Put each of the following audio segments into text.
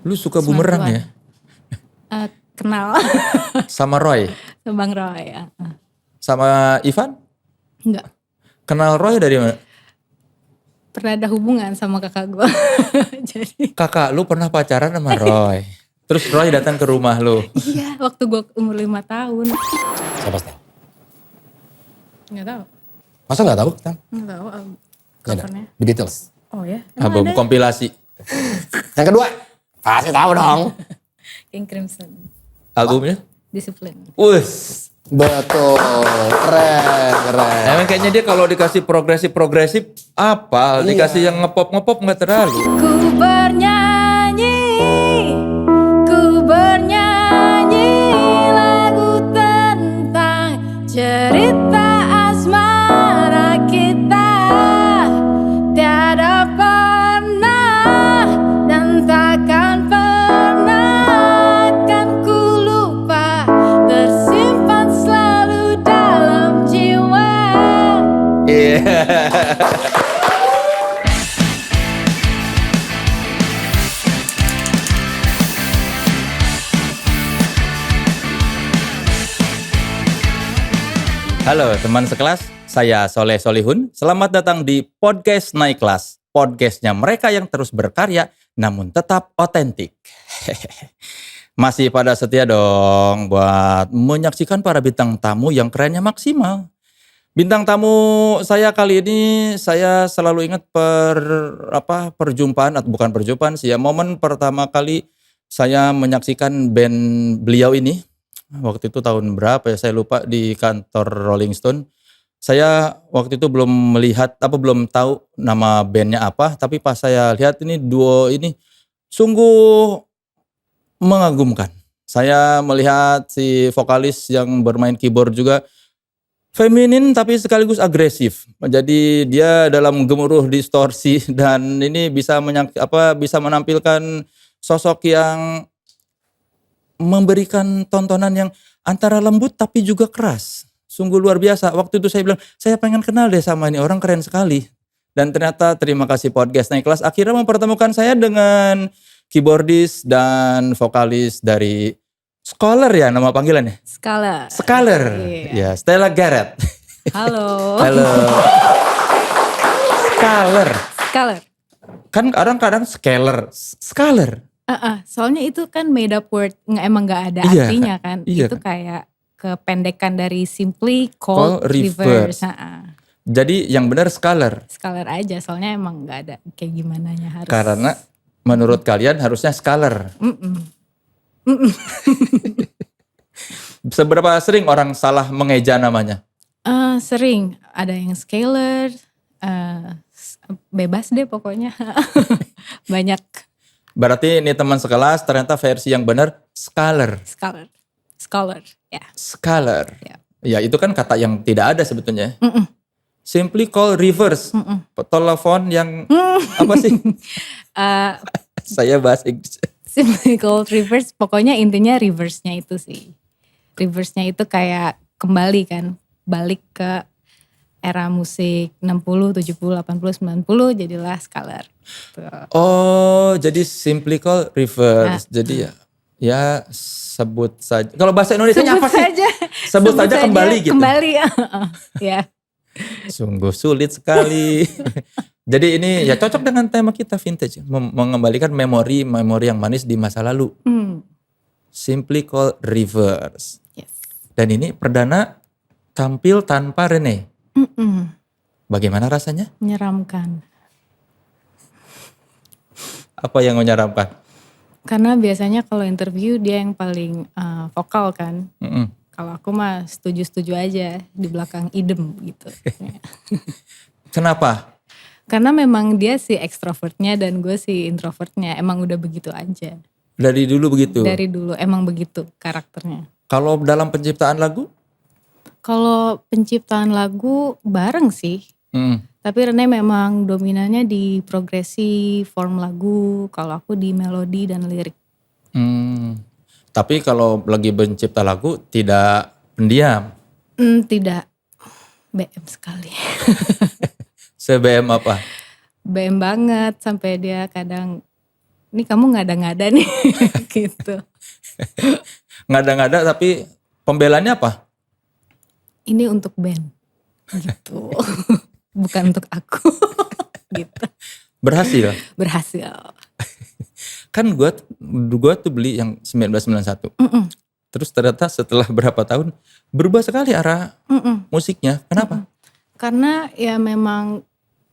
Lu suka bumerang ya? Kenal. Sama Roy? Bang Roy ya. Sama Ivan? Enggak. Kenal Roy dari mana? Pernah ada hubungan sama kakak gue. Jadi. Kakak lu pernah pacaran sama Roy? Terus Roy datang ke rumah lu? Iya, waktu gue umur 5 tahun. Siapa tahu? Nggak tahu. Masa nggak tahu? Nggak tahu covernya. The Beatles. Oh ya? Album kompilasi. Yang kedua, pasti tahu dong. King Crimson. Albumnya? Disiplin. Wus. Betul, keren. Emang kayaknya dia kalau dikasih progresif apa? Dikasih yang ngepop nggak terlalu. Ku bernyanyi lagu tentang cerita asmara kita. Tiada pernah dan takkan pernah kan ku lupa. Tersimpan selalu dalam jiwa. Iya. Halo teman sekelas, saya Soleh Solihun. Selamat datang di Podcast Naik Kelas. Podcastnya mereka yang terus berkarya namun tetap otentik. Masih pada setia dong buat menyaksikan para bintang tamu yang kerennya maksimal. Bintang tamu saya kali ini saya selalu ingat perjumpaan atau bukan perjumpaan sih ya, momen pertama kali saya menyaksikan band beliau ini. Waktu itu tahun berapa ya saya lupa, di kantor Rolling Stone. Saya waktu itu belum tahu nama bandnya apa, tapi pas saya lihat ini duo ini sungguh mengagumkan. Saya melihat si vokalis yang bermain keyboard juga feminin tapi sekaligus agresif. Jadi dia dalam gemuruh distorsi dan ini bisa menampilkan sosok yang memberikan tontonan yang antara lembut tapi juga keras. Sungguh luar biasa. Waktu itu saya bilang, saya pengen kenal deh sama ini, orang keren sekali. Dan ternyata terima kasih Podcast Naik Kelas akhirnya mempertemukan saya dengan keyboardis dan vokalis dari Scholar ya nama panggilannya? Scholar. Iya. Ya, Stella Garrett. Halo. Halo. Scholar. Kan kadang-kadang Scholar. Soalnya itu kan made up word, emang nggak ada Iya, artinya kan. iya. Itu kayak kependekan dari simply called reverse. Jadi yang benar Scholar. Scholar aja, soalnya emang nggak ada kayak gimananya harus. Karena menurut kalian harusnya Scholar. Seberapa sering orang salah mengeja namanya? Sering, ada yang scalar, bebas deh pokoknya. Banyak. Berarti ini teman sekelas ternyata versi yang benar Scholar. Ya. Scholar. Ya. Ya itu kan kata yang tidak ada sebetulnya. Simply call reverse. Telepon yang apa sih? Saya bahas Inggris. Simply called reverse, pokoknya intinya reverse-nya itu sih. Reverse-nya itu kayak kembali kan, balik ke era musik 60, 70, 80, 90 jadilah Scholar. Oh, jadi simply call reverse. Jadi ya sebut saja. Kalau bahasa Indonesianya apa sih? Sebut saja kembali gitu. Kembali ya. Sungguh sulit sekali. Jadi ini ya cocok dengan tema kita vintage, mengembalikan memori yang manis di masa lalu. Simply call reverse. Yes. Dan ini perdana tampil tanpa Rene. Bagaimana rasanya? Menyeramkan. Apa yang menyeramkan? Karena biasanya kalau interview dia yang paling vokal kan. Kalau aku mah setuju-setuju aja, di belakang idem gitu. Kenapa? Karena memang dia si extrovertnya dan gue si introvertnya, emang udah begitu aja. Dari dulu begitu? Dari dulu emang begitu karakternya. Kalau dalam penciptaan lagu? Kalau penciptaan lagu bareng sih. Tapi Rene memang dominannya di progresi form lagu, kalau aku di melodi dan lirik. Tapi kalau lagi mencipta lagu tidak pendiam? Tidak, BM sekali. Se-BM apa? BM banget sampai dia kadang ini kamu ngada-ngada nih gitu. Ngada-ngada tapi pembelaannya apa? Ini untuk band gitu. Bukan untuk aku gitu. Berhasil. Berhasil. Kan gua tuh beli yang 1991. Terus ternyata setelah berapa tahun berubah sekali arah musiknya. Kenapa? Karena ya memang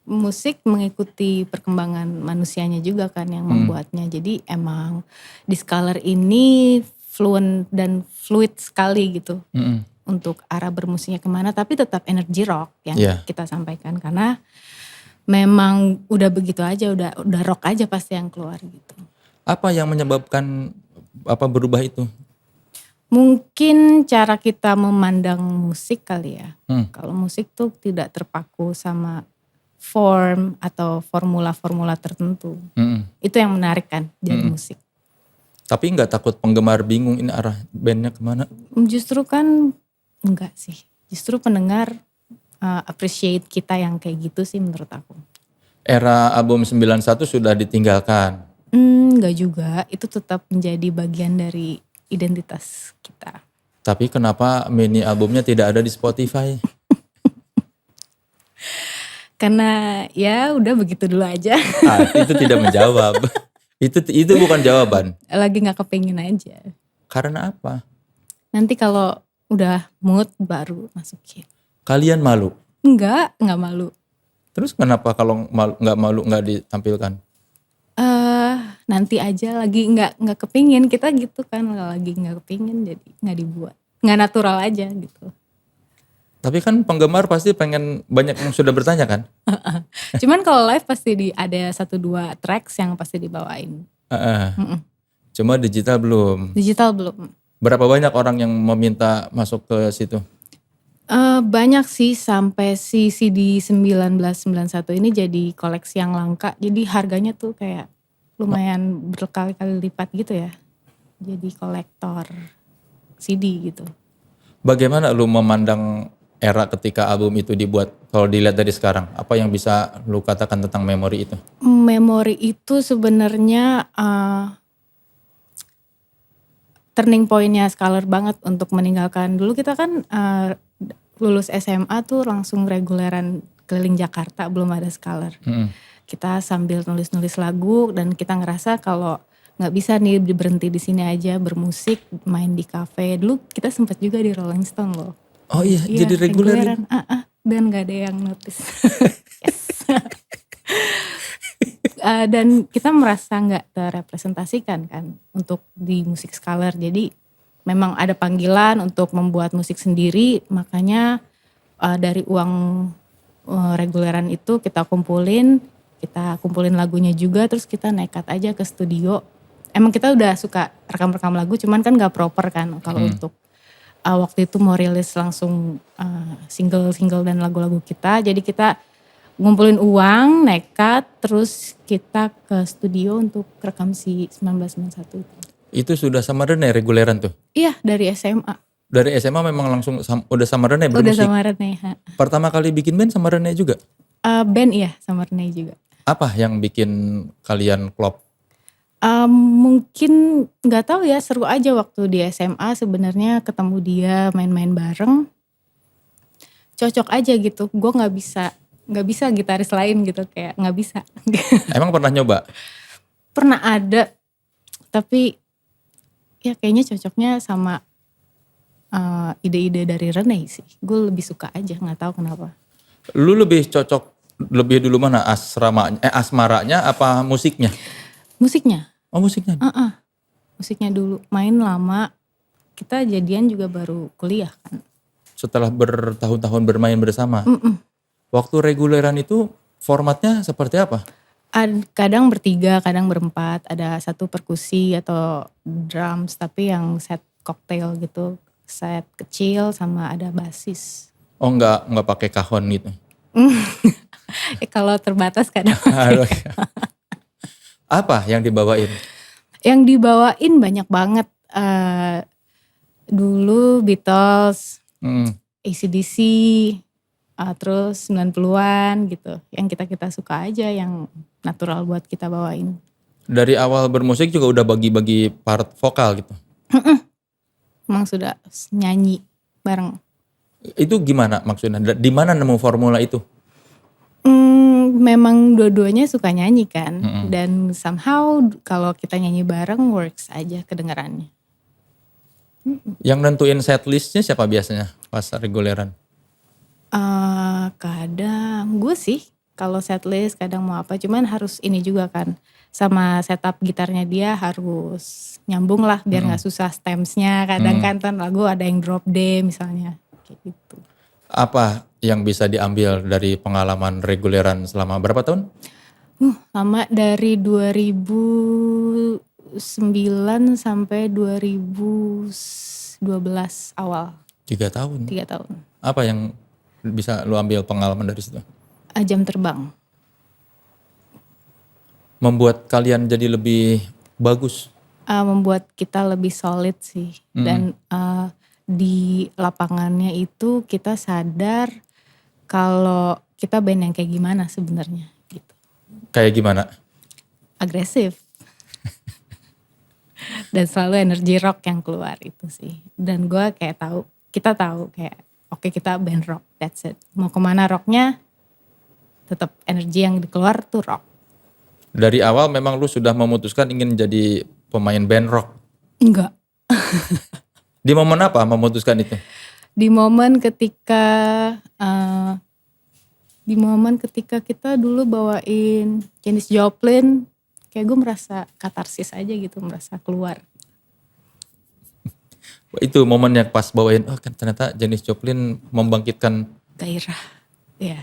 musik mengikuti perkembangan manusianya juga kan yang membuatnya. Jadi emang di Scholar ini fluent dan fluid sekali gitu. Untuk arah bermusiknya kemana, tapi tetap energi rock yang kita sampaikan. Karena memang udah begitu aja, udah rock aja pasti yang keluar gitu. Apa yang menyebabkan berubah itu? Mungkin cara kita memandang musik kali ya. Kalau musik tuh tidak terpaku sama form atau formula-formula tertentu. Itu yang menarik kan dari musik. Tapi nggak takut penggemar bingung ini arah bandnya kemana? Justru kan enggak sih. Justru pendengar appreciate kita yang kayak gitu sih menurut aku. Era album 91 sudah ditinggalkan. Enggak juga, itu tetap menjadi bagian dari identitas kita. Tapi kenapa mini albumnya tidak ada di Spotify? Karena ya udah begitu dulu aja. Itu tidak menjawab. Itu bukan jawaban. Lagi gak kepingin aja. Karena apa? Nanti kalau udah mood baru masukin. Kalian malu? Enggak malu. Terus kenapa kalau nggak malu nggak ditampilkan? Nanti aja lagi nggak kepingin, kita gitu kan, lagi nggak kepingin jadi nggak dibuat, nggak natural aja gitu. Tapi kan penggemar pasti pengen, banyak yang sudah bertanya kan? Cuman kalau live pasti ada 1-2 tracks yang pasti dibawain. Cuma digital belum. Digital belum. Berapa banyak orang yang meminta masuk ke situ? Banyak sih, sampai si CD 1991 ini jadi koleksi yang langka. Jadi harganya tuh kayak lumayan berkali-kali lipat gitu ya. Jadi kolektor CD gitu. Bagaimana lu memandang era ketika album itu dibuat, kalau dilihat dari sekarang? Apa yang bisa lu katakan tentang memori itu? Memori itu sebenarnya turning pointnya Scholar banget untuk meninggalkan. Dulu kita kan lulus SMA tuh langsung reguleran keliling Jakarta, belum ada Scholar. Kita sambil nulis-nulis lagu dan kita ngerasa kalau nggak bisa nih berhenti di sini aja bermusik, main di kafe. Dulu kita sempat juga di Rolling Stone loh. Oh iya, jadi reguleran. Dan nggak ada yang notice. Dan kita merasa nggak terrepresentasikan kan untuk di musik Scholar. Jadi memang ada panggilan untuk membuat musik sendiri, makanya dari uang reguleran itu kita kumpulin lagunya juga, terus kita nekat aja ke studio. Emang kita udah suka rekam-rekam lagu, cuman kan gak proper kan kalau untuk waktu itu mau rilis langsung single-single dan lagu-lagu kita. Jadi kita ngumpulin uang, nekat, terus kita ke studio untuk rekam si 1991 itu. Itu sudah sama Rene reguleran tuh? Iya, dari SMA. Dari SMA memang langsung udah sama Rene bermusik? Udah sama Rene. Pertama kali bikin band sama Rene juga? Band iya, sama Rene juga. Apa yang bikin kalian klop? Mungkin nggak tahu ya, seru aja waktu di SMA sebenarnya ketemu dia, main-main bareng. Cocok aja gitu. Gue nggak bisa gitaris lain gitu, kayak nggak bisa. Emang pernah nyoba? Pernah ada, tapi ya kayaknya cocoknya sama ide-ide dari Rene sih. Gue lebih suka aja, nggak tahu kenapa. Lu lebih cocok, lebih dulu mana, asmaranya apa musiknya? Musiknya. Oh musiknya? Musiknya dulu, main lama. Kita jadian juga baru kuliah kan. Setelah bertahun-tahun bermain bersama? Waktu reguleran itu formatnya seperti apa? Kadang bertiga, kadang berempat. Ada satu perkusi atau drums, tapi yang set cocktail gitu. Set kecil sama ada basis. Oh enggak pakai kahon gitu? Kalau terbatas kadang. Apa yang dibawain? Yang dibawain banyak banget. Dulu Beatles, AC/DC, terus 90-an gitu. Yang kita suka aja, yang natural buat kita bawain. Dari awal bermusik juga udah bagi-bagi part vokal gitu. Emang sudah nyanyi bareng. Itu gimana maksudnya? Di mana nemu formula itu? Memang dua-duanya suka nyanyi kan. Dan somehow kalau kita nyanyi bareng works aja kedengarannya. Yang nentuin setlistnya siapa biasanya pas reguleran? Kadang gue sih kalau setlist kadang mau apa. Cuman harus ini juga kan. Sama setup gitarnya dia harus nyambung lah biar gak susah stemsnya. Kadang kan lagu ada yang drop D misalnya. Kayak gitu. Apa yang bisa diambil dari pengalaman reguleran selama berapa tahun? Lama dari 2009 sampai 2012 awal. 3 tahun. 3 tahun. Apa yang bisa lu ambil pengalaman dari situ? Jam terbang. Membuat kalian jadi lebih bagus. Membuat kita lebih solid sih. Dan di lapangannya itu kita sadar kalau kita band yang kayak gimana sebenarnya gitu. Kayak gimana? Agresif. Dan selalu energi rock yang keluar itu sih. Dan gue kayak kita tahu kayak oke, kita band rock, that's it. Mau kemana rocknya tetap energi yang keluar tuh rock. Dari awal memang lu sudah memutuskan ingin jadi pemain band rock. Enggak. Di momen apa memutuskan itu? Di momen ketika kita dulu bawain Janis Joplin, kayak gue merasa katarsis aja gitu, merasa keluar. Itu momennya pas bawain, oh kan ternyata Janis Joplin membangkitkan Gairah, ya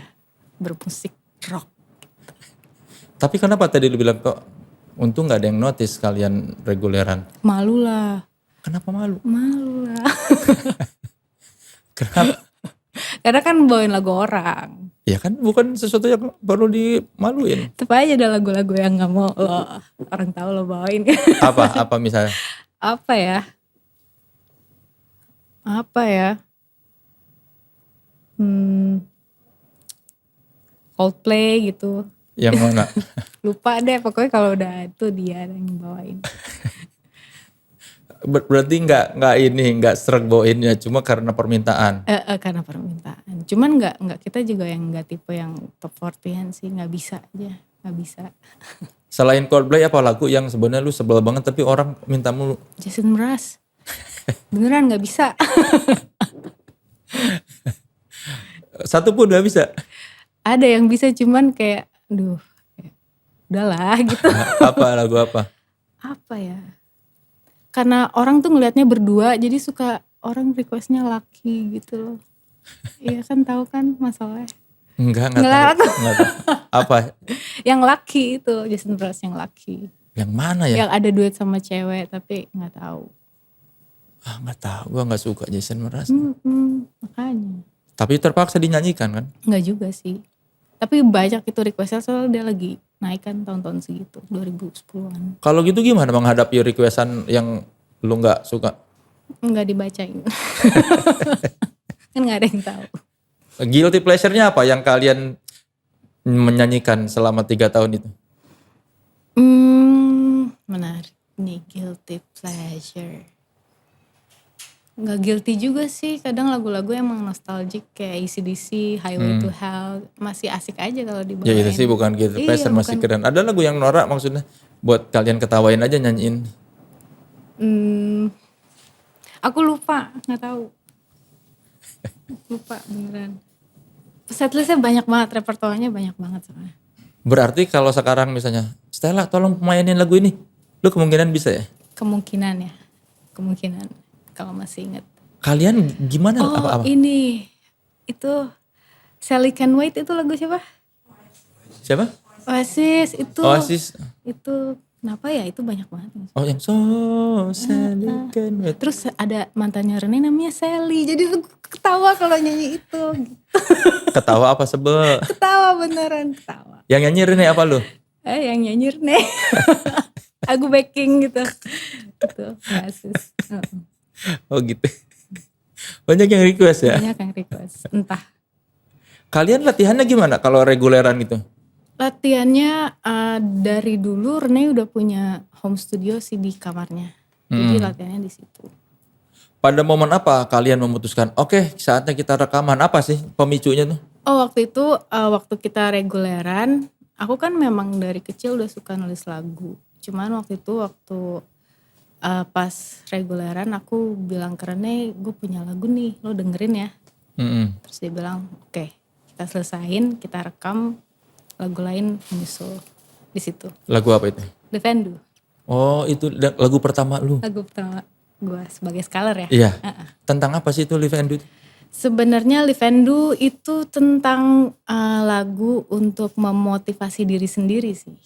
bermusik rock. Tapi kenapa tadi lu bilang kok untung gak ada yang notice kalian reguleran? Malu lah. Kenapa malu? Malu lah. Kenapa? Karena kan bawain lagu orang. Ya kan bukan sesuatu yang perlu dimaluin. Tetep aja ada lagu-lagu yang gak mau lo, orang tahu lo bawain. Apa misalnya? Apa ya? Coldplay gitu. Yang mana? Lupa deh, pokoknya kalau udah itu dia yang bawain. Berarti nggak sreg bawainnya, cuma karena permintaan. Karena permintaan. Cuman nggak kita juga yang nggak tipe yang top 40-an sih, nggak bisa aja, nggak bisa. Selain Coldplay apa lagu yang sebenarnya lu sebel banget tapi orang minta mulu? Jason Mraz. Beneran nggak bisa. Satu pun nggak bisa. Ada yang bisa cuman kayak, aduh, udahlah gitu. Apa lagu apa? Apa ya? Karena orang tuh ngelihatnya berdua, jadi suka orang requestnya laki gitu loh. Iya kan, tahu kan masalahnya. Enggak Nggak tahu. Apa? Yang laki itu, Jason Mraz yang laki. Yang mana ya? Yang ada duet sama cewek tapi nggak tahu. Nggak tahu, gua nggak suka Jason Mraz. Makanya. Tapi terpaksa dinyanyikan kan? Nggak juga sih. Tapi banyak itu requestnya soalnya dia lagi naik kan tahun-tahun segitu, 2010-an. Kalau gitu gimana menghadapi requestan yang lu nggak suka? Nggak dibacain. Kan nggak ada yang tahu. Guilty pleasure-nya apa yang kalian menyanyikan selama 3 tahun itu? Menarik nih, guilty pleasure. Nggak guilty juga sih, kadang lagu-lagu emang nostalgic kayak AC/DC, Highway to Hell, masih asik aja kalau dibawain. Ya itu sih bukan guilty pleasure, masih keren. Ada lagu yang norak maksudnya buat kalian ketawain aja nyanyiin. Aku lupa, nggak tahu. Lupa beneran. Setlistnya banyak banget, repertoarnya banyak banget soalnya. Berarti kalau sekarang misalnya, Stella tolong mainin lagu ini, lu kemungkinan bisa ya? Kemungkinan kalau masih inget. Kalian gimana? Apa-apa? Ini, itu Sally Can Wait itu lagu siapa? Siapa? Oasis itu. Oasis. Itu kenapa ya, itu banyak banget. Oh yang so Sally Can Wait. Terus ada mantannya Rene namanya Sally, jadi lu ketawa kalau nyanyi itu. Ketawa apa sebel? Ketawa beneran, ketawa. Yang nyanyi Rene apa lu? Yang nyanyi Rene. Aku backing gitu. Itu Oasis. Oh gitu. Banyak yang request ya? Banyak yang request, entah. Kalian latihannya gimana kalau reguleran gitu? Latihannya dari dulu Rene udah punya home studio sih di kamarnya. Jadi latihannya di situ. Pada momen apa kalian memutuskan, oke saatnya kita rekaman, apa sih pemicunya tuh? Oh waktu itu waktu kita reguleran, aku kan memang dari kecil udah suka nulis lagu. Cuman waktu itu pas reguleran aku bilang ke Rene, gue punya lagu nih, lo dengerin ya. Terus dia bilang, oke, kita selesain, kita rekam, lagu lain menyusul di situ. Lagu apa itu? Live and Do, Oh itu lagu pertama lu? lagu pertama gue sebagai scholar ya. Iya. Tentang apa sih itu Live and Do? Sebenarnya Live and Do itu tentang lagu untuk memotivasi diri sendiri sih.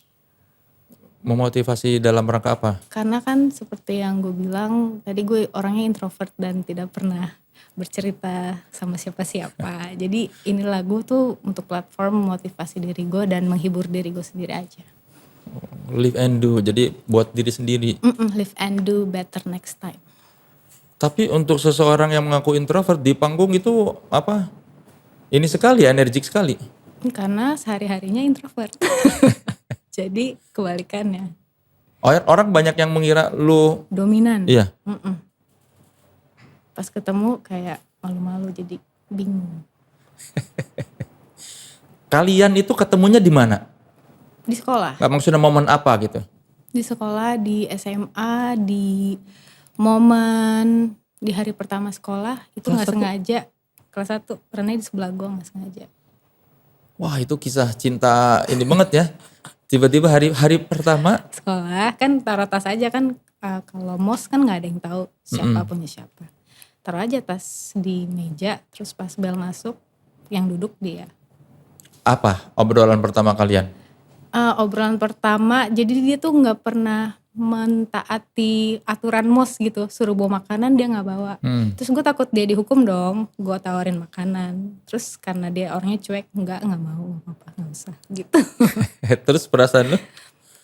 Memotivasi dalam rangka apa? Karena kan seperti yang gue bilang, tadi gue orangnya introvert dan tidak pernah bercerita sama siapa-siapa. Jadi ini lagu tuh untuk platform motivasi diri gue dan menghibur diri gue sendiri aja. Live and Do, jadi buat diri sendiri. Live and do better next time. Tapi untuk seseorang yang mengaku introvert di panggung itu apa? Ini sekali, energik sekali. Karena sehari-harinya introvert. Jadi kebalikannya. Orang banyak yang mengira lu, Dominan. iya. Pas ketemu kayak malu-malu jadi bingung. Kalian itu ketemunya di mana? Di sekolah. Gak maksudnya momen apa gitu? Di sekolah, di SMA, di momen di hari pertama sekolah itu Kelas nggak satu? sengaja. Kelas 1, Rene di sebelah gue nggak sengaja. Wah itu kisah cinta ini banget ya. Tiba-tiba hari pertama. Sekolah kan taruh tas aja kan, kalau mos kan nggak ada yang tahu siapa punya siapa. Taruh aja tas di meja, terus pas bel masuk yang duduk dia. Apa obrolan pertama kalian? Obrolan pertama, jadi dia tuh nggak pernah mentaati aturan mos gitu, suruh bawa makanan dia nggak bawa. Terus gue takut dia dihukum dong, gue tawarin makanan. Terus karena dia orangnya cuek, nggak mau apa nggak usah gitu. Terus perasaan lu?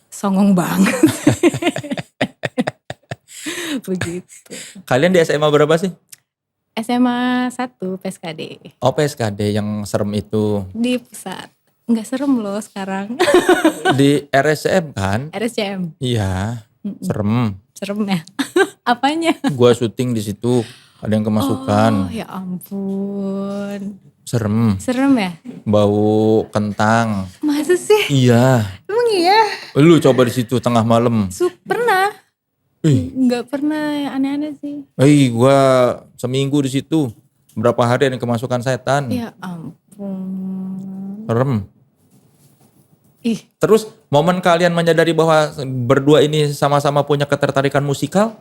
Songong banget. Begitu. Kalian di SMA berapa sih? SMA 1 PSKD Oh PSKD yang serem itu. di pusat. Nggak serem loh sekarang. Di RSCM kan? RSCM Iya, serem. serem ya. Apanya? Gua syuting di situ, ada yang kemasukan. Oh ya ampun. Serem, Serem ya? bau kentang. Masa sih? Iya, Emang iya? lu coba di situ tengah malam. Pernah? Ih, Nggak pernah yang aneh-aneh sih. gua seminggu di situ. Berapa hari ada yang kemasukan setan. Ya ampun. Serem. Ih, Terus momen kalian menyadari bahwa berdua ini sama-sama punya ketertarikan musikal?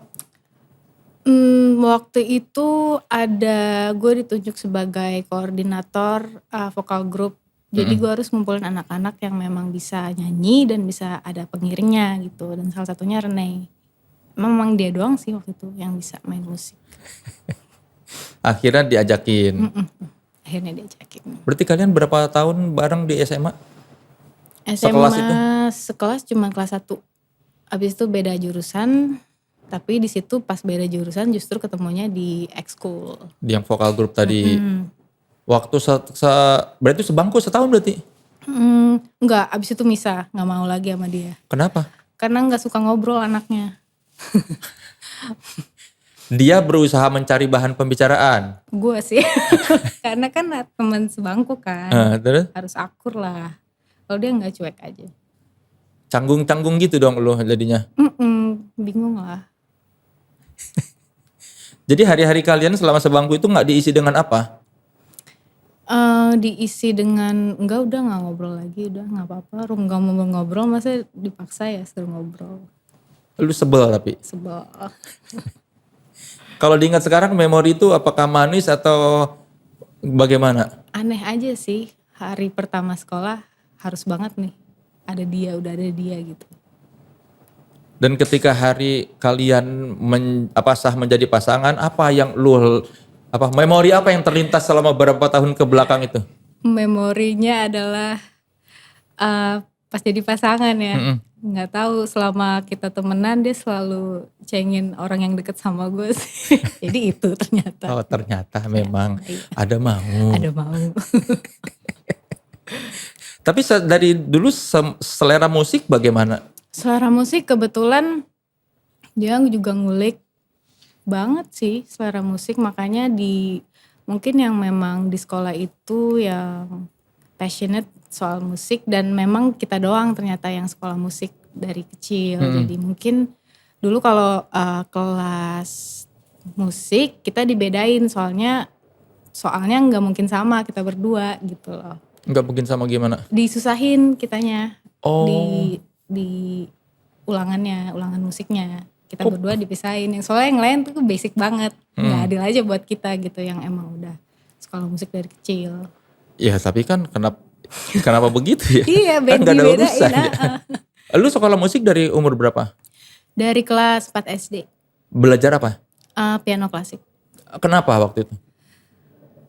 waktu itu ada gue ditunjuk sebagai koordinator vokal grup. Jadi gue harus ngumpulin anak-anak yang memang bisa nyanyi dan bisa ada pengiringnya gitu. Dan salah satunya Rene. Memang dia doang sih waktu itu yang bisa main musik. Akhirnya diajakin. Akhirnya diajakin. Berarti kalian berapa tahun bareng di SMA? SMA Sekelas itu? sekelas cuma kelas 1. Abis itu beda jurusan. Tapi di situ pas beda jurusan justru ketemunya di ekskul. Di yang vokal grup tadi. Waktu berarti sebangku setahun berarti? Enggak, abis itu misah. Gak mau lagi sama dia. Kenapa? Karena gak suka ngobrol anaknya. Dia berusaha mencari bahan pembicaraan. Gue sih. Karena kan teman sebangku kan. Terus Harus akur lah. Kalau dia gak cuek aja. canggung-canggung gitu dong lu jadinya. Bingung lah. Jadi hari-hari kalian selama sebangku itu gak diisi dengan apa? Diisi dengan enggak, udah gak ngobrol lagi, udah gak apa-apa. Rum gak mau ngobrol, masa dipaksa ya suruh ngobrol. Lu sebel tapi. Sebel. Kalau diingat sekarang memori itu apakah manis atau bagaimana? Aneh aja sih, hari pertama sekolah harus banget nih. Ada dia, udah ada dia gitu. Dan ketika hari kalian sah menjadi pasangan, apa yang memori apa yang terlintas selama beberapa tahun ke belakang itu? Memorinya adalah pas jadi pasangan ya. Nggak tahu selama kita temenan dia selalu cengin orang yang deket sama gue sih. Jadi itu ternyata. Oh ternyata memang Iya. ada mau. Ada mau. Tapi dari dulu selera musik bagaimana? Selera musik kebetulan dia juga ngulik banget sih selera musik, makanya mungkin yang memang di sekolah itu yang passionate soal musik, dan memang kita doang ternyata yang sekolah musik dari kecil. Jadi mungkin dulu kalau kelas musik kita dibedain soalnya nggak mungkin sama kita berdua gitu loh. Nggak mungkin sama gimana? Disusahin kitanya Oh. di ulangan musiknya. Kita berdua dipisahin. Soalnya yang lain tuh basic banget. Nggak adil aja buat kita gitu yang emang udah sekolah musik dari kecil. Ya tapi kan kenapa begitu ya? Iya, Kan nggak ada dibedain. urusan ya. Lu sekolah musik dari umur berapa? Dari kelas 4 SD. Belajar apa? Piano klasik. Kenapa waktu itu?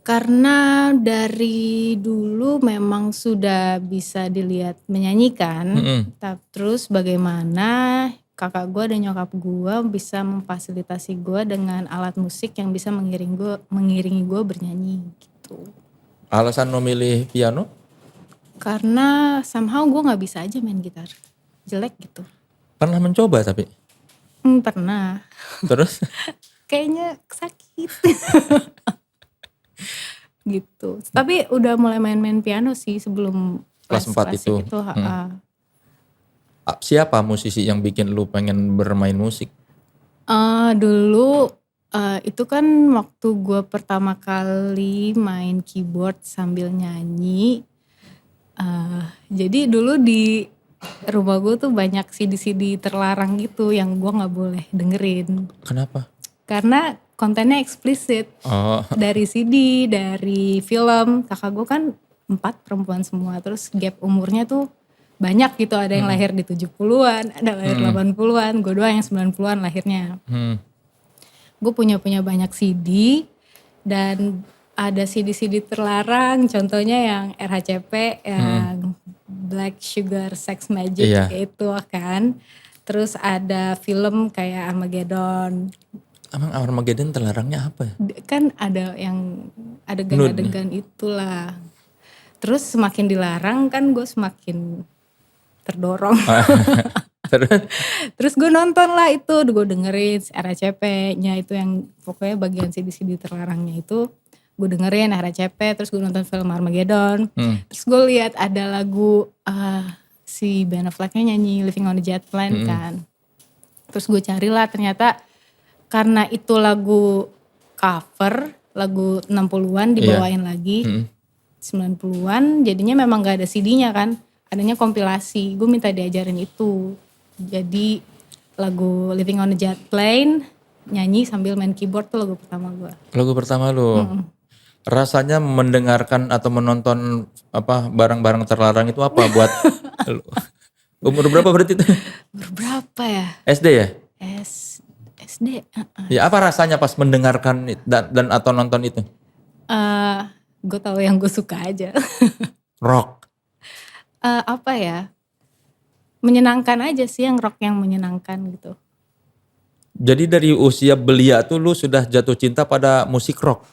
Karena dari dulu memang sudah bisa dilihat menyanyikan. Terus bagaimana kakak gue dan nyokap gue bisa memfasilitasi gue dengan alat musik yang bisa mengiringi gue bernyanyi gitu. Alasan memilih piano? Karena somehow gue gak bisa aja main gitar. Jelek gitu. Pernah mencoba tapi? Pernah. Terus? Kayaknya sakit. Gitu. Tapi udah mulai main-main piano sih sebelum Kelas 4 itu. Siapa musisi yang bikin lu pengen bermain musik? Dulu itu kan waktu gue pertama kali main keyboard sambil nyanyi. Jadi dulu di rumah gue tuh banyak CD-CD terlarang gitu yang gue gak boleh dengerin. Kenapa? Karena kontennya eksplisit. Dari CD, dari film. Kakak gue kan 4 perempuan semua. Terus gap umurnya tuh banyak gitu. Ada yang lahir di 70-an, ada lahir 80-an. Gue doang yang 90-an lahirnya. Gue punya banyak CD. Dan ada CD-CD terlarang. Contohnya yang RHCP, yang Black Sugar Sex Magic itu kan. Terus ada film kayak Armageddon. Emang Armageddon terlarangnya apa ya? Kan ada yang adegan-adegan itulah. Terus semakin dilarang kan gue semakin terdorong. Terus gue nonton lah itu, gue dengerin RCP-nya itu yang pokoknya bagian CD-CD terlarangnya itu. Gue dengerin RCP, terus gue nonton film Armageddon. Terus gue lihat ada lagu si Ben Affleck-nya nyanyi Living on a Jet Plane kan. Terus gue carilah ternyata karena itu lagu cover, lagu 60-an dibawain lagi, 90-an jadinya memang gak ada CD-nya kan, adanya kompilasi, gue minta diajarin itu. Jadi lagu Living on a Jet Plane, nyanyi sambil main keyboard tuh lagu pertama gue. Lagu pertama lu? Rasanya mendengarkan atau menonton barang-barang terlarang itu apa buat lu? Umur berapa berarti itu? Umur berapa ya? SD ya? SD. Ya apa rasanya pas mendengarkan dan atau nonton itu? Gue tahu yang gue suka aja. Rock. Apa ya? Menyenangkan aja sih, yang rock yang menyenangkan gitu. Jadi dari usia belia tuh lu sudah jatuh cinta pada musik rock?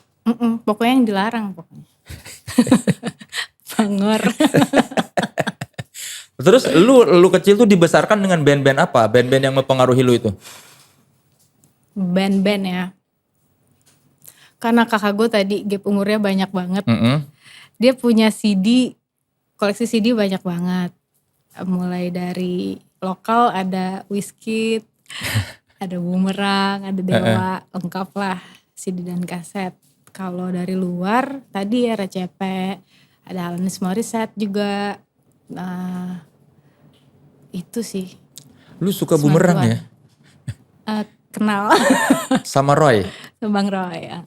Pokoknya yang dilarang pokoknya. Bangor. Terus lu kecil tuh dibesarkan dengan band-band apa? Band-band yang mempengaruhi lu itu? Band-band ya. Karena kakak gue tadi gap umurnya banyak banget. Dia punya CD, koleksi CD banyak banget. Mulai dari lokal ada Wizkid, ada Boomerang, ada Dewa, lengkap lah CD dan kaset. Kalau dari luar tadi ya RCP, ada Alanis Morissette juga. Nah, itu sih. Lu suka Boomerang ya? Kenal. Sama Roy? Sama Bang Roy ya.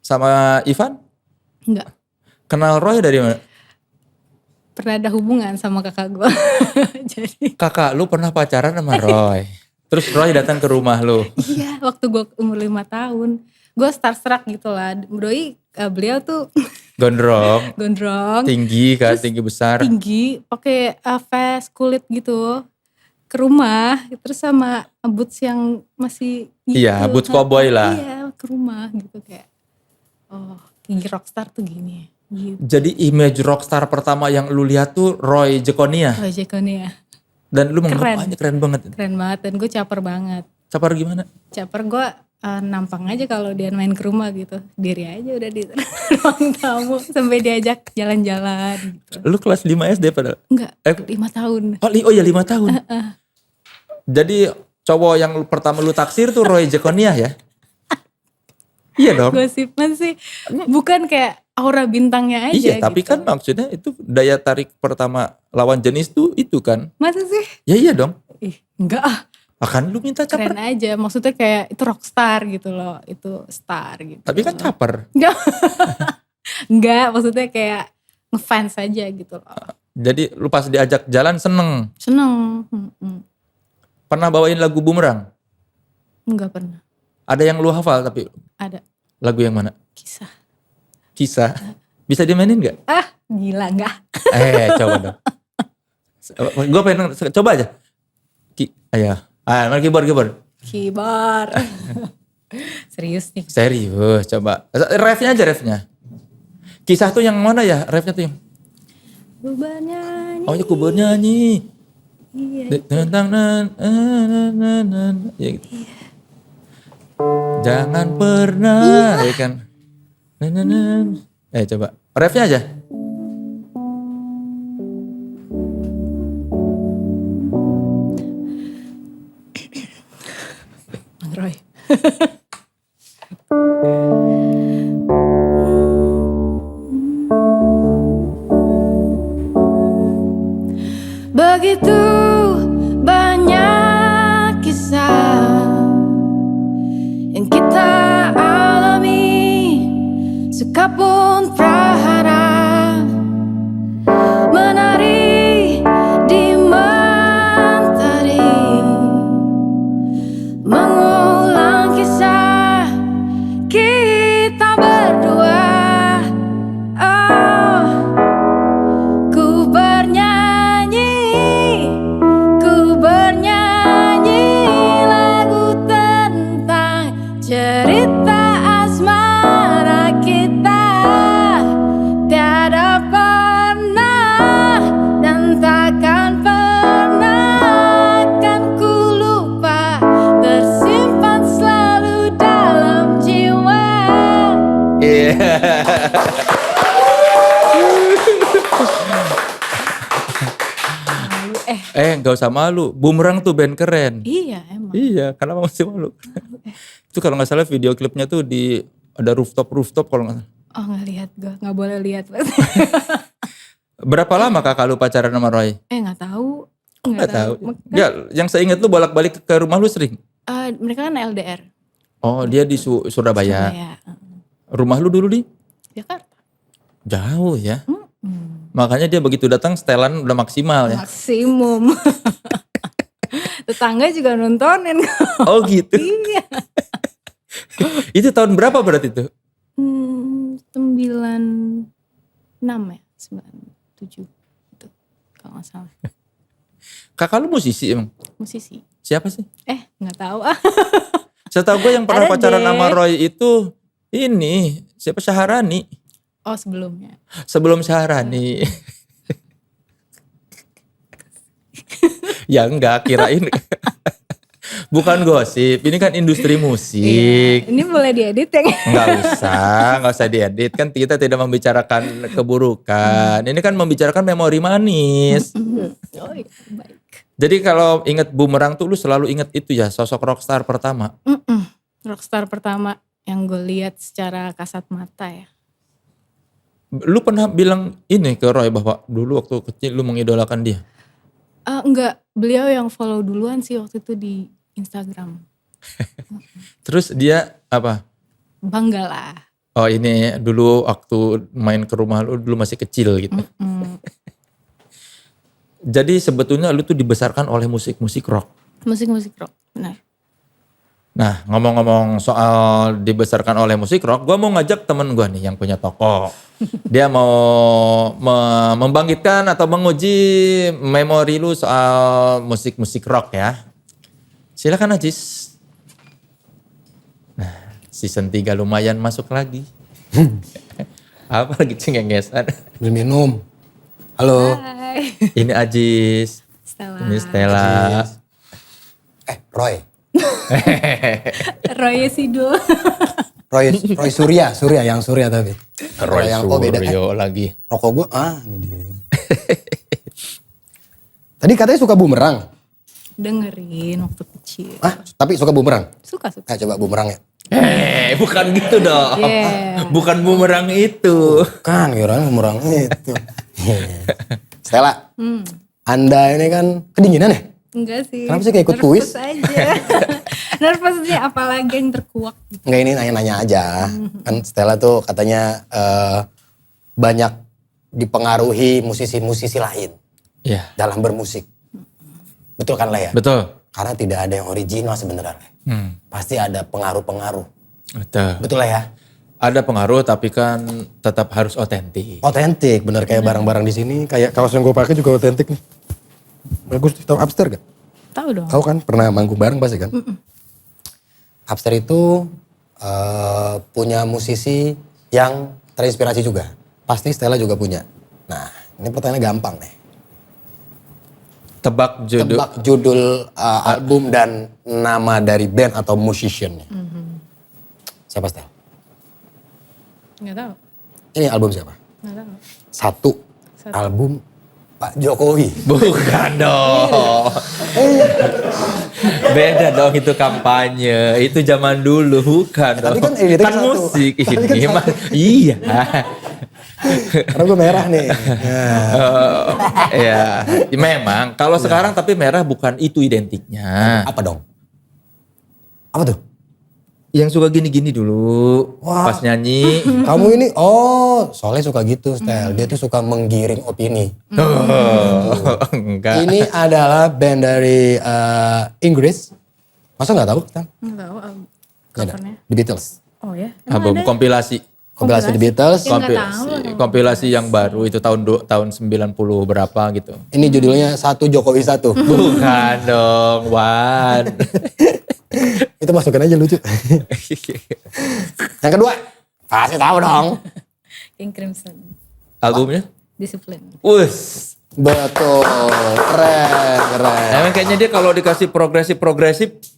Sama Ivan? Enggak. Kenal Roy dari mana? Pernah ada hubungan sama kakak gue. Jadi. Kakak lu pernah pacaran sama Roy? Terus Roy datang ke rumah lu? Iya, waktu gue umur 5 tahun. Gue starstruck gitu lah. Beliau tuh gondrong. Tinggi kan, tinggi besar. Tinggi, pakai vest kulit gitu. Ke rumah, terus sama boots yang masih gitu. Iya, boots cowboy lah. Iya, ke rumah gitu kayak. Oh, tinggi rockstar tuh gini. Gitu. Jadi image rockstar pertama yang lu lihat tuh Roy Jekonia. Roy Jekonia. Dan lu Keren. menganggap keren banget. Keren banget dan gue caper banget. Caper gimana? Caper gue nampang aja kalau dia main ke rumah gitu. Diri aja udah di ruang tamu sampai diajak jalan-jalan gitu. Lu kelas 5 SD padahal? Enggak, Eh, 5 tahun. Oh ya 5 tahun. Jadi cowok yang pertama lu taksir tuh Roy Jekonia ya? Iya dong. Gosipnya sih bukan kayak aura bintangnya aja Iya, tapi gitu. kan maksudnya itu daya tarik pertama lawan jenis tuh itu kan. Masa sih? Ya iya dong. Ih, enggak ah. Akan lu minta caper. Keren aja, maksudnya kayak itu rockstar gitu loh. Itu star gitu. Tapi kan caper. Enggak. Enggak, maksudnya kayak ngefans aja gitu loh. Jadi lu pas diajak jalan seneng. Seneng. Pernah bawain lagu Bumerang? Enggak pernah. Ada yang lu hafal tapi Ada lagu yang mana? kisah. Kisah. Bisa dimainin gak? Ah, gila enggak. Coba dong. Gue pengen coba aja. Ayo. Mana keyboard. Kibar. Serius nih. Serius, coba. Refnya aja refnya. Kisah tuh yang mana ya? Refnya tuh yang. Ku bernyanyi. Oh ya, ku bernyanyi. Iya. Tentang ya gitu. Jangan pernah, ya kan. Coba. Refnya aja. Bang Roy. Begitu banyak kisah yang kita alami, suka pun prahara, menari di mentari, mengulang kisah kita berdua. Oh, ku bernyanyi lagu tentang cerita asmara kita, tiada pernah dan takkan pernah akan ku lupa, tersimpan selalu dalam jiwa. Gak usah malu. Bumerang tuh band keren. Iya emang. Iya, kenapa masih malu? Itu kalau nggak salah video klipnya tuh ada rooftop kalau nggak salah. Oh nggak lihat gue, nggak boleh lihat. Berapa lama kakak lu pacaran sama Roy? Nggak tahu. Nggak tahu. Ya, yang saya ingat lu bolak-balik ke rumah lu sering. Mereka kan LDR. Oh, dia di Surabaya. Rumah lu dulu di Jakarta. jauh ya. Makanya dia begitu datang setelan udah maksimal ya. Maksimum. Tetangga juga nontonin. Oh gitu. Iya. Itu tahun berapa berarti itu? 96 ya, 97 itu kalau nggak salah. Kakak lu musisi emang? Musisi. Siapa sih? Nggak tahu. Setahu gue yang pernah Ada pacaran deh. sama Roy itu ini siapa, Syaharani. Oh sebelumnya. Sebelum Syaharani. Ya enggak, kirain. Bukan gosip, ini kan industri musik. Iya. Ini boleh diedit ya? Nggak usah diedit. Kan kita tidak membicarakan keburukan. Ini kan membicarakan memori manis. Oh iya, baik. Jadi kalau inget Bumerang tuh lu selalu inget itu ya, sosok rockstar pertama. Rockstar pertama yang gue lihat secara kasat mata ya. Lu pernah bilang ini ke Roy bahwa dulu waktu kecil lu mengidolakan dia? Enggak, beliau yang follow duluan sih waktu itu di Instagram. Terus dia apa? Bangga lah. Oh ini dulu waktu main ke rumah lu dulu masih kecil gitu. Jadi sebetulnya lu tuh dibesarkan oleh musik-musik rock. Musik-musik rock, benar. Nah ngomong-ngomong soal dibesarkan oleh musik rock, gue mau ngajak temen gue nih yang punya toko. Dia mau membangkitkan atau menguji memori lu soal musik-musik rock ya. Silakan Ajis. Nah season 3 lumayan masuk lagi. Apa lagi cengengesan? Beli minum. Halo. Hai. Ini Ajis. Stella. Ini Stella. Roy. Roy Sidul. Roy Surya yang Surya tapi. Roy yang beda. Suryo lagi. Rokok gue, ini dia. Tadi katanya suka bumerang. Dengerin waktu kecil. Tapi suka bumerang. Suka. Coba bumerang ya. Bukan gitu dong. Yeah. Bukan bumerang itu. Kan, kirain bumerang itu. Stella, Anda ini kan kedinginan ya? Enggak sih. Kenapa sih kayak ikut kuis? Nervous aja. Nervousnya apalagi yang terkuak gitu. Enggak, ini nanya-nanya aja. Kan Stella tuh katanya banyak dipengaruhi musisi-musisi lain Iya. dalam bermusik. Betul kan lah ya? Betul. Karena tidak ada yang original sebenarnya. Pasti ada pengaruh-pengaruh. Betul. Betul lah ya? Ada pengaruh tapi kan tetap harus otentik. Otentik, bener kayak barang-barang di sini. Kayak kaos yang gue pakai juga otentik nih. Bagus, tahu Upstairs gak? Tahu dong. Tahu kan? Pernah manggung bareng pasti kan? Upstairs itu punya musisi yang terinspirasi juga. Pasti Stella juga punya. Nah, ini pertanyaannya gampang nih. Tebak judul. Tebak judul album dan nama dari band atau musiciannya. Siapa Stella? Enggak tahu. Ini album siapa? Enggak tahu. Satu. Album Pak Jokowi. Bukan dong. Beda dong itu kampanye. Itu zaman dulu bukan dong. Tapi kan editnya Kan satu. musik Tapi kan ini satu. mah. Iya. Karena gue merah nih. Nah, Ya, memang kalau sekarang tapi merah bukan itu identiknya. apa dong? Apa tuh? Yang suka gini-gini dulu Wah. pas nyanyi. Kamu ini, soalnya suka gitu Stel. Dia tuh suka menggiring opini. Enggak. Ini adalah band dari Inggris. Masa gak tahu? Stel? Enggak tahu Nggak ada. covernya. The Beatles. Oh ya? Album kompilasi. Kompilasi The Beatles. Ya, nggak tahu. Kompilasi yang baru itu tahun 90 berapa gitu. Ini judulnya Satu Jokowi Satu. Bukan dong, Wan. Itu masukin aja lucu. Yang kedua, pasti tahu dong. King Crimson. Albumnya? Disiplin. Wus. Betul, keren. Emang kayaknya dia kalau dikasih progresif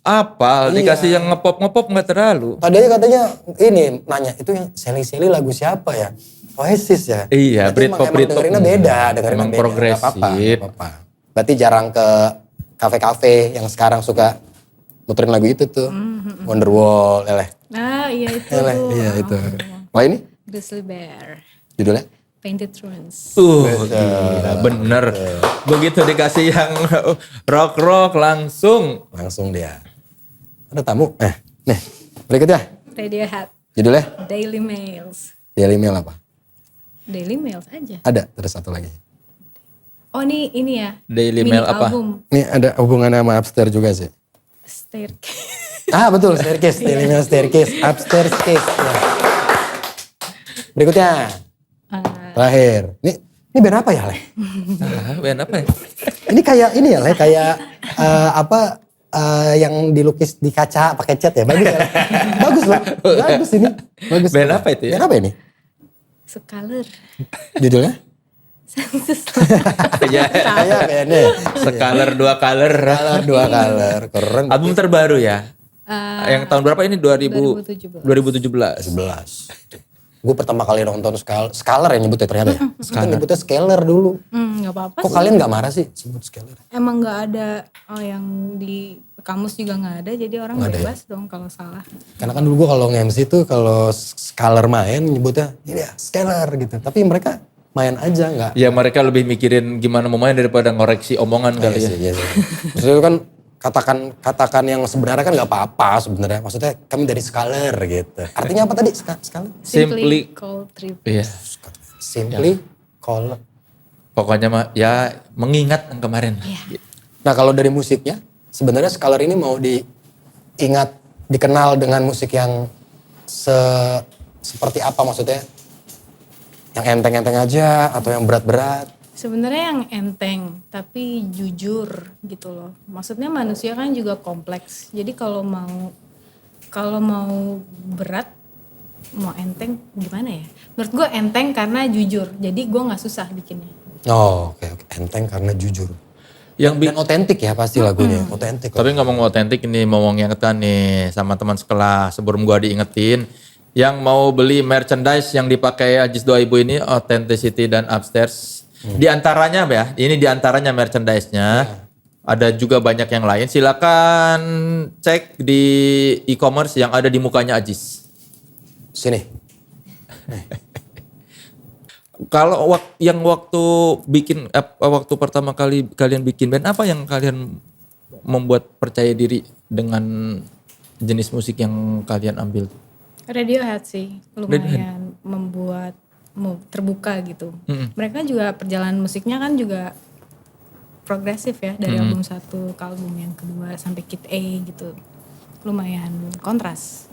apa? Dikasih yang ngepop nggak terlalu. Tadinya katanya ini nanya itu yang Sally lagu siapa ya? Oasis ya? Iya, Berarti Britpop. dengerinnya beda, dengerinnya Emang beda. progresif. Nggak apa-apa. Berarti jarang ke kafe-kafe yang sekarang suka muterin lagu itu tuh. Wonderwall, Iya itu. Iya itu. Wah ini Grizzly Bear. judulnya? Painted Ruins. Gila, bener. Begitu dikasih yang rock langsung. Langsung dia. Ada tamu. Nih, berikutnya. Radiohead. Judulnya Daily Mails. Daily Mail apa? Daily Mails aja. Ada, terus satu lagi. Oh ini ya. Daily mini Mail apa? album. Ini ada hubungannya sama Upstairs juga sih. Staircase. Betul, Staircase. Daily Mail Staircase. Upstairs Case. Ya. Berikutnya. Terakhir. Ini band apa ya, Le? Band apa ya? Ini kayak ini ya, Le. Kayak yang dilukis di kaca pakai cat ya. Bagus ya, Le? Bagus, Le. Bagus ini. Bagus. Band apa itu ya? Band apa ini? Scholar. Judulnya? Census. Ya, Kayak bandnya. Sekaler 2 color. Color 2 color. Keren. Album terbaru ya? Yang tahun berapa ini? 2017. 2017. 11. Gue pertama kali nonton Scalar ya nyebutnya ternyata ya. Kita nyebutnya Scalar dulu. Gak apa-apa Kok sih. kalian gak marah sih sebut Scalar? Emang gak ada yang di kamus juga gak ada. Jadi orang Nggak ada ya? bebas dong kalau salah. Karena kan dulu gue kalau nge-MC tuh kalau Scalar main nyebutnya ini ya Scalar gitu. Tapi mereka main aja gak. Ya mereka lebih mikirin gimana mau main daripada ngoreksi omongan kali ya. Iya sih. Maksudnya itu kan katakan yang sebenarnya kan gak apa-apa sebenarnya. Maksudnya kami dari Scalar gitu. Artinya apa tadi Scalar? Simply- Call Trip. Iya. Simply call. Pokoknya mah ya mengingat yang kemarin. Nah kalau dari musiknya, sebenarnya Scalar ini mau dikenal dengan musik yang seperti apa maksudnya? Yang enteng-enteng aja atau yang berat-berat? Sebenarnya yang enteng tapi jujur gitu loh. Maksudnya manusia kan juga kompleks. Jadi kalau mau berat mau enteng gimana ya? Menurut gue enteng karena jujur, jadi gue nggak susah bikinnya. Oh, oke. Enteng karena jujur. Yang Dan otentik ya pasti lagunya, otentik. Tapi ngomong otentik ini mau ngingetan nih sama teman sekelas sebelum gua diingetin. Yang mau beli merchandise yang dipakai Ajis 2000 ini Authenticity dan Upstairs. Di antaranya ya, ini di antaranya merchandise-nya. Ada juga banyak yang lain. Silakan cek di e-commerce yang ada di mukanya Ajis. Sini. Kalau waktu bikin waktu pertama kali kalian bikin band, apa yang kalian membuat percaya diri dengan jenis musik yang kalian ambil? Radiohead sih lumayan membuat terbuka gitu. Mereka juga perjalanan musiknya kan juga progresif ya dari album 1 ke album yang kedua sampai Kid A gitu. Lumayan kontras.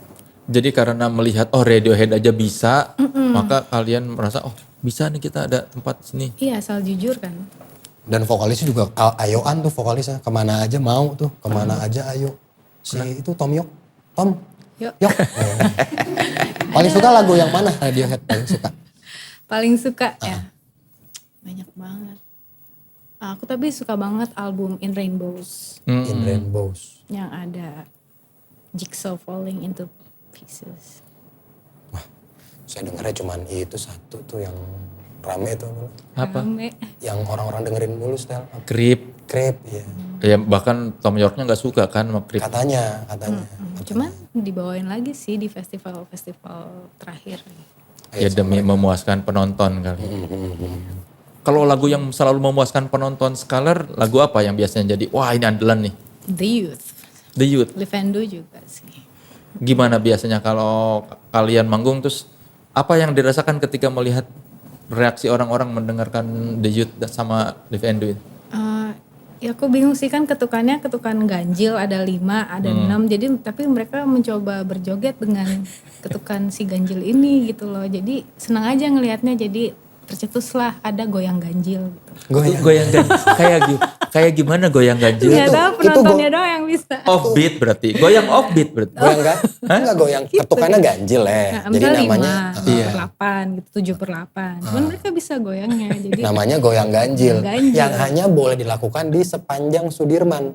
Jadi karena melihat Radiohead aja bisa, maka kalian merasa bisa nih kita ada tempat sini. Iya asal jujur kan. Dan vokalisnya juga ayoan tuh vokalisnya, kemana aja mau tuh, kemana aja ayo. Si itu Tom York, Tom. Yuk. Yok. Paling suka lagu yang mana Radiohead paling suka? Paling suka ya. Banyak banget. Aku tapi suka banget album In Rainbows. In Rainbows. Yang ada Jigsaw Falling into Pieces. Wah, saya dengarnya cuman itu satu tuh yang rame itu. Apa? Rame. Yang orang-orang dengerin mulu style. Creep. Creep, ya. Ya bahkan Tom Yorknya nggak suka kan sama Creep. Katanya. Cuman dibawain lagi sih di festival-festival terakhir. Ya demi memuaskan penonton kali. Kalau lagu yang selalu memuaskan penonton Scholar, lagu apa yang biasanya jadi wah ini andalan nih? The Youth. The Youth. Live and Do juga sih. Gimana biasanya kalau kalian manggung terus apa yang dirasakan ketika melihat reaksi orang-orang mendengarkan The Youth sama Live and Do it? Ya aku bingung sih kan ketukannya ketukan ganjil ada 5, ada 6. Jadi tapi mereka mencoba berjoget dengan ketukan si ganjil ini gitu loh. Jadi senang aja ngelihatnya, jadi tercetuslah ada goyang ganjil gitu. Goyang ganjil. Kayak gimana goyang ganjil? Nggak tahu penontonnya doang yang bisa. Offbeat berarti. Goyang offbeat berarti. Goyang enggak goyang ketukannya ganjil ya. Nah, Jadi misalnya namanya 5, 5/8 gitu, 7/8. Cuman mereka bisa goyangnya. Jadi namanya goyang ganjil, Ganjil. yang hanya boleh dilakukan di sepanjang Sudirman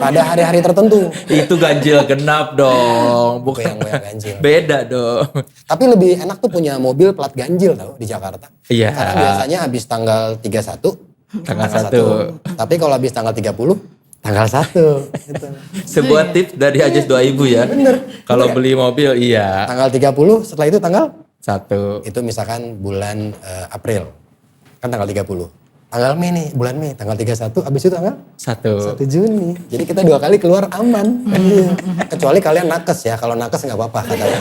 pada hari-hari tertentu. Itu ganjil genap dong. Bukan Goyang-goyang ganjil. beda dong. Tapi lebih enak tuh punya mobil plat ganjil tau di Jakarta. Iya. Karena biasanya habis tanggal 31. Tanggal 1. Tapi kalau habis tanggal 30, tanggal 1. Gitu. Sebuah tips dari Ajis 2000 ya. Bener. Kalau beli mobil iya. Tanggal 30, setelah itu tanggal? 1. Itu misalkan bulan April. Kan tanggal 30. Tanggal Mei nih, bulan Mei. Tanggal 31, habis itu tanggal? 1. 1 Juni. Jadi kita 2 kali keluar aman. Iya. Kecuali kalian nakes ya. Kalau nakes nggak apa-apa katanya.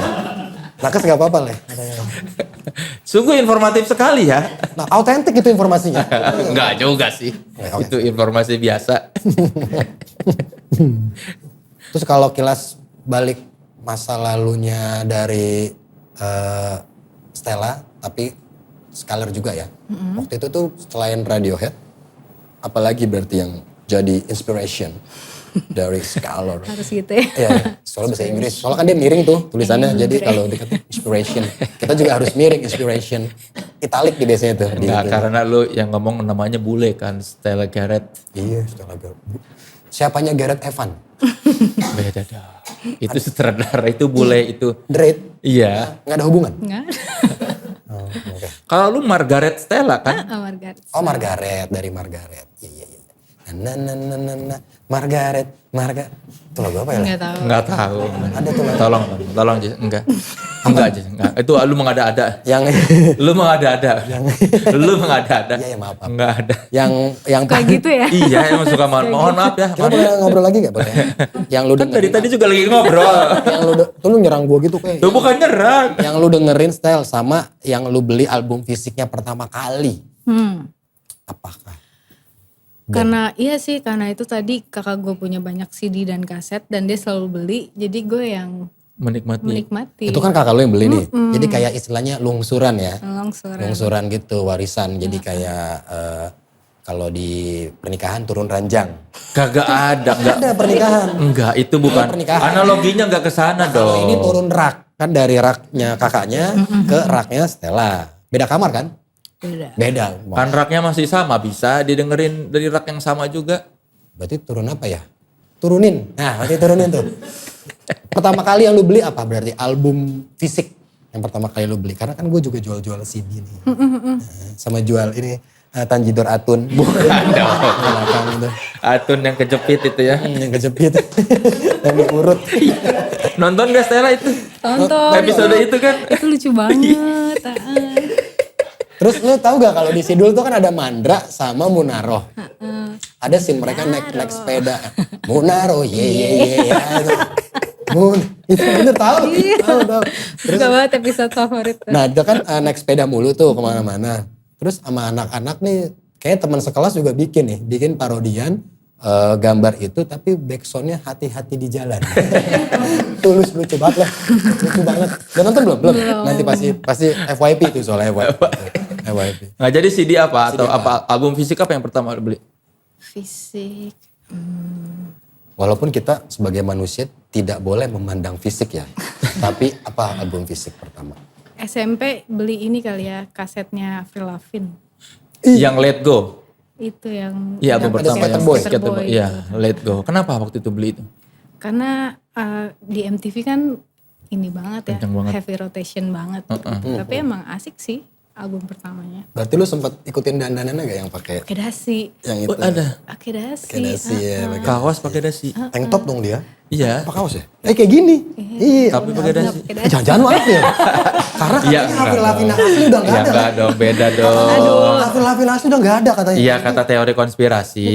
Nakes nggak apa-apa lah. Sungguh informatif sekali ya. Nah, autentik itu informasinya. Enggak juga sih. Oke. Itu informasi biasa. Terus kalau kilas balik masa lalunya dari Stella, tapi Scholar juga ya. Waktu itu tuh selain Radiohead, apalagi berarti yang jadi inspiration dari Scholar. harus gitu ya. Iya, soalnya bahasa Inggris. Soalnya kan dia miring tuh tulisannya. Jadi kalau dikata inspiration, kita juga harus miring inspiration. Italic di biasanya tuh. Enggak, karena lu yang ngomong namanya bule kan, Stella Garrett. Iya, Stella Garrett. Siapanya Garrett Evan? Beda dah. Itu sutradara, itu bule itu. Drake? Iya. Nggak ada hubungan? Enggak. Oh, oke. Kalau lu Margaret Stella kan? Margaret. Oh, Margaret, dari Margaret. Iya. Margaret. Itu lagu apa ya? Enggak tahu. Enggak tahu. Ada tuh lagu. Tolong aja, enggak. Enggak aja, enggak. Itu lu mengada-ada. Yang Lu mengada-ada. Lu mengada-ada. Iya, maaf. Enggak ada. yang Kayak gitu ya. Iya, emang suka mohon maaf ya. Kita boleh ngobrol lagi gak? Boleh. Yang lu Kan dari dengerin. tadi juga lagi ngobrol. Yang lu nyerang gua gitu kayak. Tuh bukan nyerang. Yang lu dengerin style sama yang lu beli album fisiknya pertama kali. Apakah? Karena iya sih, karena itu tadi kakak gue punya banyak CD dan kaset dan dia selalu beli, jadi gue yang menikmati. Itu kan kakak lu yang beli nih. Jadi kayak istilahnya lungsuran ya. Lungsuran gitu, warisan. Jadi kayak kalau di pernikahan turun ranjang. Kagak ada, enggak. Ada pernikahan. Enggak, itu bukan. Pernikahan. Analoginya enggak ke sana Kalau dong. ini turun rak. Kan dari raknya kakaknya ke raknya Stella. Beda kamar kan? Beda. Kan raknya masih sama, bisa didengerin dari rak yang sama juga. Berarti turun apa ya? Turunin. Nah, berarti turunin tuh. Pertama kali yang lu beli apa? Berarti album fisik yang pertama kali lu beli. Karena kan gue juga jual-jual CD nih. Nah, sama jual ini Tanjidor Atun. Belakang itu. Atun yang kejepit itu ya. Yang kejepit. Yang diurut. Nonton gak Stella itu? Tonton. Episode itu kan? Itu lucu banget. Terus lu tahu gak kalau di Sidul tuh kan ada Mandra sama Munaro. Ada scene mereka naik sepeda. Munaro, ye. Itu bener tahu. Terus, Suka banget episode favorit. nah itu kan naik sepeda mulu tuh kemana-mana. Terus sama anak-anak nih, kayaknya teman sekelas juga bikin parodian gambar itu tapi backsoundnya hati-hati di jalan. Tulus lucu banget lah, lucu banget. Udah nonton belum? Nanti pasti FYP itu soalnya FYP. Nggak jadi CD apa? CD Atau apa album fisik apa yang pertama lu beli? Fisik. Walaupun kita sebagai manusia tidak boleh memandang fisik ya. Tapi apa album fisik pertama? SMP beli ini kali ya, kasetnya Avril Lavigne. Yang Let Go. Itu yang Iya, album Ada pertama Skater yang Boy. Skater Boy. Iya, Let Go. Kenapa waktu itu beli itu? Karena di MTV kan ini banget ya, Kencang banget. heavy rotation banget. Tapi emang asik sih album pertamanya. Berarti lu sempat ikutin dandanannya gak yang pakai Pakai dasi. yang itu? Oh, ada. Pakai dasi. Pakai dasi ya. pakai- Kaos pakai dasi. Tank top dong dia. Iya. Apa kaos ya? Kayak gini. Iya. Tapi pakai dasi. Pakai dasi. Jangan lu April. Karena Iya, katanya Avril enggak Lavigne dong. asli udah gak Iya ada. enggak dong, beda dong. Avril Lavigne asli udah gak ada katanya. Iya, kata teori konspirasi.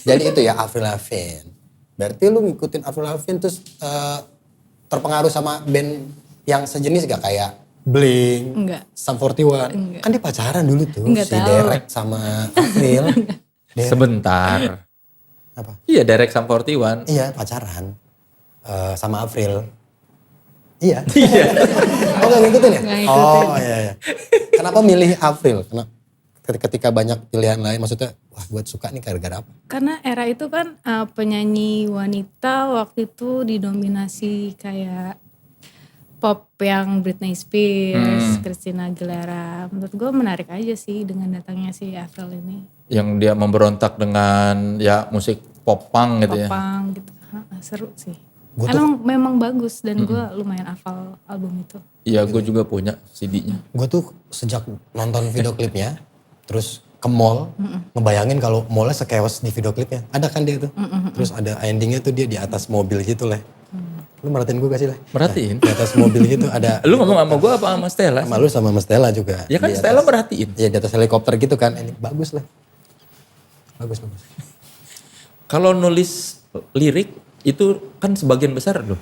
Jadi itu ya Avril Lavigne. Berarti lu ngikutin Avril Lavigne terus terpengaruh sama band yang sejenis gak kayak Blink, Enggak. Sum 41. Enggak. Kan dia pacaran dulu tuh Enggak si tahu. Derek sama Avril. Sebentar. Apa? Iya, Derek Sum 41. Iya pacaran sama Avril. Iya. Oh gak ngikutin ya? Nggak ngikutin. Oh iya. Kenapa milih Avril? Ketika banyak pilihan lain maksudnya wah gue suka nih gara-gara apa? Karena era itu kan penyanyi wanita waktu itu didominasi kayak pop yang Britney Spears, Christina Aguilera. Menurut gue menarik aja sih dengan datangnya si Avril ini. Yang dia memberontak dengan ya musik pop punk gitu ya. Popang gitu. Seru sih. Gua tuh- Emang memang bagus dan gue lumayan hafal album itu. Iya, gue juga punya CD-nya. Gue tuh sejak nonton video klipnya terus ke mall ngebayangin kalau mallnya sekeos di video klipnya. Ada kan dia tuh. Terus ada endingnya tuh dia di atas mobil gitu lah. Lu merhatiin gue gak sih lah? Merhatiin. Di atas mobil gitu ada. Lu ngomong sama gue apa sama Stella? Sama lu sama Mas Stella juga. Ya kan Di Stella atas- merhatiin. Iya di atas helikopter gitu kan. Ini bagus lah. Bagus. Kalau nulis lirik itu kan sebagian besar lu.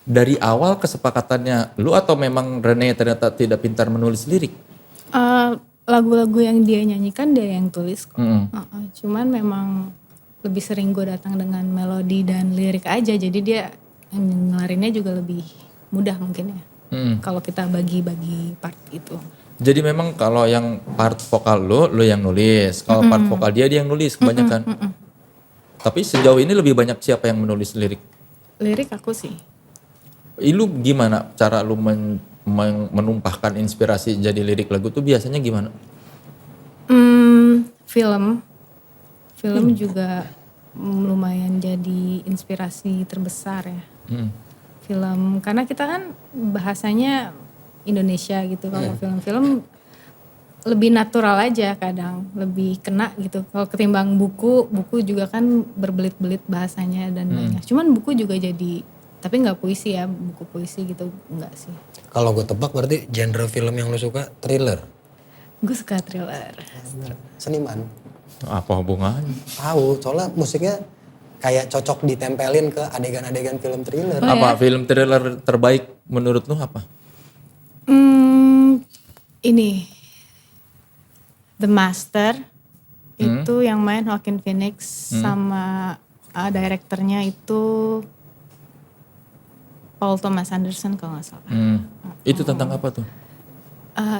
Dari awal kesepakatannya lu atau memang Rene ternyata tidak pintar menulis lirik? Lagu-lagu yang dia nyanyikan dia yang tulis kok. Mm-mm. Cuman memang lebih sering gue datang dengan melodi dan lirik aja. Jadi dia ngelarinnya juga lebih mudah mungkin ya. Kalau kita bagi-bagi part itu. Jadi memang kalau yang part vokal lu yang nulis. Kalau part vokal dia yang nulis kebanyakan. Tapi sejauh ini lebih banyak siapa yang menulis lirik? Lirik aku sih. Lu gimana cara lu menumpahkan inspirasi jadi lirik lagu tuh biasanya gimana? Film juga lumayan jadi inspirasi terbesar ya. Film karena kita kan bahasanya Indonesia gitu. Kalau film-film lebih natural aja kadang, lebih kena gitu. Kalau ketimbang buku juga kan berbelit-belit bahasanya dan banyak. Cuman buku juga jadi, tapi nggak puisi ya, buku puisi gitu nggak sih. Kalau gue tebak berarti genre film yang lu suka thriller. Gue suka thriller. Seniman. Apa hubungannya? Tahu, soalnya musiknya kayak cocok ditempelin ke adegan-adegan film thriller. Apa film thriller terbaik menurut lu apa? Ini The Master itu yang main Joaquin Phoenix sama direkturnya itu Paul Thomas Anderson kalau nggak salah. Itu tentang apa tuh?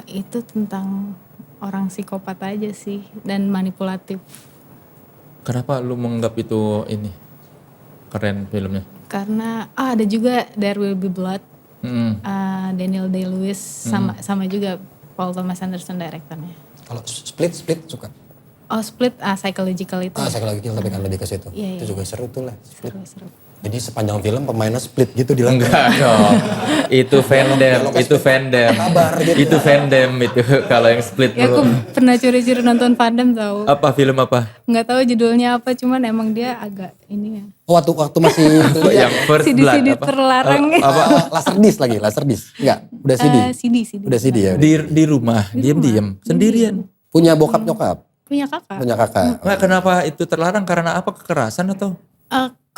Itu tentang orang psikopat aja sih dan manipulatif. Kenapa lu menganggap itu ini keren filmnya? Karena ada juga There Will Be Blood Daniel Day-Lewis sama juga Paul Thomas Anderson direkturnya. Kalau Split suka. Oh Split, Psychological itu. Psychological tapi kan lebih ke situ. Iya, Itu juga seru tuh lah. Split. Seru. Jadi sepanjang film pemainnya split gitu di lagu. Enggak dong. Itu fandom, itu fandom. Kabar gitu. Itu fandom itu kalau yang split Ya aku pernah curi-curi nonton fandom tahu. Apa film apa? Nggak tahu judulnya apa, cuman emang dia agak ini ya. Waktu masih Yang First Blood CD apa? terlarang. Laserdisc. Enggak, udah CD. CD. Udah CD ya. Di rumah, diam-diam, sendirian. Punya bokap nyokap. Punya kakak. Nah, kenapa itu terlarang? Karena apa? Kekerasan atau?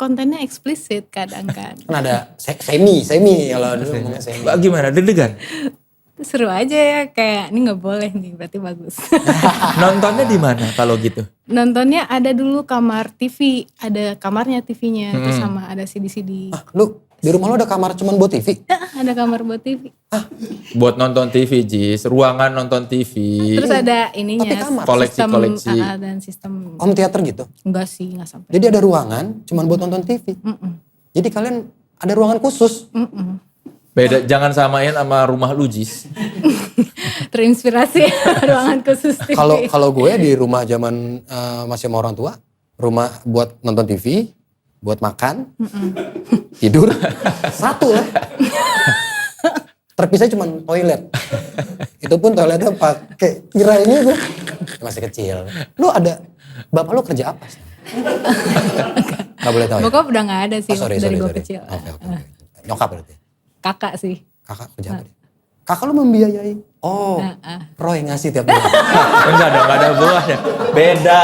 Kontennya eksplisit kadang kan. Kan ada semi kalau dulu ngomongnya semi. Gimana? Deg-degan? Seru aja ya, kayak ini nggak boleh nih, berarti bagus. Nontonnya di mana kalau gitu? Nontonnya ada dulu kamar TV, ada kamarnya TV-nya, terus sama ada CD-CD. Lu di rumah lu ada kamar cuman buat TV? Ada kamar buat TV. Buat nonton TV, Jis. Ruangan nonton TV. Terus ada ininya, Tapi kamar. Koleksi-koleksi. dan sistem. Home theater gitu? Enggak sih, enggak sampai. Jadi ada ruangan cuman buat nonton TV? Jadi kalian ada ruangan khusus? Beda, jangan samain sama rumah lu, Jis. Terinspirasi ruangan khusus TV. Kalau gue di rumah zaman masih sama orang tua, rumah buat nonton TV, buat makan, tidur, satu lah. Terpisah cuma toilet. Itu pun toiletnya pakai kira ini gue masih kecil. Lu ada bapak lu kerja apa? Gak boleh tahu. Ya? Bokap udah nggak ada sih Sorry. dari gue kecil. Oke. Nyokap berarti. Kakak sih. Kakak kerja apa dia? Kakak lu membiayai. Oh, Roy ngasih tiap bulan. Enggak dong, gak ada buahnya. Beda.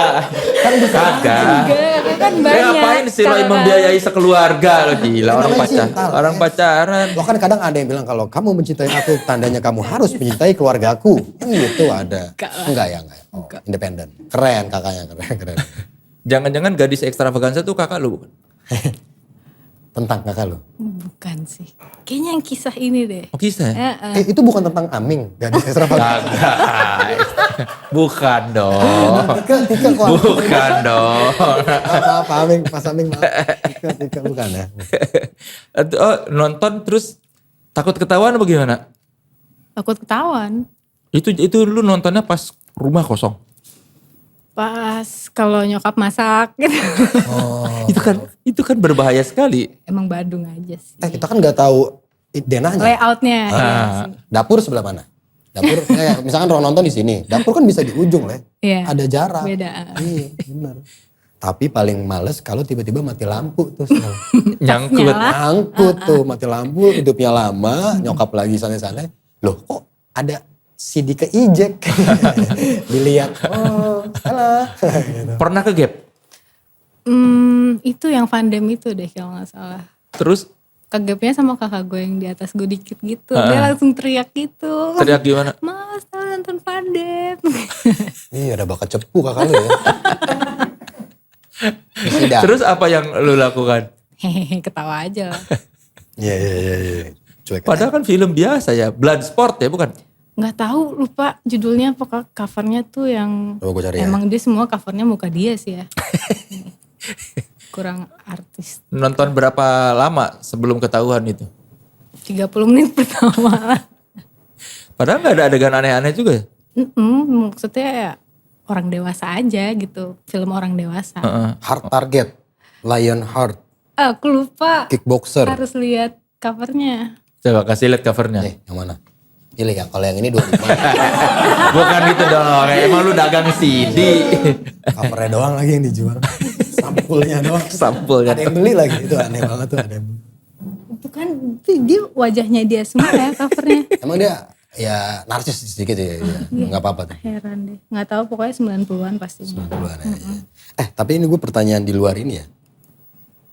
Kagak. Enggak, kan banyak. Ngapain sih lo Kakak. membiayai sekeluarga lo gila orang Namanya pacar. cinta, Orang pacaran. Lo kan kadang ada yang bilang kalau kamu mencintai aku tandanya kamu harus mencintai keluargaku. Kan gitu ada. Enggak ya. Oh, independen. Keren kakaknya, keren. Jangan-jangan gadis ekstravaganza tuh kakak lu bukan? Tentang kakak lu. Bukan sih. Kayaknya yang kisah ini deh. Oh kisah ya? Itu bukan tentang Aming, gadis ekstravaganza. Kagak. Bukan dong. Tika kok. Bukan dong. Apa Aming, Mas Aming maaf. Tika bukan ya. Oh, nonton terus takut ketahuan apa gimana? Takut ketahuan. Itu lu nontonnya pas rumah kosong. Pas kalau nyokap masak gitu. Itu kan berbahaya sekali. Emang Badung aja sih. Kita kan nggak tahu denahnya. Layoutnya. iya sih. Dapur sebelah mana? Dapur, misalkan orang nonton di sini. Dapur kan bisa di ujung lah. Iya. Ada jarak. Beda. Iya, benar. Tapi paling males kalau tiba-tiba mati lampu tuh. Nyangkut. Nyangkut tuh, mati lampu, hidupnya lama, nyokap lagi sana-sana. Loh kok ada CD ke-eject? Dilihat, oh salah. Pernah ke gap? Itu yang fandom itu deh kalau gak salah. Terus Kegapnya sama kakak gue yang di atas gue dikit gitu. Dia langsung teriak gitu. teriak gimana? Mas, nonton fandom. Iya ada bakat cepu kakak lu ya. Tidak. Terus apa yang lu lakukan? Hehehe, ketawa aja lah. Iya. Cuek. Padahal kan film biasa ya, blood sport ya bukan? Nggak tahu, lupa judulnya apa, covernya tuh yang Coba gue cari ya. emang dia semua covernya muka dia sih ya. Kurang artis. Nonton berapa lama sebelum ketahuan itu? 30 menit pertama lah. Padahal gak ada adegan aneh-aneh juga ya? Maksudnya ya orang dewasa aja gitu. Film orang dewasa. Hard Target, Lion Heart, Aku lupa. Kickboxer. Harus lihat covernya. Coba kasih lihat covernya. Yang mana? Pilih ya, kalau yang ini 25. Bukan gitu dong, emang lu dagang CD. Covernya doang lagi yang dijual. Sampulnya doang. Sampulnya. Ada yang beli lagi, itu aneh banget tuh ada yang beli. Itu kan dia wajahnya dia semua ya covernya. Emang dia ya narsis sedikit ya, nggak apa-apa tuh. Heran deh. Nggak tahu pokoknya 90-an pasti. 90-an ya. Tapi ini gue pertanyaan di luar ini ya.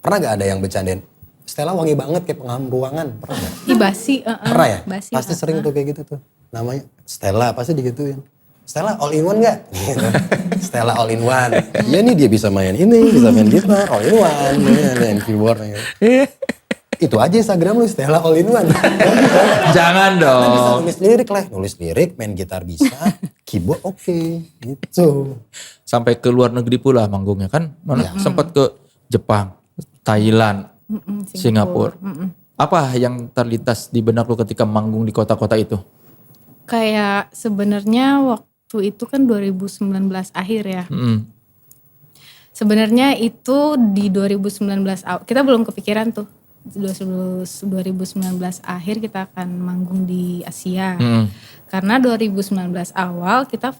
Pernah gak ada yang bercandain? Stella wangi banget kayak pengham ruangan, pernah gak? Ih basi. Pernah ya? Basi, pasti sering tuh kayak gitu tuh. Namanya Stella, pasti digituin. Stella all in one gak? Gitu. Stella all in one. Iya nih dia bisa main ini, bisa main gitar, all in one. Main keyboard. Gitu. Itu aja Instagram lu, Stella all in one. Jangan Bisa dong. nulis lirik lah. Nulis lirik, main gitar bisa, keyboard oke. Gitu. Sampai ke luar negeri pula manggungnya kan. Mana sempat ke Jepang, Thailand, Singapura. Apa yang terlintas di benak lu ketika manggung di kota-kota itu? Kayak sebenarnya waktu itu kan 2019 akhir ya. Mm. Sebenarnya itu di 2019 awal, kita belum kepikiran tuh. 2019 akhir kita akan manggung di Asia. Karena 2019 awal kita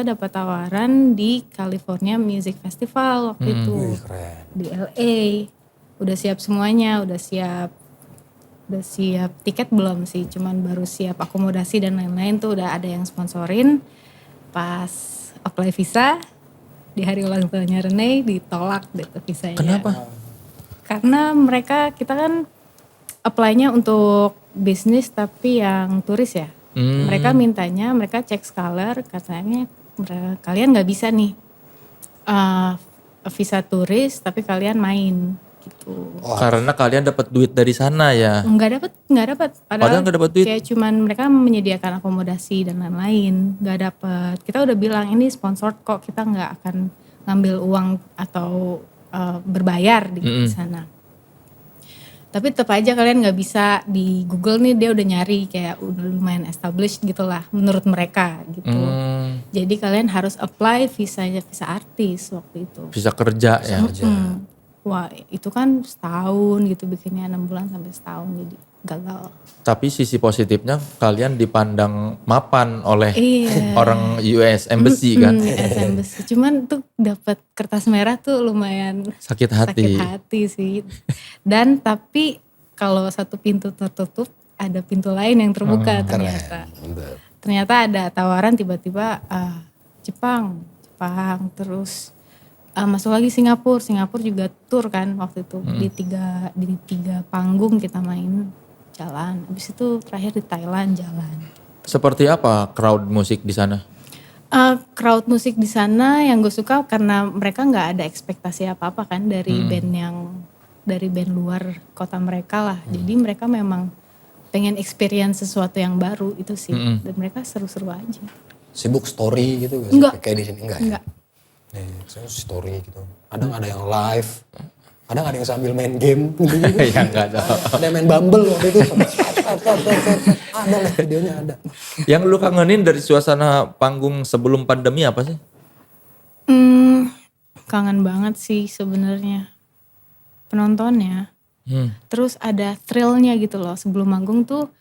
dapat tawaran di California Music Festival waktu itu. Keren. Di LA. Udah siap semuanya, udah siap tiket belum sih, cuman baru siap akomodasi dan lain-lain tuh udah ada yang sponsorin. Pas apply visa di hari ulang tahunnya Rene ditolak deh tuh visanya. Kenapa? Karena kita kan apply-nya untuk bisnis tapi yang turis ya. Mereka cek scholar, katanya kalian nggak bisa nih visa turis tapi kalian main gitu. Karena kalian dapat duit dari sana ya. Nggak dapat. Padahal nggak dapat duit. Kayak cuman mereka menyediakan akomodasi dan lain-lain. Nggak dapat. Kita udah bilang ini sponsor kok, kita nggak akan ngambil uang atau berbayar di sana. Tapi tetap aja kalian nggak bisa, di Google nih dia udah nyari kayak udah lumayan established gitulah menurut mereka gitu. Jadi kalian harus apply visa artis waktu itu. Bisa kerja ya. Wah itu kan setahun gitu bikinnya, 6 bulan sampai setahun, jadi gagal. Tapi sisi positifnya kalian dipandang mapan oleh Iya. orang US Embassy kan. US Embassy. Cuman tuh dapat kertas merah tuh lumayan Sakit hati. sih. Dan tapi kalau satu pintu tertutup ada pintu lain yang terbuka ternyata. Ternyata ada tawaran tiba-tiba Jepang terus masuk lagi Singapura juga tour kan waktu itu. Di tiga panggung kita main jalan. Habis itu terakhir di Thailand jalan. Seperti apa crowd musik di sana? Crowd musik di sana yang gue suka karena mereka nggak ada ekspektasi apa-apa kan dari band luar kota mereka lah. Jadi mereka memang pengen experience sesuatu yang baru itu sih. Dan mereka seru-seru aja. Sibuk story gitu gak sih? Enggak. Kayak di sini enggak. Saya story gitu. Kadang ada yang live. Kadang ada yang sambil main game. Ya enggak ada. Ada yang main Bumble waktu itu. Ada lah videonya ada. Yang lu kangenin dari suasana panggung sebelum pandemi apa sih? Kangen banget sih sebenarnya penontonnya. Terus ada thrillnya gitu loh. Sebelum manggung tuh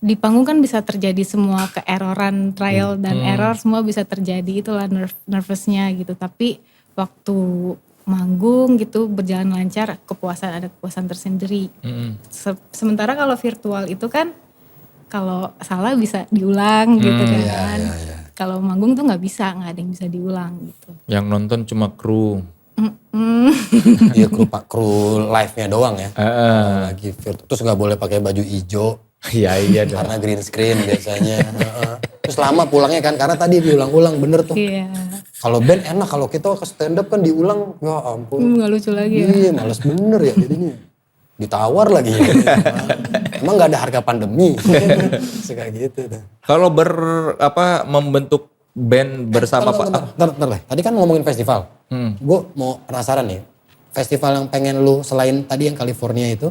di panggung kan bisa terjadi semua keeroran, trial dan error semua bisa terjadi, itulah nervousnya gitu. Tapi waktu manggung gitu berjalan lancar, ada kepuasan tersendiri. Sementara kalau virtual itu kan kalau salah bisa diulang gitu kan. Kalau manggung tuh nggak ada yang bisa diulang gitu. Yang nonton cuma kru. Iya kru live-nya doang ya. Lagi virtual. Terus nggak boleh pakai baju hijau. Iya dong. Karena green screen biasanya. Terus lama pulangnya kan, karena tadi diulang-ulang bener tuh. Iya. Kalau band enak, kalau kita ke stand up kan diulang, ya ampun. Nggak lucu lagi ya. Iya, males bener ya jadinya. Ditawar lagi ya. Emang gak ada harga pandemi. Suka gitu tuh. Kalau membentuk band bersama Bentar. Tadi kan ngomongin festival. Gue mau penasaran nih. Festival yang pengen lu, selain tadi yang California itu,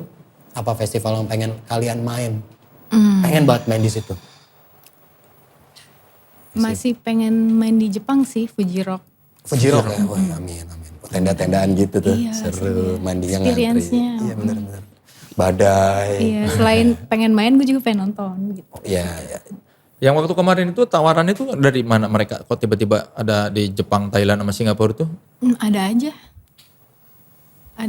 apa festival yang pengen kalian main? Pengen banget main di situ. Masih pengen main di Jepang sih, Fuji Rock. Fuji Rock ya? Wah, amin. Tenda-tendaan gitu tuh. Iya, seru, mandinya ngantri. Experience-nya. Iya bener. Badai. Iya, selain pengen main gue juga pengen nonton gitu. Iya. Yang waktu kemarin itu tawaran itu dari mana mereka? Kok tiba-tiba ada di Jepang, Thailand sama Singapura tuh? Ada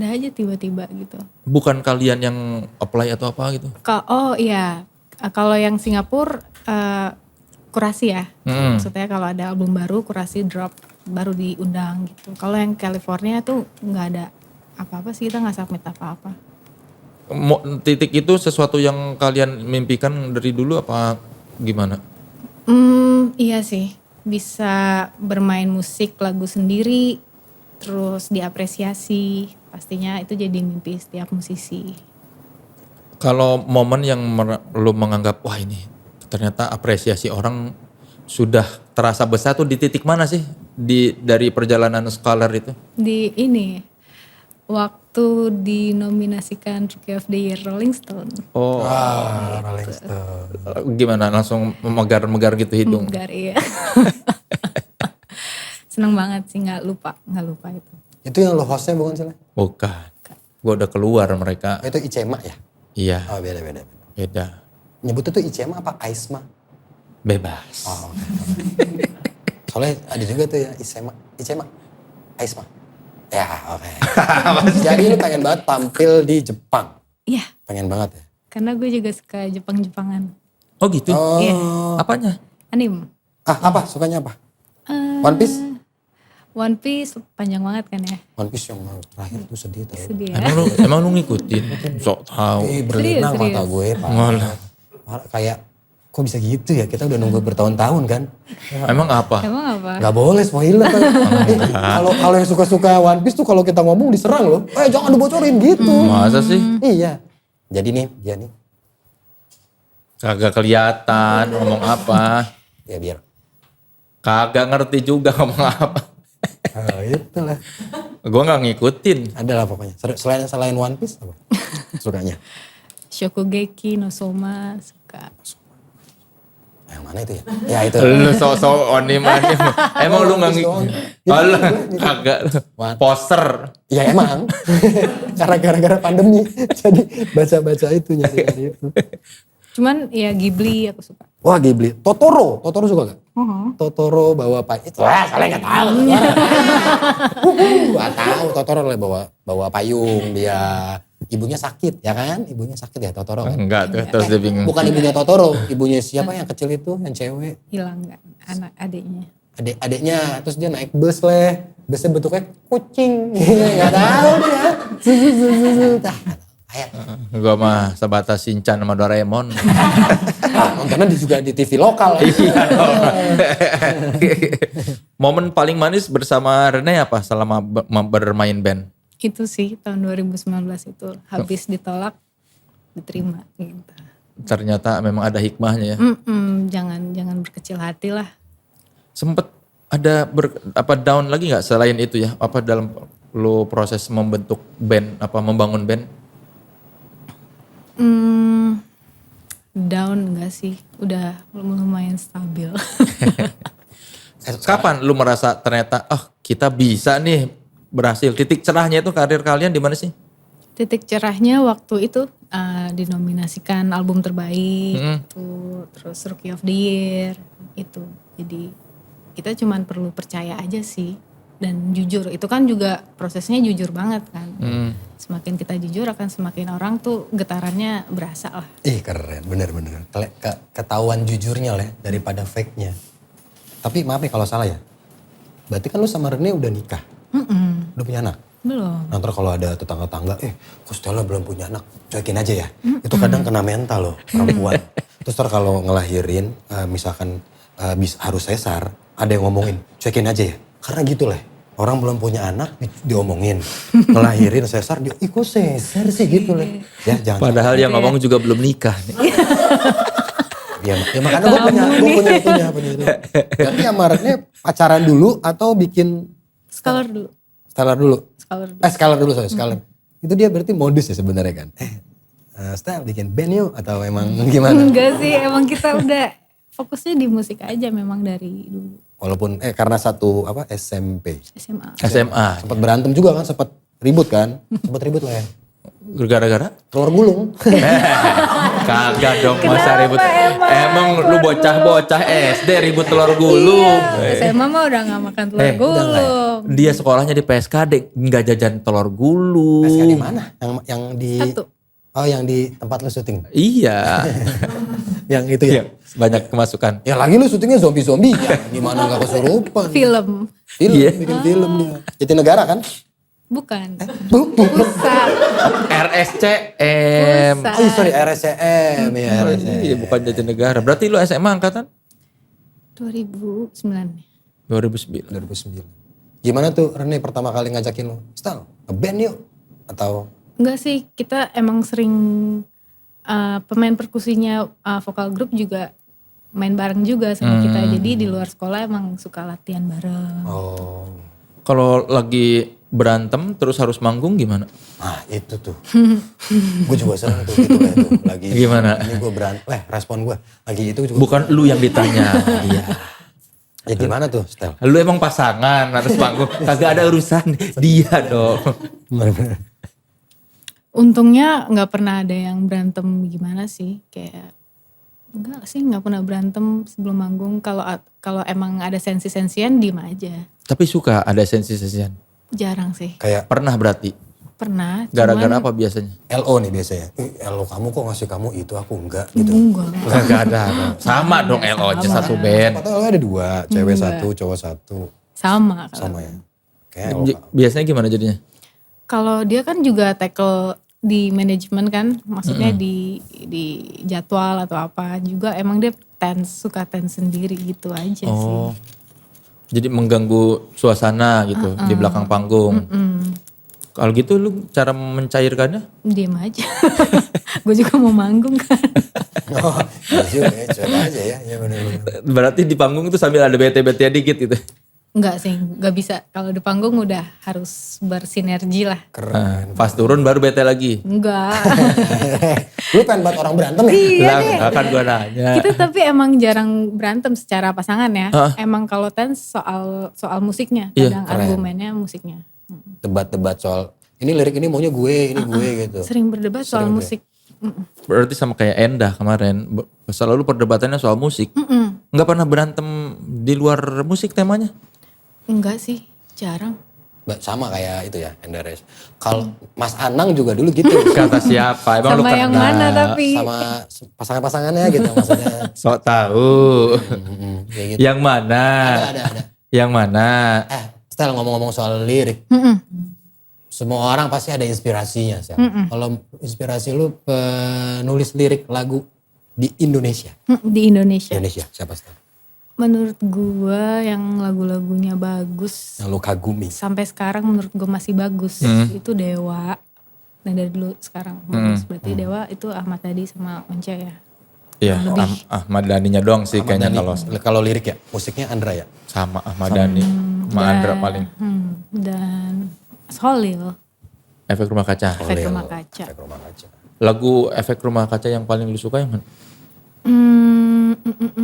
aja tiba-tiba gitu. Bukan kalian yang apply atau apa gitu? Oh iya, kalau yang Singapura kurasi ya. Maksudnya kalau ada album baru kurasi drop baru diundang gitu. Kalau yang California tuh nggak ada apa-apa sih, kita nggak submit apa-apa. Titik itu sesuatu yang kalian mimpikan dari dulu apa gimana? Iya sih, bisa bermain musik lagu sendiri, terus diapresiasi, pastinya itu jadi mimpi setiap musisi. Kalau momen yang lu menganggap wah ini ternyata apresiasi orang sudah terasa besar tuh di titik mana sih dari perjalanan Scholar itu? Di ini waktu waktu dinominasikan Rookie of the Year Rolling Stone. Oh, Rolling Stone. gimana? Langsung memegar-megar gitu hidung? Megar, iya. Seneng banget sih, nggak lupa itu. Itu yang lo hostnya bukan sih? Bukan. Gue udah keluar mereka. Itu Icema ya? Iya, Oh beda. beda. Nyebutnya tuh Icema apa Aisma? Bebas. Oh, oke. Soalnya ada juga tuh ya Icema, Aisma. Ya oke. Jadi lu pengen banget tampil di Jepang? Iya, Pengen banget ya? karena gue juga suka Jepang-Jepangan. Oh gitu? Iya, Apanya? anime. Apa? Sukanya apa? One Piece? One Piece panjang banget kan ya. One Piece yang terakhir tuh sedih tau. Sedih ya. Emang lu ngikutin? Sok tahu. Berlinang Serius. mata gue Pak. Ngalah. Kayak kok bisa gitu ya? Kita udah nunggu bertahun-tahun kan? Emang apa? Emang apa? Gak boleh spoiler kan. Kalau yang suka-suka One Piece tuh kalau kita ngomong diserang loh. Jangan dibocorin gitu. Masa sih? Iya. Jadi nih dia nih. Kagak kelihatan ngomong apa. Ya biar. Kagak ngerti juga ngomong apa. Itulah. Gue gak ngikutin. Adalah pokoknya. Selain One Piece apa? Sukanya. Shokugeki no Soma suka. Yang mana itu ya? Ya itu. Lu sok-sok onim. Emang lu gak ngikutin? Alah, kagak. Poster. Ya emang. Karena gara-gara pandemi. Jadi baca-baca itu nyari itu. Cuman ya Ghibli aku suka. Wah Ghibli. Totoro suka gak? Totoro bawa payung. Wah soalnya gak tahu. Gak tahu Totoro lah bawa payung dia. Ibunya sakit ya kan? Ibunya sakit ya Totoro kan? Enggak tuh, terus dia bingung. Bukan ibunya Totoro. Ibunya siapa yang kecil itu? Yang cewek. Hilang nggak anak adiknya? Adiknya. Terus dia naik bus lah. Busnya bentuknya kucing. Gak tahu dia. Kayak. Gue mah sebatas Shinchan sama Doraemon. Nontonnya juga di TV lokal. Iya dong. Momen paling manis bersama Rene apa selama bermain band? Itu sih tahun 2019 itu habis ditolak diterima gitu. Ternyata memang ada hikmahnya ya. Jangan berkecil hati lah. Sempet ada down lagi nggak selain itu ya? Apa dalam lo proses membentuk band, membangun band? Down enggak sih, udah lumayan stabil. Kapan lu merasa ternyata kita bisa nih berhasil? Titik cerahnya itu karir kalian di mana sih? Titik cerahnya waktu itu dinominasikan album terbaik, terus Rookie of the Year itu. Jadi kita cuman perlu percaya aja sih dan jujur. Itu kan juga prosesnya jujur banget kan. Semakin kita jujur akan semakin orang tuh getarannya berasa lah. Keren, bener. Ketahuan jujurnya lah daripada fake-nya. Tapi maaf nih kalau salah ya. Berarti kan lu sama Rene udah nikah? Udah punya anak? Belum. Nanti kalau ada tetangga-tangga, kok Stella belum punya anak, cuekin aja ya. Itu kadang kena mental loh perempuan. Terus kalau ngelahirin, misalkan harus sesar, ada yang ngomongin, cuekin aja ya. Karena gitu lah, orang belum punya anak diomongin. Ngelahirin sesar, kok sesar sih gitu lah. Ya, jangan. Padahal yang ngomong juga belum nikah. Ya makanya gue punya itu. Berarti sama Rene pacaran dulu atau bikin? Scholar dulu. Stellar dulu. Scholar dulu. Scholar. Itu dia berarti modus ya sebenarnya kan. Stel bikin band yuk atau emang gimana? Enggak sih, emang kita udah fokusnya di musik aja memang dari dulu. Walaupun karena satu SMP. SMA. Sempat berantem juga kan, sempat ribut kan? Sempat ribut lah ya. Gara-gara? Telur gulung. Kagak dong masa ribut. Emang lu bocah-bocah SD ribut telur gulung. SMA mah udah gak makan telur gulung. Dia sekolahnya di PSKD, nggak jajan telur gulung. PSK di mana? Yang di Satu. Oh, yang di tempat lu syuting. Iya. Yang itu ya. Banyak kemasukan. Ya lagi lu syutingnya zombie-zombie ya. Gimana gak kesurupan. Film. Bikin film dia. Jatinegara kan? Bukan. Pusat. RSCM. Sorry RSCM ya. Iya, bukan Jatinegara. Berarti lu SMA angkatan? 2009. 2009. 2009. Gimana tuh Rene pertama kali ngajakin lu? Stel, nge-band yuk? Atau? Enggak sih, kita emang sering pemain perkusinya vokal grup juga main bareng juga sama kita. Jadi di luar sekolah emang suka latihan bareng. Oh. Kalau lagi berantem terus harus manggung gimana? Nah itu tuh. Gue juga sering tuh gitu kayak tuh. Lagi Gimana? ini gue berantem, respon gue. Lagi itu juga. Bukan lu yang ditanya. Iya. Ya gimana tuh Stel? Lu emang pasangan harus manggung. Kagak ada urusan dia dong. Untungnya nggak pernah ada yang berantem gimana sih, kayak enggak sih, nggak pernah berantem sebelum manggung. Kalau emang ada sensi-sensian diem aja. Tapi suka ada sensi-sensian. Jarang sih. Kayak Pernah berarti. Pernah. Gara-gara apa biasanya? LO nih biasanya. LO kamu kok ngasih kamu itu aku enggak gitu. Enggak. Kagak ada. Sama dong LO aja satu band. Padahal ada 2, cewek 1, cowok 1. Sama. Sama ya. Kayak LO. Biasanya gimana jadinya? Kalau dia kan juga tackle di manajemen kan, maksudnya di jadwal atau apa juga, emang dia suka tense sendiri gitu aja sih. Jadi mengganggu suasana gitu di belakang panggung. Kalau gitu lu cara mencairkannya? Diem aja. Gue juga mau manggung kan. Oh, iya juga ya, coba aja ya. Ya bener-bener. Berarti di panggung itu sambil ada bete-bete dikit gitu. Enggak sih, enggak bisa. Kalau di panggung udah harus bersinergi lah. Keren. Pas turun baru bete lagi. Enggak. Lu pengen buat orang berantem ya? Lah enggak kan gua nanya. Kita tapi emang jarang berantem secara pasangan ya. Emang kalau tense soal musiknya, kadang argumennya musiknya. Debat-debat soal, ini lirik ini maunya gue, ini gue gitu. Sering berdebat soal musik. Berarti sama kayak Endah kemarin. Selalu perdebatannya soal musik. Enggak pernah berantem di luar musik temanya? Enggak sih, jarang. Sama kayak itu ya, Endares. Kalau Mas Anang juga dulu gitu. Kata siapa? Emang lu Sama yang kenal? mana tapi? Sama pasangan-pasangannya gitu maksudnya. Sok tahu. Kayak gitu. Yang mana? Ada. Yang mana? Setelah ngomong-ngomong soal lirik. Semua orang pasti ada inspirasinya. Kalau inspirasi lu penulis lirik lagu di Indonesia. Di Indonesia. Indonesia, siapa Stel? Menurut gua yang lagu-lagunya bagus. Yang lu kagumi. Sampai sekarang menurut gua masih bagus. Itu Dewa. Nah dari dulu sekarang bagus. Berarti Dewa itu Ahmad Dhani sama Once ya. Iya, Ahmad Dhaninya doang sih Ahmad kayaknya Dhani. Kalau lirik ya, musiknya Andra ya? sama Ahmad Dhani. Sama Andra paling. Dan Holil. Efek Rumah Kaca. Efek Rumah Kaca. Efek Rumah Kaca. Lagu Efek Rumah Kaca yang paling lu suka yang mana?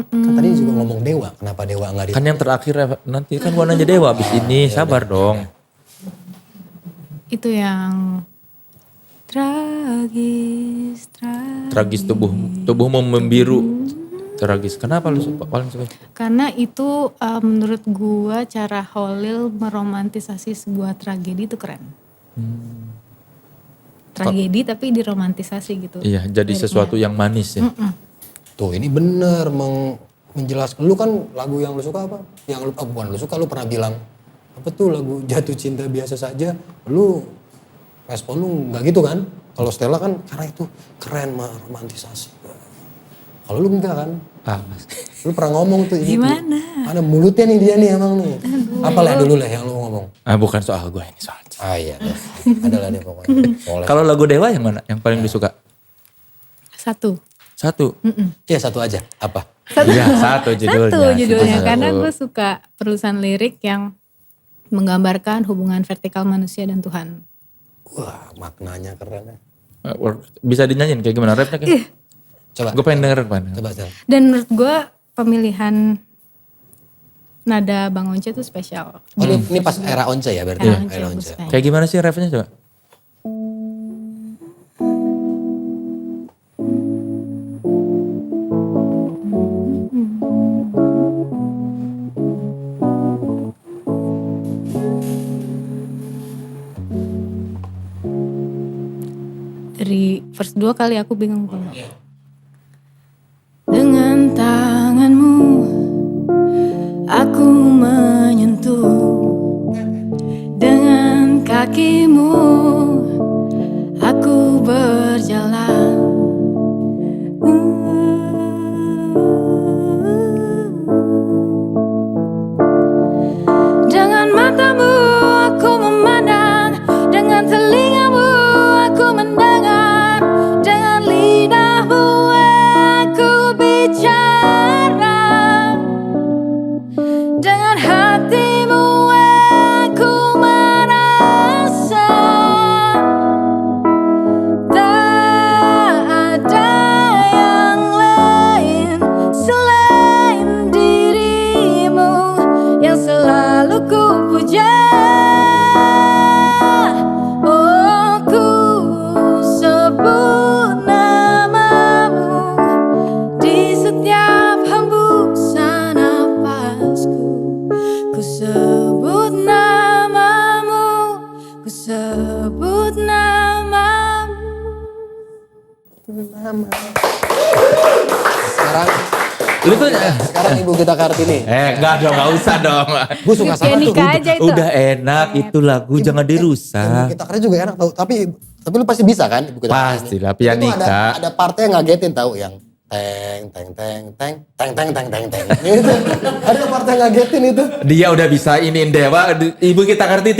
Kan tadi juga ngomong Dewa, kenapa Dewa enggak Kan yang terakhir nanti kan gua nanya Dewa abis ini, sabar dong. Itu yang tragis. Tragis tubuhmu membiru. Tragis. Kenapa lu paling suka? Karena itu menurut gua cara Holil meromantisasi sebuah tragedi itu keren. Tragedi tapi diromantisasi gitu. Iya, jadi sesuatu yang manis ya. Tuh ini bener menjelaskan. Lu kan lagu yang lu suka apa? Yang lu, bukan lu suka, lu pernah bilang apa tuh lagu Jatuh Cinta Biasa Saja. Lu respon lu gak gitu kan? Kalau Stella kan karena itu keren romantisasi. Kalau lu enggak kan? Lu pernah ngomong tuh ini. Gimana? Ada mulutnya nih dia nih emang nih. Apalah dulu lah yang lu ngomong. Bukan soal gue ini soal. Iya deh. Adalah dia pokoknya. Kalau lagu Dewa yang mana? Yang paling disuka? Satu. Iya satu aja. Apa? Iya satu judulnya. Satu judulnya. Karena gue suka perusahaan lirik yang menggambarkan hubungan vertikal manusia dan Tuhan. Wah maknanya keren ya. Bisa dinyanyiin kayak gimana rapnya kan? Coba. Gue pengen denger Pan. Coba Stel. Dan menurut gue pemilihan nada Bang Once itu spesial. Oh ini pas era Once ya berarti? Era Once, bagus. Kayak gimana sih rapnya coba? Dari verse 2 kali aku bingung kalau. Dengan tanganmu aku menyentuh, dengan kakimu aku berjalan. Dengan matamu aku memandang, dengan telingamu aku mendengar, dengan lidahmu aku bicara, dengan hatimu aku menangis. sama. Sekarang Lu tuh sekarang ibu kita Kartini. enggak dong, enggak usah dong. Gue suka Kayak sama tuh. nikah aja itu. Udah enak itu lagu, jangan Ibu dirusak. kita Kartini juga enak tau. Tapi lu pasti bisa kan ibu kita Kartini? Pastilah, pianika. Ada partnya yang ngagetin tahu yang teng teng teng teng teng teng teng teng teng. Itu ada part yang ngagetin itu. Dia udah bisa iniin Dewa, ibu kita Karti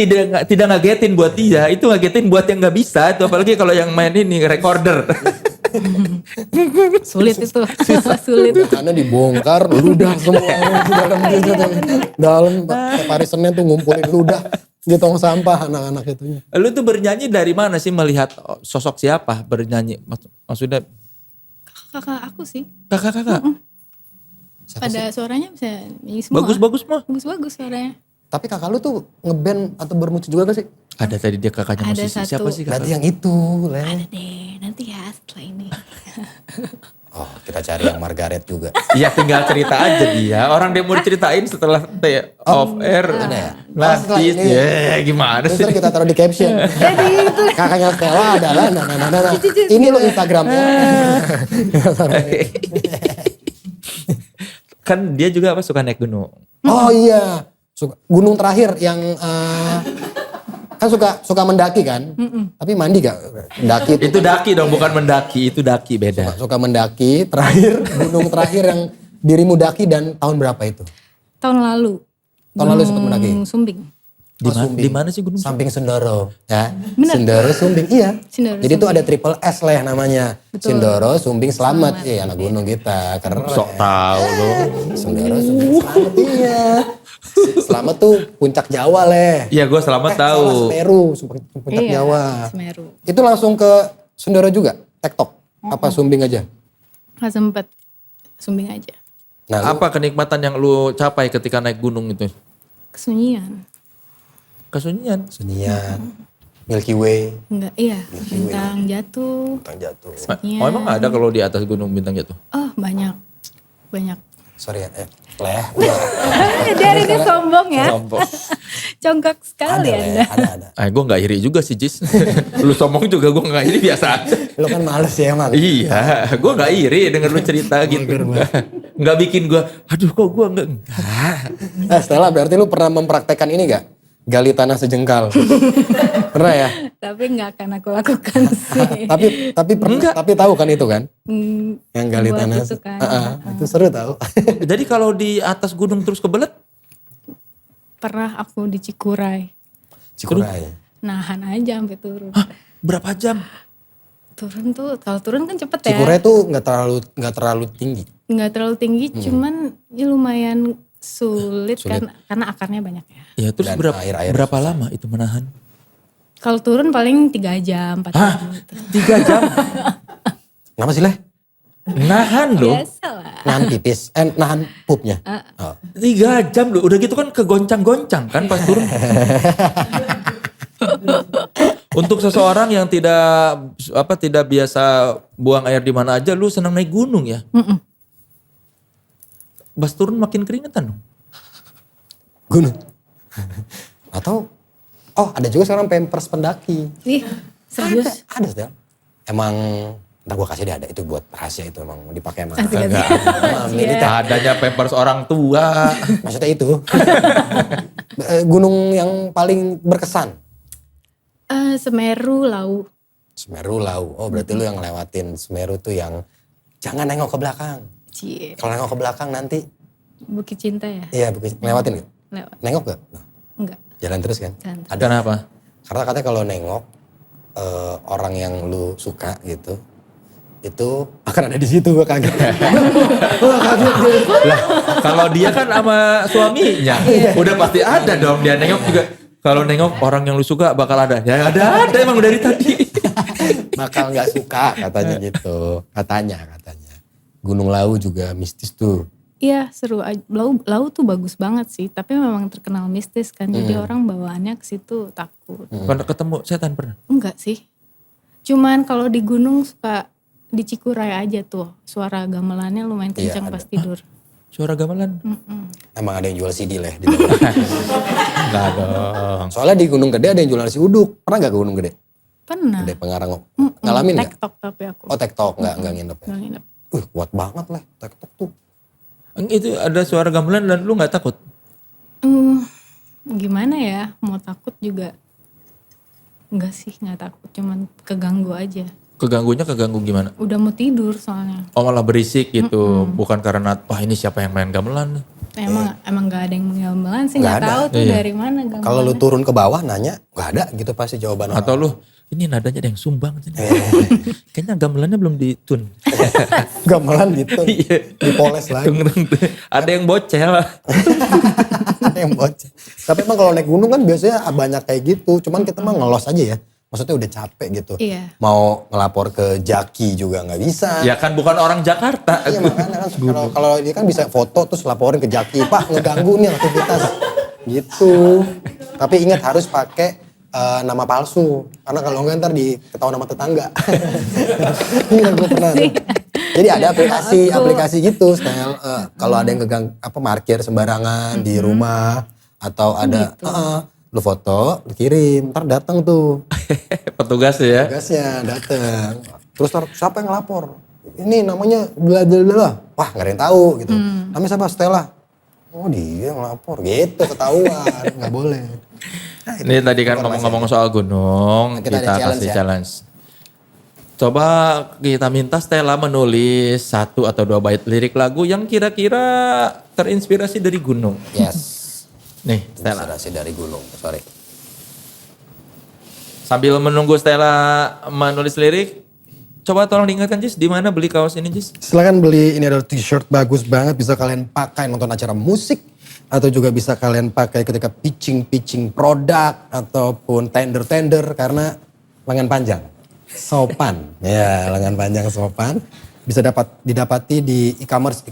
tidak ngagetin buat dia, itu ngagetin buat yang nggak bisa, itu apalagi kalau yang main ini recorder. Sulit itu. Sulit. Karena dibongkar ludah semua di dalam gitu. Dalam tiap hari Senin tuh ngumpulin ludah di tong sampah anak-anak itunya. Lu tuh bernyanyi dari mana sih, melihat sosok siapa bernyanyi? Maksudnya Kakak aku sih. kakak-kakak? Pada suaranya bisa nyanyi semua. Bagus-bagus mah. Bagus-bagus suaranya. Tapi kakak lu tuh ngeband atau bermusik juga gak sih? Ada tadi dia kakaknya Ada musisi. satu. Siapa sih Berarti kakak? yang itu, Leh. Ada deh, nanti ya setelah ini. Oh, kita cari yang Margaret juga. Iya, tinggal cerita aja dia. Orang dia mau diceritain setelah off air. Ada ya? Nanti setelah ini. ya gimana Terus sih? ntar kita taruh di caption. Kakaknya Stella adalah nah. Ini lo Instagramnya. Kan dia juga apa suka naik gunung. Oh iya, gunung terakhir yang kan suka mendaki kan, tapi mandi gak? Mendaki Itu daki dong, bukan mendaki. Itu daki beda. suka mendaki terakhir gunung terakhir yang dirimu daki dan tahun berapa itu? Tahun lalu. Tahun lalu sempat mendaki? Gunung Sumbing. Di mana sih gunung? Samping Sindoro, ya. Bener. Sindoro, Sumbing, iya. Sindoro, Jadi itu ada triple S lah namanya. Betul. Sindoro, Sumbing, Selamat. Iya, anak gunung kita. Keren. Sok tahu lo. Sindoro, Sumbing, Selamat, iya. Selamat tuh puncak Jawa, Leh. Iya, gue selamat tahu. Salah, Semeru, puncak Iya, Jawa. Semeru. Itu langsung ke Sindoro juga, tektok. Apa Sumbing aja? Gak sempet. Sumbing aja. Nah, lu Apa kenikmatan yang lu capai ketika naik gunung itu? Kesunyian. Kesunyian. Sunian, Milky Way, Enggak, iya. Bintang jatuh. bintang jatuh. Iya. Oh emang ada kalau di atas gunung bintang jatuh? Oh banyak. Banyak. Sorry ya, Leh. Dari ini sombong ya. Sombong. Congkak Ada, sekali Leh, Anda. ada. Gue gak iri juga sih Jis. Lu sombong juga gue gak iri, biasa aja. Lu kan males ya emang. Iya, gue gak iri denger lu cerita gitu. Gak bikin gue, aduh kok gue enggak. Stella, berarti lu pernah mempraktekkan ini gak? Gali tanah sejengkal. Pernah ya? Tapi nggak akan aku lakukan sih. tapi pernah, tapi tahu kan itu kan? Yang gali buat tanah. itu kan. Itu seru tahu. Jadi kalau di atas gunung terus kebelet, Pernah aku di Cikuray. Cikuray. Nahan aja sampai turun. berapa jam? Turun tuh, kalau turun kan cepet ya. Cikuray tuh nggak terlalu tinggi. Nggak terlalu tinggi, cuman ya lumayan sulit. Kan, karena akarnya banyak ya. Ya terus Dan berapa air-air berapa lama itu menahan? Kalau turun paling 3 jam, 4 Hah? jam gitu. 3 jam? Kenapa sih Leh? Nahan loh. Biasa lah. Nahan pipis, nahan pupnya. Oh. 3 jam loh, udah gitu kan kegoncang-goncang kan pas turun. Untuk seseorang yang tidak biasa buang air di mana aja, lu senang naik gunung ya? Pas turun makin keringetan dong. Gunung. Atau, ada juga sekarang pampers pendaki. Ih, serius? Ada Stel. Emang, ntar gue kasih deh ada, itu buat rahasia itu emang dipakai emang. Asik-asik. Emang militer. Adanya pampers orang tua. Maksudnya itu. Gunung yang paling berkesan? Semeru, Lau. Semeru Lau. Oh berarti lu yang ngelewatin Semeru tuh yang jangan nengok ke belakang. Cie. Kalau nengok ke belakang nanti, Bukit Cinta ya? iya ngelewatin gak? Lewat. Nengok gak? Enggak. Jalan terus kan? Jalan terus. Ada. Kenapa? Karena katanya kalau nengok orang yang lu suka gitu, itu akan ada di situ. Gue kaget. Gue kaget gitu. Lah, kalau dia kan sama suaminya, udah pasti ada dong dia nengok juga. Kalau nengok orang yang lu suka bakal ada. Ya ada emang dari tadi. Bakal nggak suka katanya gitu. Katanya. Gunung Lau juga mistis tuh. Iya seru. Lau tuh bagus banget sih. Tapi memang terkenal mistis kan. Jadi orang bawaannya ke situ takut. Pernah ketemu setan pernah? Enggak sih. Cuman kalau di gunung suka di Cikuray aja tuh. Suara gamelannya lumayan kencang Iya, pas ada. tidur. Suara gamelan? Emang ada yang jual CD Leh di dalam. Enggak dong. Soalnya di Gunung Gede ada yang jual nasi uduk. Pernah gak ke Gunung Gede? Pernah. Gede Pengarang. Ngalamin nggak? TikTok tapi aku. Oh TikTok nggak nginep ya. Nggak nginep. Kuat banget lah TikTok tuh. Itu ada suara gamelan dan lu nggak takut? Gimana ya, mau takut juga. Enggak sih, nggak takut. Cuman keganggu aja. Keganggu gimana? Udah mau tidur soalnya. Oh malah berisik gitu, bukan karena wah ini siapa yang main gamelan? Emang nggak ada yang gamelan sih, nggak Nggak ada. tahu tuh dari mana gamelan. Kalau lu turun ke bawah nanya, nggak ada gitu pasti jawaban orang. Atau lu ini nadanya ada yang sumbang. Kayaknya gamelannya belum ditun. Gamelan gitu, Iya. dipoles lagi. Ada yang bocel. Ada yang bocah. Tapi emang kalau naik gunung kan biasanya banyak kayak gitu. Cuman kita mah ngelos aja ya. Maksudnya udah capek gitu. Iya. Mau ngelapor ke Jaki juga nggak bisa. Ya kan bukan orang Jakarta. Iya makanya kan kalau dia kan bisa foto terus laporin ke Jaki. Pak ngeganggu nih aktivitas. Gitu. Tapi ingat harus pakai nama palsu. Karena kalau nggak ntar diketahuan sama tetangga. Ini yang gue pernah. Jadi ada aplikasi gitu. Style kalau ada yang parkir sembarangan di rumah. Atau ada lu foto, lu kirim, ntar datang tuh. Petugas ya. Tugasnya datang. Terus siapa yang lapor? Ini namanya bla bla bla. Wah, nggak ada yang tahu gitu. Namanya siapa? Stella. Oh, dia yang lapor. Gitu ketahuan, nggak boleh. Nah, Ini tadi kan ngomong-ngomong soal gunung, Nah, kita kita ada kasih challenge ya. challenge. Coba kita minta Stella menulis 1 atau 2 bait lirik lagu yang kira-kira terinspirasi dari gunung. Yes. Nih, Stella. Inspirasi dari gunung. Sorry. Sambil menunggu Stella menulis lirik, coba tolong diingatkan Jis, di mana beli kaos ini Jis? Silahkan beli, ini ada t-shirt bagus banget. Bisa kalian pakai nonton acara musik. Atau juga bisa kalian pakai ketika pitching produk. Ataupun tender. Karena lengan panjang. Sopan. Ya, lengan panjang sopan. Bisa didapati di e-commerce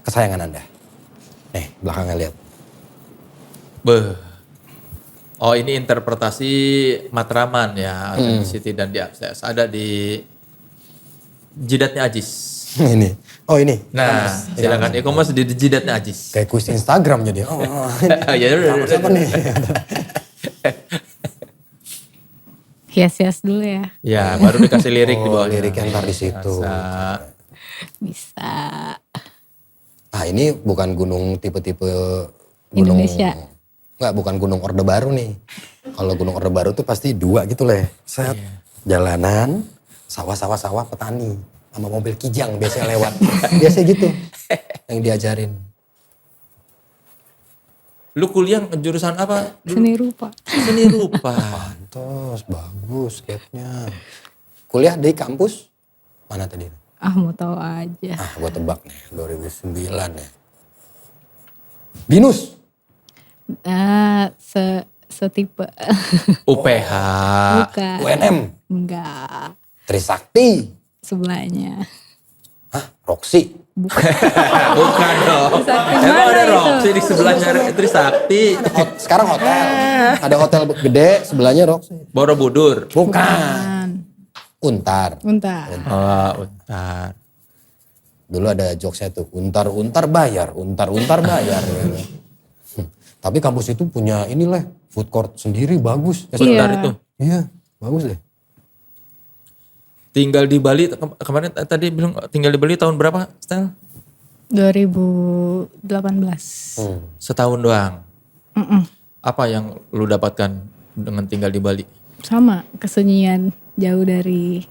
kesayangan Anda. Nih, belakangnya lihat. Beuh. Oh ini interpretasi Matraman ya, Authenticity dan diakses. Ada di jidatnya Ajis. Ini. Oh ini. Nah, silakan e-commerce di jidatnya Ajis. Kayak kuis Instagram jadi. Oh, Ya udah. siapa nih? Hias-hias dulu ya. Ya, baru dikasih lirik di bawah. Liriknya ntar di situ. Bisa. Ah ini bukan gunung tipe-tipe Indonesia. Enggak, bukan gunung Orde Baru nih. Kalau gunung Orde Baru tuh pasti 2 gitu leh. Set. Jalanan, sawah petani. Sama mobil kijang biasanya lewat. Biasanya gitu. Yang diajarin. Lu kuliah jurusan apa? Seni rupa. Seni rupa. Pantes, bagus skate-nya. Kuliah di kampus mana tadi? Mau tahu aja. Gue tebak nih, 2009 ya. Binus. Setipe. UPH. Bukan. UNM. Enggak. Trisakti. Sebelahnya. Roxy. Bukan dong. Trisakti Emang mana ada itu? Roxy di sebelahnya Trisakti. Sekarang hotel. Ada hotel gede, sebelahnya Roxy. Borobudur. Bukan. Untar. Untar. Oh, Untar. Dulu ada jokesnya tuh, untar bayar. Gitu. Tapi kampus itu punya inilah, food court sendiri bagus. Untar itu. Iya, bagus deh. Tinggal di Bali, kemarin tadi bilang tinggal di Bali tahun berapa, Stel? 2018. Setahun doang. Apa yang lu dapatkan dengan tinggal di Bali? Sama, kesunyian jauh dari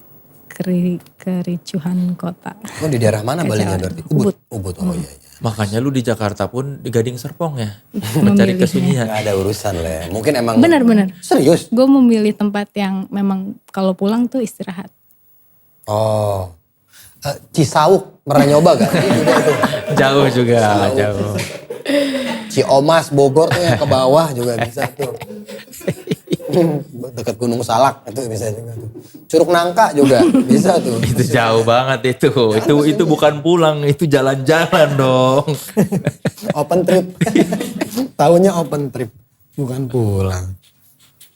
kericuhan kota. Oh di daerah mana Balinya berarti? Ubud. Oh iya. Makanya lu di Jakarta pun di Gading Serpong ya, mencari kesunyian. Gak ada urusan lah. Mungkin emang. Benar. Serius? Gue memilih tempat yang memang kalau pulang tuh istirahat. Oh. Cisauk, pernah nyoba gak? Jauh juga, jauh. Ciomas, Bogor tuh yang ke bawah juga bisa tuh. Dekat Gunung Salak itu bisa juga tuh. Curug Nangka juga bisa tuh. Itu jauh banget itu. Itu bukan pulang, itu jalan-jalan dong. Open trip. Tahunya open trip, bukan pulang.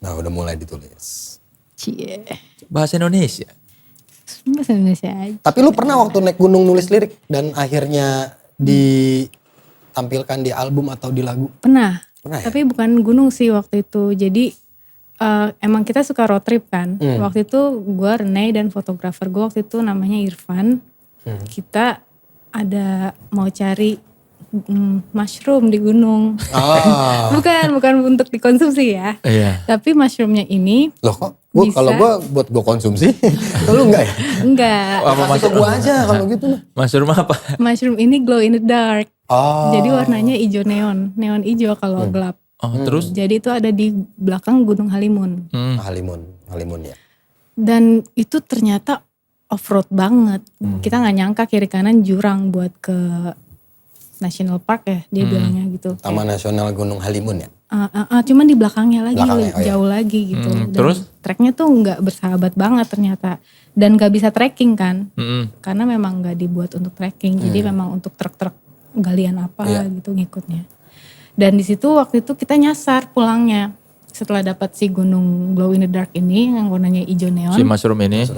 Nah udah mulai ditulis. Cie. Bahasa Indonesia. Bahasa Indonesia aja. Tapi lu pernah waktu naik gunung nulis lirik dan akhirnya ditampilkan di album atau di lagu? Pernah. Pernah ya? Tapi bukan gunung sih waktu itu. Jadi emang kita suka road trip kan. Waktu itu gue, Rene dan fotografer gue waktu itu namanya Irfan. Kita ada mau cari mushroom di gunung. bukan untuk dikonsumsi ya. Iya. Tapi mushroomnya ini Loh kok? Bisa. Kalau gue buat gue konsumsi, kalau enggak ya? enggak. Apa Kasih ke gue aja kalau gitu. Mushroom apa? Mushroom ini glow in the dark. Oh. Jadi warnanya hijau neon hijau kalau gelap. Oh, terus? Jadi itu ada di belakang Gunung Halimun. Halimun ya. Dan itu ternyata off-road banget. Kita gak nyangka kiri kanan jurang buat ke National Park ya, dia bilangnya gitu. Taman Nasional Gunung Halimun ya. Cuman di belakangnya lagi, Belakangnya, oh iya. jauh lagi gitu. Dan terus? treknya tuh gak bersahabat banget ternyata. Dan gak bisa trekking kan. Karena memang gak dibuat untuk trekking. Jadi memang untuk truk-truk galian apa gitu ngikutnya. Dan di situ waktu itu kita nyasar pulangnya. Setelah dapat si gunung glow in the dark ini yang warnanya hijau neon. Si mushroom ini.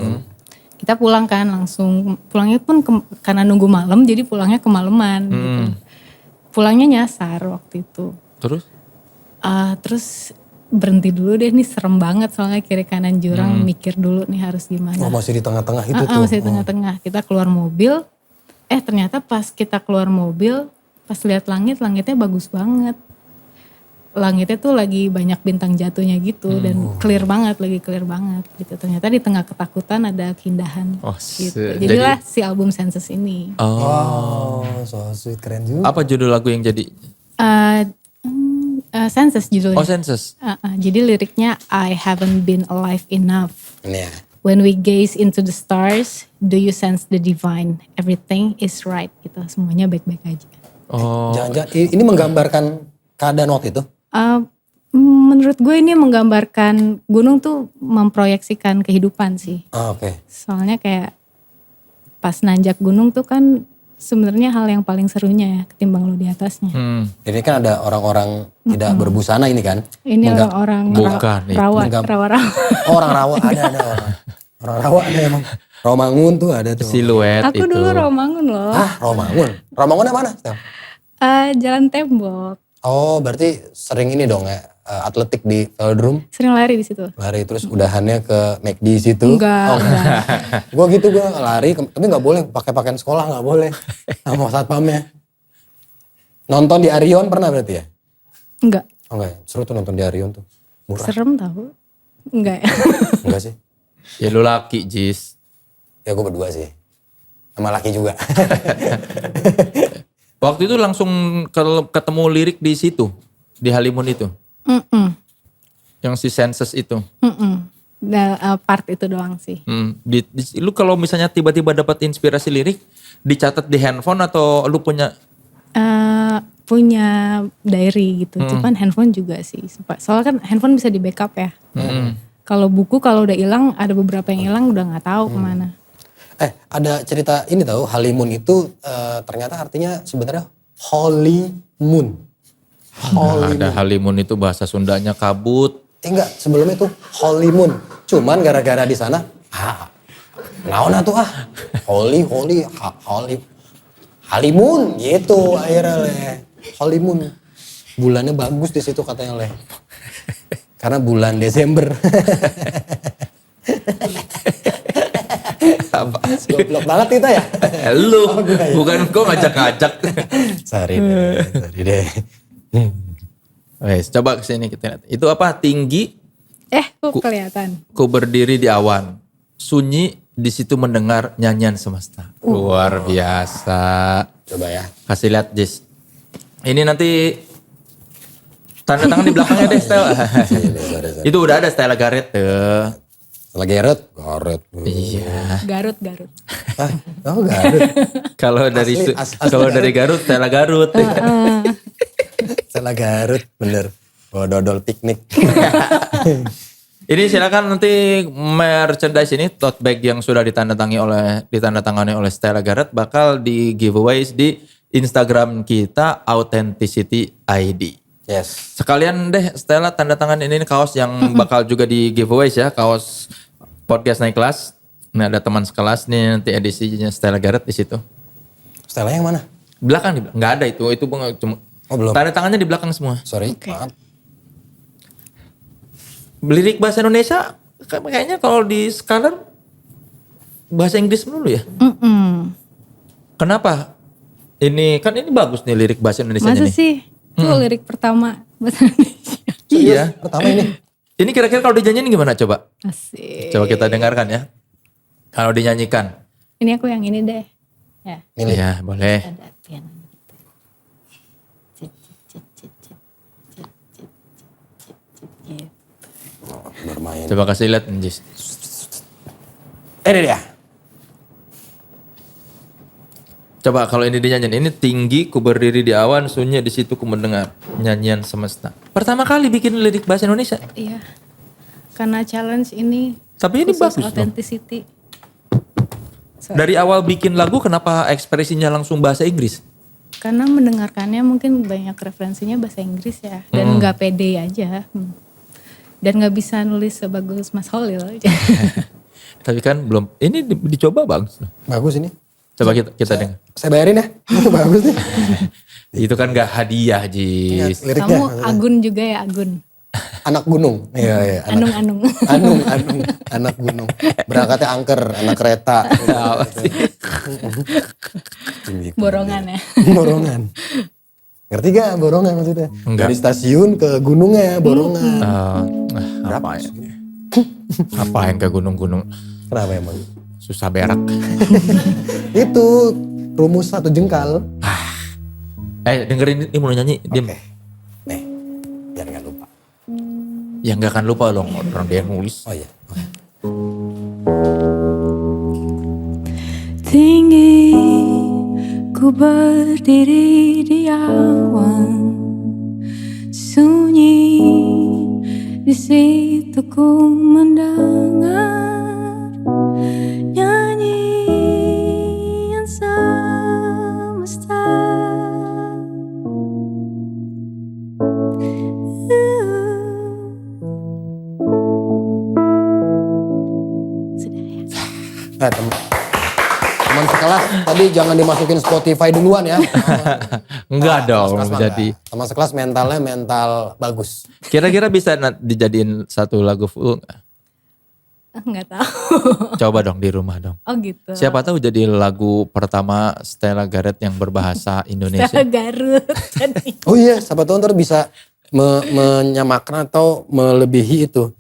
Kita pulang kan langsung. Pulangnya pun karena nunggu malam jadi pulangnya kemalaman gitu. Pulangnya nyasar waktu itu. Terus? Terus berhenti dulu deh, nih serem banget soalnya kiri kanan jurang, mikir dulu nih harus gimana. Oh masih di tengah-tengah itu tuh. Masih di tengah-tengah. Kita keluar mobil, ternyata pas kita keluar mobil, pas lihat langit, langitnya bagus banget. Langitnya tuh lagi banyak bintang jatuhnya gitu dan clear banget, lagi clear banget gitu. Ternyata di tengah ketakutan ada keindahan Oh, gitu. Jadilah si album Senses ini. Oh, so sweet, keren juga. Apa judul lagu yang jadi? Senses judulnya. Oh, Senses. Jadi liriknya I haven't been alive enough. Ini ya. When we gaze into the stars, do you sense the divine? Everything is right gitu. Semuanya baik-baik aja. Oh, Jangan-jangan ini menggambarkan keadaan waktu itu? Menurut gue ini menggambarkan gunung tuh memproyeksikan kehidupan sih. Oke. Soalnya kayak pas nanjak gunung tuh kan sebenarnya hal yang paling serunya ya ketimbang lu di atasnya. Ini kan ada orang-orang tidak berbusana ini kan? Ini orang Bukan, rawa. Oh, orang rawa ada orang. Orang rawa ada emang. Romangun tuh ada tuh. siluet Aku itu. dulu Romangun loh. Romangun. Romangunnya mana? Stel? Jalan Tembok. Oh, berarti sering ini dong ya, atletik di velodrome. Sering lari di situ. Lari terus udahannya ke McD situ. Enggak. Gue gitu, gue lari, tapi nggak boleh pakai pakaian sekolah, nggak boleh. Sama satpamnya. Nonton di Arion pernah berarti ya? Enggak. Oh enggak ya? Seru tuh nonton di Arion tuh. Murah. Serem tau. Enggak ya. Enggak sih? Ya lu laki, Jis. Ya gue berdua sih. Sama laki juga. Waktu itu langsung ketemu lirik di situ, di Halimun itu. Yang si Senses itu. Part itu doang sih. Lu kalau misalnya tiba-tiba dapat inspirasi lirik, dicatat di handphone atau lu punya? Punya diary gitu. Cuman handphone juga sih. Soalnya kan handphone bisa di backup ya. Kalau buku kalau udah hilang, ada beberapa yang hilang udah nggak tahu kemana. Ada cerita ini tahu, Halimun itu ternyata artinya sebenarnya Holy Moon. Ada Halimun itu bahasa Sundanya kabut. Enggak, sebelumnya tuh Holy Moon. Cuman gara-gara di sana, naon tuh Holy Halimun gitu akhirnya leh. Holy Moon. Bulannya bagus di situ katanya leh. Karena bulan Desember. Apa sih? Goblok banget kita ya. Lu, bukan kok ngajak-ngajak. Sorry deh. Wes, coba kesini kita lihat. Itu apa? Tinggi, Kok kelihatan? ku berdiri di awan. Sunyi, di situ mendengar nyanyian semesta. Luar biasa. Coba ya. Kasih lihat, Jis. Ini nanti tanda tangan di belakangnya deh, Stel. Sorry. Itu udah ada Stella Garret tuh. Stella Garret. Iya. Garut. Garut. Kalau dari Asli dari Garut, Stella Garut. Stella Garut, bener. Bawa dodol piknik. Ini silakan nanti merchandise ini, tote bag yang sudah ditandatangani oleh Stella Garret bakal di giveaways di Instagram kita Authenticity ID. Yes. Sekalian deh Stella tanda tangan ini kaos yang bakal juga di giveaways ya, kaos podcast naik kelas. Ini ada teman sekelas nih nanti edisinya Stella Garret di situ. Stella yang mana? Belakang nggak ada itu cuma Oh belum. tanda tangannya di belakang semua. Sorry, maaf. lirik bahasa Indonesia kayaknya kalau di Scholar bahasa Inggris melulu ya. Kenapa? Ini kan ini bagus nih lirik bahasa Indonesia Masa nih. sih? Itu lirik pertama bahasa Indonesia. Iya. Pertama ini. Ini kira-kira kalau dinyanyiin gimana coba? Asik. Coba kita dengarkan ya. Kalau dinyanyikan. Ini aku yang ini deh. Ya, Ini. Iya, boleh. ada piano. Gitu. Bermain. Coba kasih lihat Jis. Ini dia. Coba kalau ini dinyanyiin, ini tinggi ku berdiri di awan, sunyi di situ ku mendengar nyanyian semesta. Pertama kali bikin lirik bahasa Indonesia. Iya. Karena challenge ini Tapi ini khusus bagus dong. authenticity. Dari awal bikin lagu kenapa ekspresinya langsung bahasa Inggris? Karena mendengarkannya mungkin banyak referensinya bahasa Inggris ya. Dan nggak pede aja. Dan nggak bisa nulis sebagus Mas Holil. Tapi kan belum, ini dicoba bagus. Bagus ini. Coba kita dengar. Saya bayarin ya. Bagus nih. Itu kan gak hadiah Jis. Liriknya. Kamu Agun juga ya Agun. Anak gunung. Iya. Anung-anung. Anung. Anak gunung. Berangkatnya angker, anak kereta. Apa sih? Borongan ya. Borongan. Ngerti gak borongan maksudnya? Enggak. Dari stasiun ke gunungnya borongan. Ngapain? Ngapain ke gunung-gunung? Kenapa emang? Susah berak. Itu rumus satu jengkal. Dengerin ini mau nyanyi. Diam. Oke. Nih, biar gak lupa. Ya gak akan lupa dong orang dia yang nulis. Oh iya. Oke. Tinggi ku berdiri di awan, sunyi di situ ku mendengar nyanyian semesta. Nah, teman sekelas tadi jangan dimasukin Spotify duluan ya. Enggak dong Sekelas mah jadi. enggak. Teman sekelas mentalnya mental bagus. Kira-kira bisa dijadiin satu lagu full nggak? Nggak tahu. Coba dong di rumah dong. Oh gitu. Siapa tahu jadi lagu pertama Stella Garret yang berbahasa Indonesia. Stella Garut. Oh iya, siapa tahu ntar bisa menyamakan atau melebihi itu.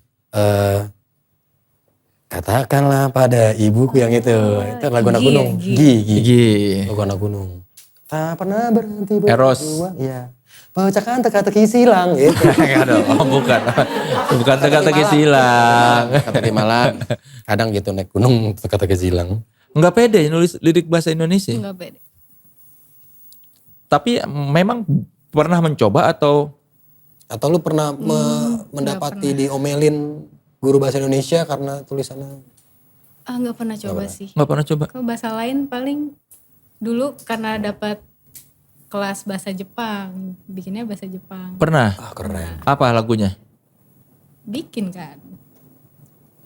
Katakanlah pada ibuku yang itu lagu anak Gi ya, gunung. Gi. Gi. Lagu anak gunung. Tak pernah berhenti berdua. Eros. Iya. Pecahkan teka-teki silang gitu. Enggak dong, bukan. Bukan teka-teki silang. Teka-teki malang. Kadang gitu naik gunung teka-teki silang. Enggak pede nulis lirik bahasa Indonesia. Enggak beda. Tapi memang pernah mencoba atau Atau lu pernah mendapati diomelin guru bahasa Indonesia karena tulisannya? Nggak pernah coba sih. nggak pernah coba? Kalau bahasa lain paling dulu karena dapat kelas bahasa Jepang, bikinnya bahasa Jepang. Pernah. Ah keren. Apa lagunya? Bikin kan,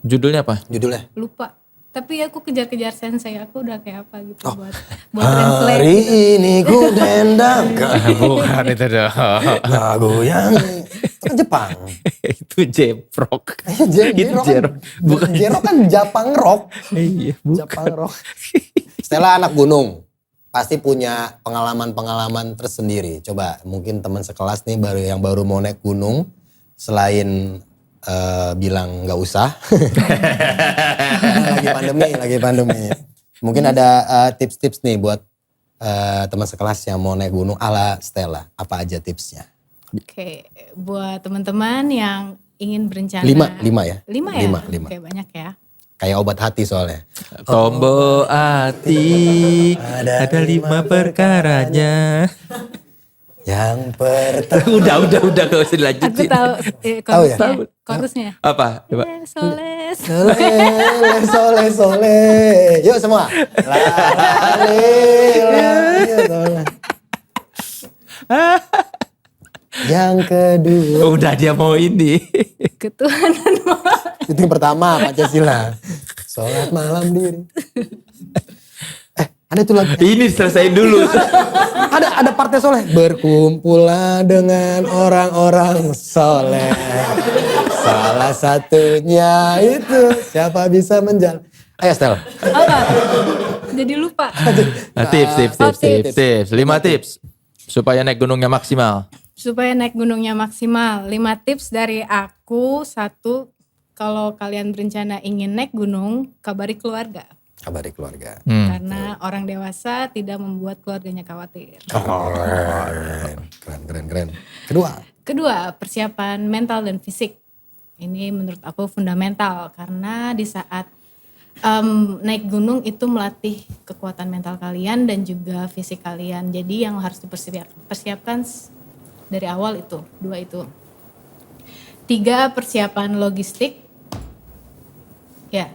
Judulnya apa? Judulnya? lupa. Tapi aku kejar-kejar sensei, aku udah kayak apa gitu buat translate Hari gitu. ini ku dendangkan Bukan itu dong. lagu yang itu kan Jepang. Itu Jeprok. Jero Itu kan, Jerok. Bukan. Jero kan Japang rock. Iya, bukan. Japang rock. Stella anak gunung. Pasti punya pengalaman-pengalaman tersendiri. Coba mungkin teman sekelas nih yang baru mau naik gunung. Selain bilang gak usah. lagi pandemi. Mungkin ada tips-tips nih buat teman sekelas yang mau naik gunung ala Stella. Apa aja tipsnya? Oke, buat teman-teman yang ingin berencana. 5 ya? 5 ya? 5. Oke, banyak ya. Kayak obat hati soalnya. Tombol hati ada 5 perkaranya. Yang pertama. udah gak usah dilanjutin. Aku tahu Tahu ya? chorusnya. Chorusnya. Apa? Coba. Soleh. Soleh. Yuk semua. Yang kedua. Udah dia mau ini. Ketuhanan. Itu yang pertama Pancasila. Sholat malam diri. Ada tuh lagu. Ini selesaiin dulu. Ada partnya soleh. Berkumpullah dengan orang-orang soleh. Salah satunya itu siapa bisa menjal. Ayo Stel. Apa? Jadi lupa. Nah, tips. 5 tips supaya naik gunungnya maksimal. Supaya naik gunungnya maksimal. 5 tips dari aku. 1, kalau kalian berencana ingin naik gunung, kabari keluarga. Kabari keluarga. Karena orang dewasa tidak membuat keluarganya khawatir. Keren. Kedua, persiapan mental dan fisik. Ini menurut aku fundamental karena di saat naik gunung itu melatih kekuatan mental kalian dan juga fisik kalian. Jadi yang harus dipersiapkan dari awal itu, 2 itu. 3, persiapan logistik. Ya,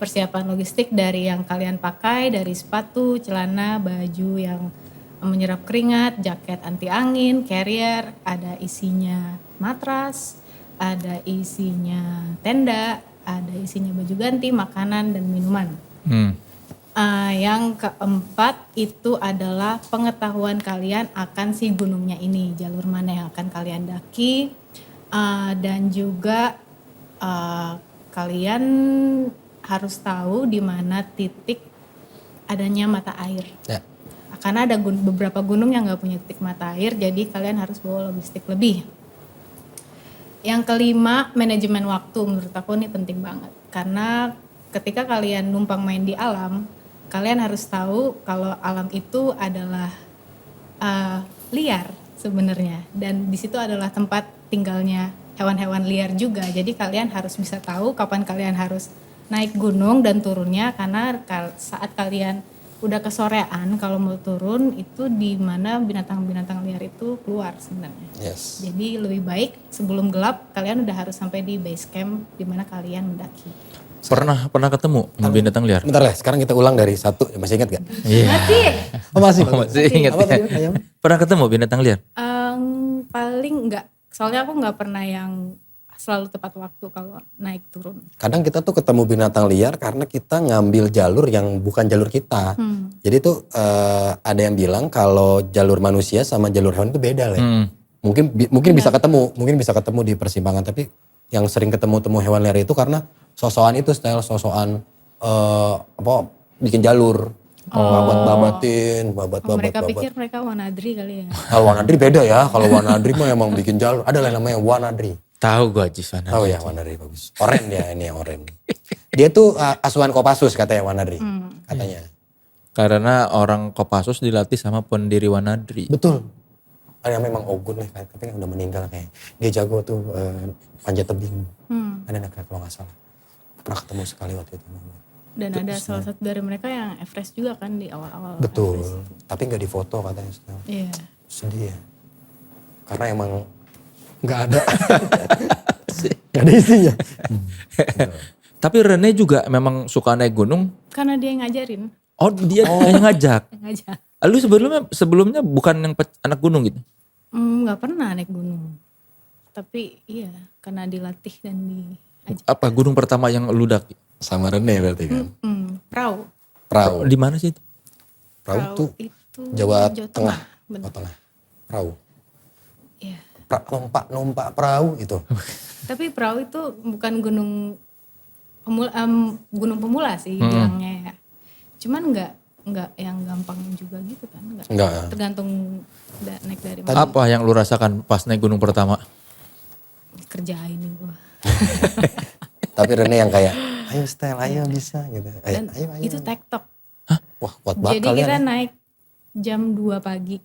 persiapan logistik dari yang kalian pakai, dari sepatu, celana, baju yang menyerap keringat, jaket anti angin, carrier, ada isinya matras, ada isinya tenda, ada isinya baju ganti, makanan dan minuman. Yang keempat itu adalah pengetahuan kalian akan si gunungnya ini, jalur mana yang akan kalian daki, dan juga kalian harus tahu di mana titik adanya mata air. Ya. Karena ada beberapa gunung yang nggak punya titik mata air, jadi kalian harus bawa logistik lebih. Yang kelima, manajemen waktu. Menurut aku ini penting banget. Karena ketika kalian numpang main di alam, kalian harus tahu kalau alam itu adalah liar sebenarnya. Dan di situ adalah tempat tinggalnya hewan-hewan liar juga. Jadi kalian harus bisa tahu kapan kalian harus naik gunung dan turunnya. Karena saat kalian udah kesorean, kalau mau turun itu di mana binatang-binatang liar itu keluar sebenarnya. Yes. Jadi lebih baik sebelum gelap kalian udah harus sampai di base camp di mana kalian mendaki. Pernah ketemu binatang liar? Bentar ya, sekarang kita ulang dari 1, masih ingat gak? Iya. Masih? Masih ingat Apa ya. tadi, ayam? Pernah ketemu binatang liar? Paling enggak, soalnya aku nggak pernah yang selalu tepat waktu kalau naik turun. Kadang kita tuh ketemu binatang liar karena kita ngambil jalur yang bukan jalur kita. Jadi tuh ada yang bilang kalau jalur manusia sama jalur hewan itu beda lah. Mungkin bisa ketemu di persimpangan, tapi yang sering ketemu hewan liar itu karena sosokan itu sosokan bikin jalur. Babat-babatin. Mereka pikir mereka wanadri kali ya. Kalau wanadri beda ya, kalau wanadri mah emang bikin jalur. Ada lah namanya wanadri. Tahu gue Aji sana. Tahu ya Wanadri bagus. Oren ya ini yang oren. Dia tuh asuhan Kopassus katanya Wanadri. Katanya. Karena orang Kopassus dilatih sama pendiri Wanadri. Betul. Ada yang memang Ogun nih, tapi udah meninggal kayak. Dia jago tuh panjat tebing. Ada anak kalau nggak salah. Pernah ketemu sekali waktu itu. Dan ada salah satu dari mereka yang Everest juga kan di awal-awal. Betul. Everest. Tapi nggak difoto katanya. Iya. Sedih ya. Karena emang nggak ada. Nggak ada isinya. Tapi Rene juga memang suka naik gunung. Karena dia yang ngajarin. Oh dia yang ngajak. Ngajak. Lu sebelumnya bukan yang anak gunung gitu? Nggak pernah naik gunung. Tapi iya karena dilatih dan diajak. Apa gunung pertama yang lu daki? Sama Rene berarti kan. Perahu. Di mana sih itu? Perahu tuh itu Jawa Tengah. Bener. Jawa Tengah. Perahu. Iya. Numpak perahu itu. Tapi perahu itu bukan gunung pemula sih bilangnya ya. Cuman nggak yang gampang juga gitu kan. Enggak. Tergantung naik dari mana. Apa yang lu rasakan pas naik gunung pertama? Kerjain nih gua. Tapi Rene yang kayak, ayo Stel, ayo bisa gitu. Ayo. Itu tektok. Wah kuat banget Jadi kalian. kita naik jam 2 pagi.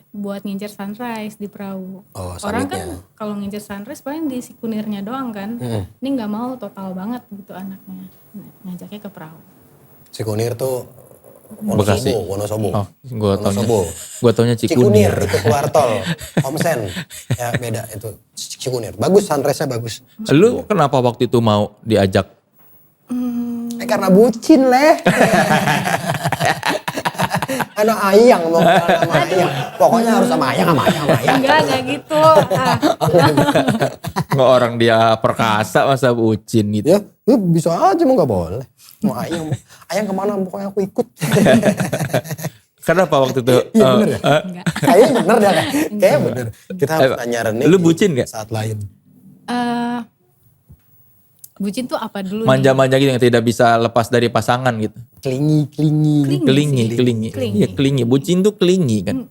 Buat ngincer sunrise di perahu. Oh, Orang summitnya. kan kalau ngincer sunrise paling di Sikunirnya doang kan. Ini nggak mau total banget gitu anaknya. Ngajaknya ke perahu. Sikunir tuh Bekasi. Wonosobo. Oh, gua taunya Cikunir Cikunir. itu keluar tol. Omsen. Ya beda itu. Cikunir. Bagus sunrise-nya bagus. Lu kenapa waktu itu mau diajak? Karena bucin leh. Anak ayang mau kenal sama ayang. Pokoknya harus sama ayang. Enggak gitu. Nggak orang dia perkasa masa bucin gitu. Ya, bisa aja mau nggak boleh. Mau ayang, ayang kemana pokoknya aku ikut. Kenapa waktu itu? Iya bener ya? Enggak. Kayaknya bener dah. Kayaknya bener. Kita harus tanya Rene. Lu bucin nggak? Saat lain. Bucin tuh apa dulu nih? Manja-manja gitu yang tidak bisa lepas dari pasangan gitu. Klingi. Kelingi. Iya kelingi. Bucin tuh kelingi kan.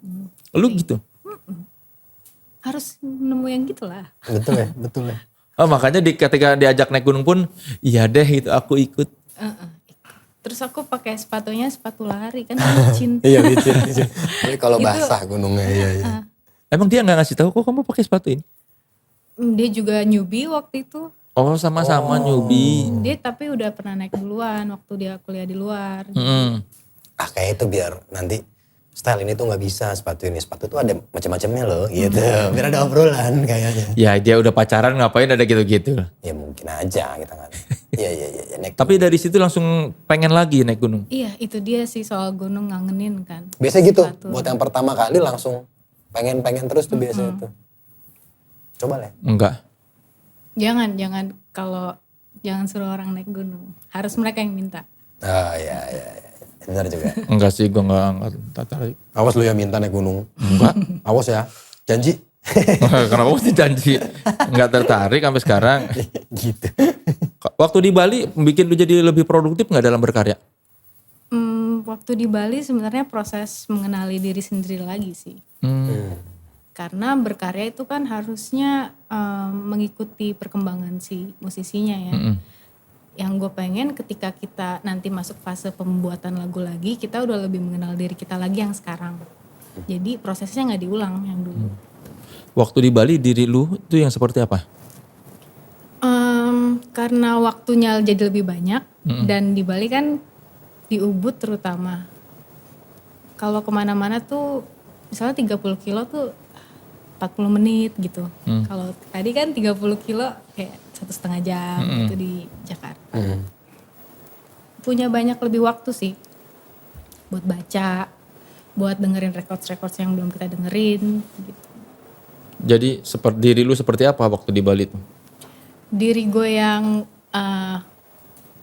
Lu gitu. Harus nemu yang gitulah. Betul ya. Oh makanya ketika diajak naik gunung pun, iya deh gitu aku ikut. Terus aku pakai sepatunya sepatu lari kan bucin. Iya licin. Tapi kalau basah gunungnya iya. Emang dia nggak ngasih tahu kok kamu pakai sepatu ini? Dia juga newbie waktu itu. Oh sama-sama newbie. Dia tapi udah pernah naik duluan waktu dia kuliah di luar. Kayak itu biar nanti style ini tuh nggak bisa sepatu ini. Sepatu tuh ada macam-macamnya loh gitu. Biar ada obrolan kayaknya. Ya dia udah pacaran ngapain ada gitu-gitu. Ya mungkin aja kita kan. Iya. Naik Tapi dari situ langsung pengen lagi naik gunung. Iya itu dia sih soal gunung ngangenin kan. biasanya gitu. Sepatu. Buat yang pertama kali langsung pengen terus tuh biasanya tuh. Coba lah. Enggak. Jangan jangan suruh orang naik gunung. Harus mereka yang minta. Iya. Benar juga. Enggak sih gue enggak tertarik. Awas lu yang minta naik gunung. Enggak. Awas ya. Janji. Kenapa mesti janji? Enggak tertarik sampai sekarang. Gitu. Waktu di Bali bikin lu jadi lebih produktif enggak dalam berkarya? Waktu di Bali sebenarnya proses mengenali diri sendiri lagi sih. Karena berkarya itu kan harusnya mengikuti perkembangan si musisinya ya. Yang gue pengen ketika kita nanti masuk fase pembuatan lagu lagi, kita udah lebih mengenal diri kita lagi yang sekarang. Jadi prosesnya nggak diulang yang dulu. Waktu di Bali diri lu itu yang seperti apa? Karena waktunya jadi lebih banyak dan di Bali kan di Ubud terutama. Kalau kemana-mana tuh misalnya 30 kilo tuh 40 menit gitu. Kalau tadi kan 30 kilo kayak 1,5 jam gitu di Jakarta. Punya banyak lebih waktu sih buat baca, buat dengerin records yang belum kita dengerin gitu. Jadi diri lu seperti apa waktu di Bali tuh? Diri gue yang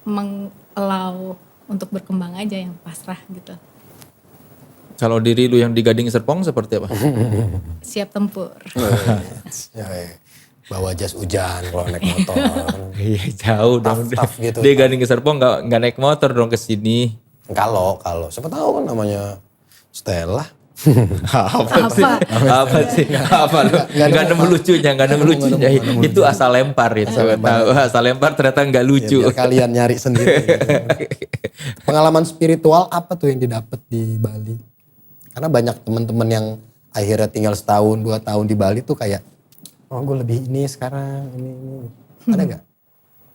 mengelau untuk berkembang aja, yang pasrah gitu. Kalau diri lu yang di Gading Serpong seperti apa? Siap tempur. Ya, bawa jas hujan kalau naik motor. Iya jauh dong. Tough gitu. Dia Gading Serpong nggak naik motor dong ke sini. Kalau siapa tahu kan namanya Stella. Apa sih? Apa lu? Nggak nemu lucunya. Itu asal lempar itu. Asal lempar ternyata nggak lucu. Ya, biar kalian nyari sendiri. Gitu. Pengalaman spiritual apa tuh yang didapat di Bali? Karena banyak teman-teman yang akhirnya tinggal 1-2 tahun di Bali tuh kayak, oh gue lebih ini sekarang, ini. Ada gak?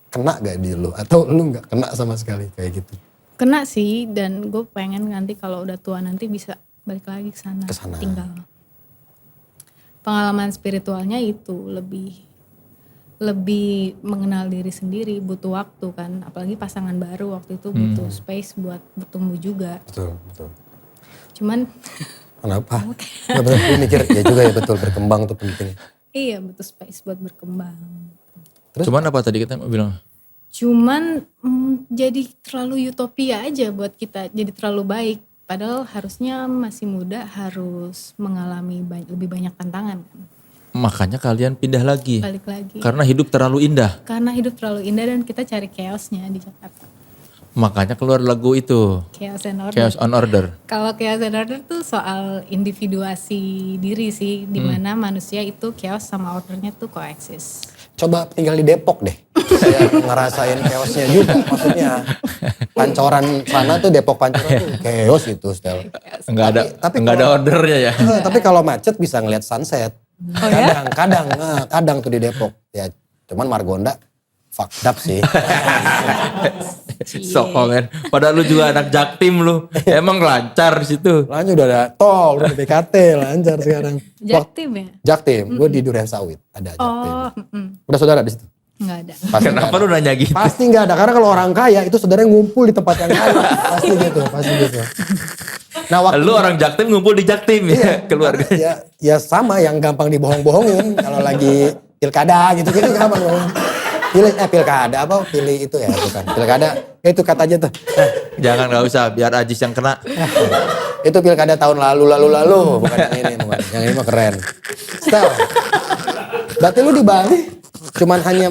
Kena gak di lu? Atau lu gak kena sama sekali kayak gitu? Kena sih, dan gue pengen nanti kalau udah tua nanti bisa balik lagi ke sana. Tinggal. Pengalaman spiritualnya itu lebih mengenal diri sendiri, butuh waktu kan. Apalagi pasangan baru waktu itu butuh space buat bertumbuh juga. Betul. Cuman kenapa? Gak bener, gue mikir ya juga ya betul, berkembang tuh penting. iya butuh space buat berkembang. Terus, cuman apa tadi kita mau bilang? Cuman jadi terlalu utopia aja buat kita, jadi terlalu baik. Padahal harusnya masih muda, harus mengalami lebih banyak tantangan kan. Makanya kalian pindah lagi. Balik lagi. Karena hidup terlalu indah. Karena hidup terlalu indah dan kita cari chaosnya di Jakarta. Makanya keluar lagu itu. Chaos and Order. Chaos on Order. Kalau Chaos and Order tuh soal individuasi diri sih. Dimana manusia itu chaos sama ordernya tuh koeksis. Coba tinggal di Depok deh. Saya ngerasain chaosnya juga. Maksudnya Pancoran sana tuh, Depok Pancoran tuh chaos itu Stel. Enggak ada ordernya ya. Tapi kalau macet bisa ngeliat sunset. Oh ya? Kadang tuh di Depok. Ya cuman Margonda fucked up sih. Sokongan. Padahal lu juga anak Jaktim lu. Emang lancar di situ. Lanjut udah ada tol, udah ada BKT, lancar sekarang. Jaktim ya? Jaktim, gue di Durian Sawit ada Jaktim. Udah saudara di situ? Enggak ada. Kenapa lu nanya gitu? Pasti nggak ada, karena kalau orang kaya itu saudaranya ngumpul di tempat yang kaya. Pasti gitu. Nah waktu lu orang Jaktim ngumpul di Jaktim ya keluarga. Ya sama yang gampang dibohong-bohongin kalau lagi pilkada gitu-gitu gampang bohong. Pilkada apa pilih itu ya bukan pilkada itu kata aja tuh. Jangan, nggak usah, biar Ajis yang kena. Itu pilkada tahun lalu bukan yang ini, yang ini mah keren. Stel, berarti lu di Bali cuman hanya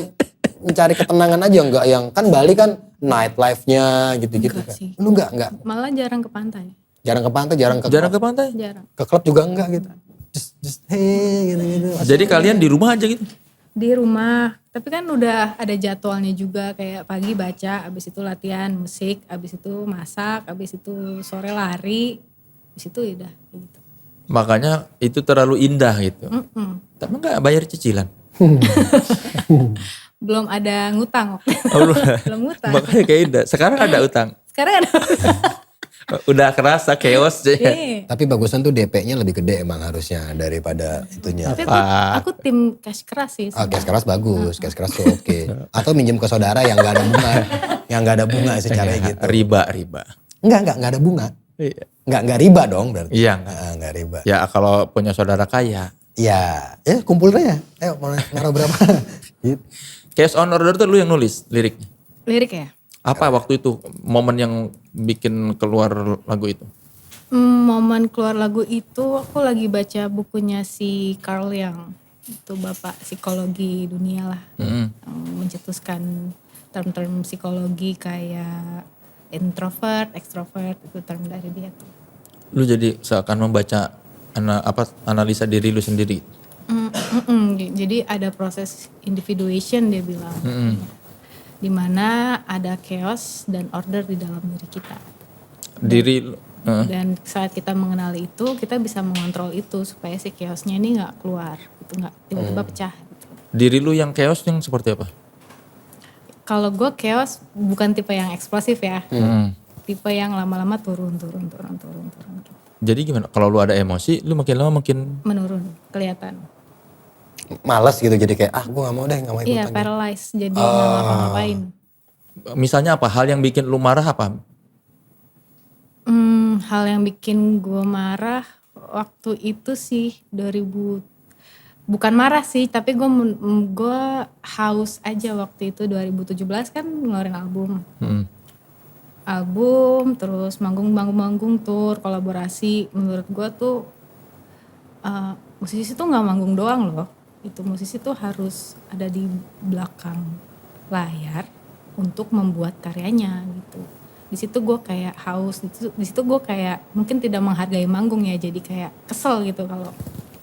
mencari ketenangan aja, enggak yang kan Bali kan night life-nya gitu-gitu Enggak kan. sih. Lu enggak. Malah jarang ke pantai. Jarang ke pantai, jarang Jarang ke pantai. Jarang. ke klub juga enggak gitu. Just hey gitu-gitu. Jadi kalian di rumah aja gitu? Di rumah, tapi kan udah ada jadwalnya juga, kayak pagi baca, abis itu latihan musik, abis itu masak, abis itu sore lari, abis itu udah kayak gitu. Makanya itu terlalu indah gitu. Tapi nggak bayar cicilan? Belum ada ngutang. Oh, Belum ngutang. makanya kayak indah. Sekarang ada utang. Sekarang ada. Udah kerasa chaos aja. Iya. Tapi bagusan tuh DP-nya lebih gede emang harusnya daripada itunya. Tapi aku tim cash keras sih. Oh, cash keras bagus, cash keras tuh oke. Atau minjem ke saudara yang gak ada bunga, yang gak ada bunga secara gitu. Riba. Enggak ada bunga. Iya. Enggak riba dong berarti. Iya. Enggak riba. Ya kalau punya saudara kaya. Iya, kumpul aja. Ayo mau naruh berapa? Gitu. Chaos on Order tuh lu yang nulis liriknya. Lirik ya? Apa waktu itu momen yang bikin keluar lagu itu? Momen keluar lagu itu aku lagi baca bukunya si Carl Jung. Itu bapak psikologi dunia lah. Yang mencetuskan term-term psikologi kayak introvert, extrovert, itu term dari dia tuh. Lu jadi seakan membaca analisa diri lu sendiri. Jadi ada proses individuation dia bilang. Dimana ada chaos dan order di dalam diri kita. Dan saat kita mengenali itu, kita bisa mengontrol itu supaya si chaosnya ini nggak keluar, itu nggak tiba-tiba pecah. Gitu. Diri lu yang chaos yang seperti apa? Kalau gue chaos bukan tipe yang eksplosif ya, tipe yang lama-lama turun. Gitu. Jadi gimana? Kalau lu ada emosi, lu makin lama makin Menurun, kelihatan. Malas gitu jadi kayak gue gak mau ikutan. Iya, paralyzed, jadi nggak ngapa-ngapain. misalnya apa? Hal yang bikin lu marah apa? Hal yang bikin gue marah waktu itu sih bukan marah sih, tapi gue haus aja waktu itu 2017 kan ngeluarin album terus manggung tour kolaborasi. Menurut gue tuh musisi tuh nggak manggung doang loh, itu musisi tuh harus ada di belakang layar untuk membuat karyanya gitu. Di situ gue kayak haus, di situ gue kayak mungkin tidak menghargai manggung ya, jadi kayak kesel gitu kalau.